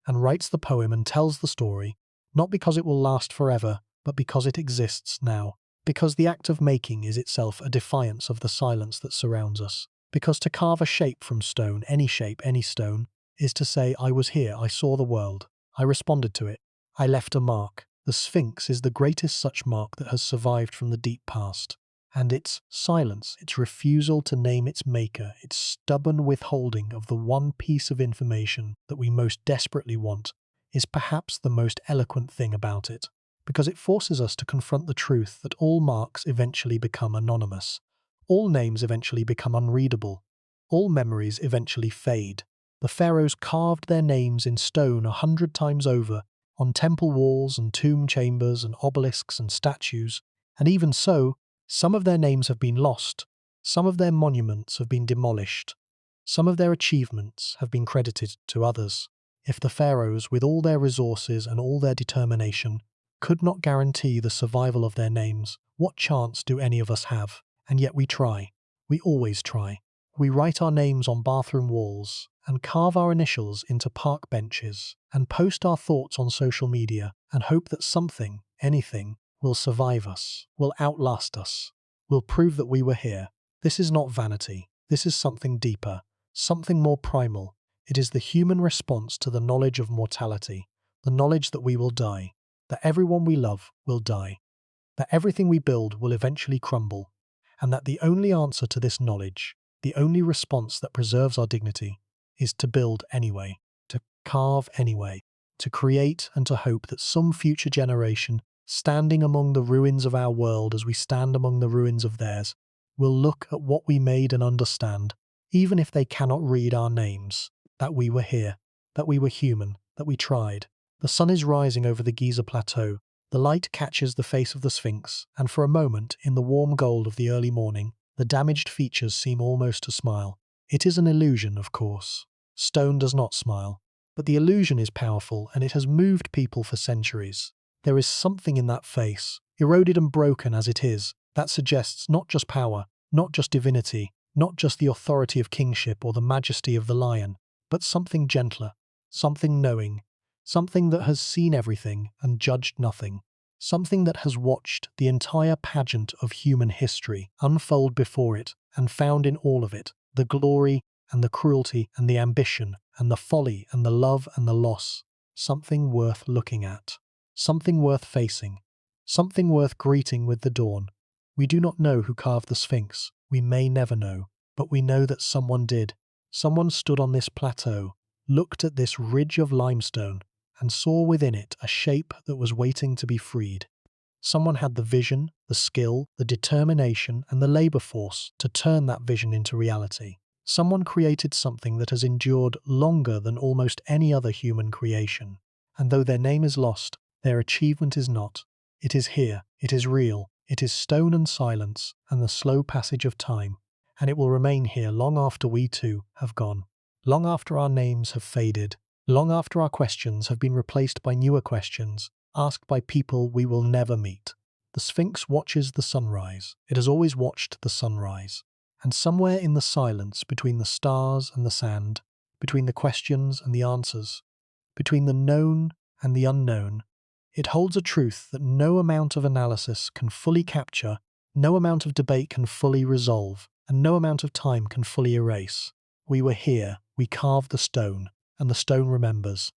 and writes the poem and tells the story, not because it will last forever, but because it exists now. Because the act of making is itself a defiance of the silence that surrounds us. Because to carve a shape from stone, any stone, is to say, I was here, I saw the world, I responded to it, I left a mark. The Sphinx is the greatest such mark that has survived from the deep past. And its silence, its refusal to name its maker, its stubborn withholding of the one piece of information that we most desperately want, is perhaps the most eloquent thing about it, because it forces us to confront the truth that all marks eventually become anonymous, all names eventually become unreadable, all memories eventually fade. The pharaohs carved their names in stone 100 times over on temple walls and tomb chambers and obelisks and statues, and even so, some of their names have been lost, some of their monuments have been demolished, some of their achievements have been credited to others. If the pharaohs, with all their resources and all their determination, could not guarantee the survival of their names, what chance do any of us have? And yet we try. We always try. We write our names on bathroom walls, and carve our initials into park benches, and post our thoughts on social media, and hope that something, anything, will survive us, will outlast us, will prove that we were here. This is not vanity. This is something deeper, something more primal. It is the human response to the knowledge of mortality, the knowledge that we will die, that everyone we love will die, that everything we build will eventually crumble, and that the only answer to this knowledge, the only response that preserves our dignity, is to build anyway, to carve anyway, to create and to hope that some future generation, standing among the ruins of our world as we stand among the ruins of theirs, will look at what we made and understand, even if they cannot read our names, that we were here, that we were human, that we tried. The sun is rising over the Giza plateau. The light catches the face of the Sphinx, and for a moment, in the warm gold of the early morning, the damaged features seem almost to smile. It is an illusion, of course. Stone does not smile. But the illusion is powerful, and it has moved people for centuries. There is something in that face, eroded and broken as it is, that suggests not just power, not just divinity, not just the authority of kingship or the majesty of the lion, but something gentler, something knowing, something that has seen everything and judged nothing, something that has watched the entire pageant of human history unfold before it and found in all of it the glory and the cruelty and the ambition and the folly and the love and the loss, something worth looking at, something worth facing, something worth greeting with the dawn. We do not know who carved the Sphinx, we may never know, but we know that someone did. Someone stood on this plateau, looked at this ridge of limestone, and saw within it a shape that was waiting to be freed. Someone had the vision, the skill, the determination, and the labor force to turn that vision into reality. Someone created something that has endured longer than almost any other human creation. And though their name is lost, their achievement is not. It is here, it is real, it is stone and silence and the slow passage of time, and it will remain here long after we too have gone, long after our names have faded, long after our questions have been replaced by newer questions, asked by people we will never meet. The Sphinx watches the sunrise. It has always watched the sunrise. And somewhere in the silence between the stars and the sand, between the questions and the answers, between the known and the unknown, it holds a truth that no amount of analysis can fully capture, no amount of debate can fully resolve, and no amount of time can fully erase. We were here, we carved the stone, and the stone remembers.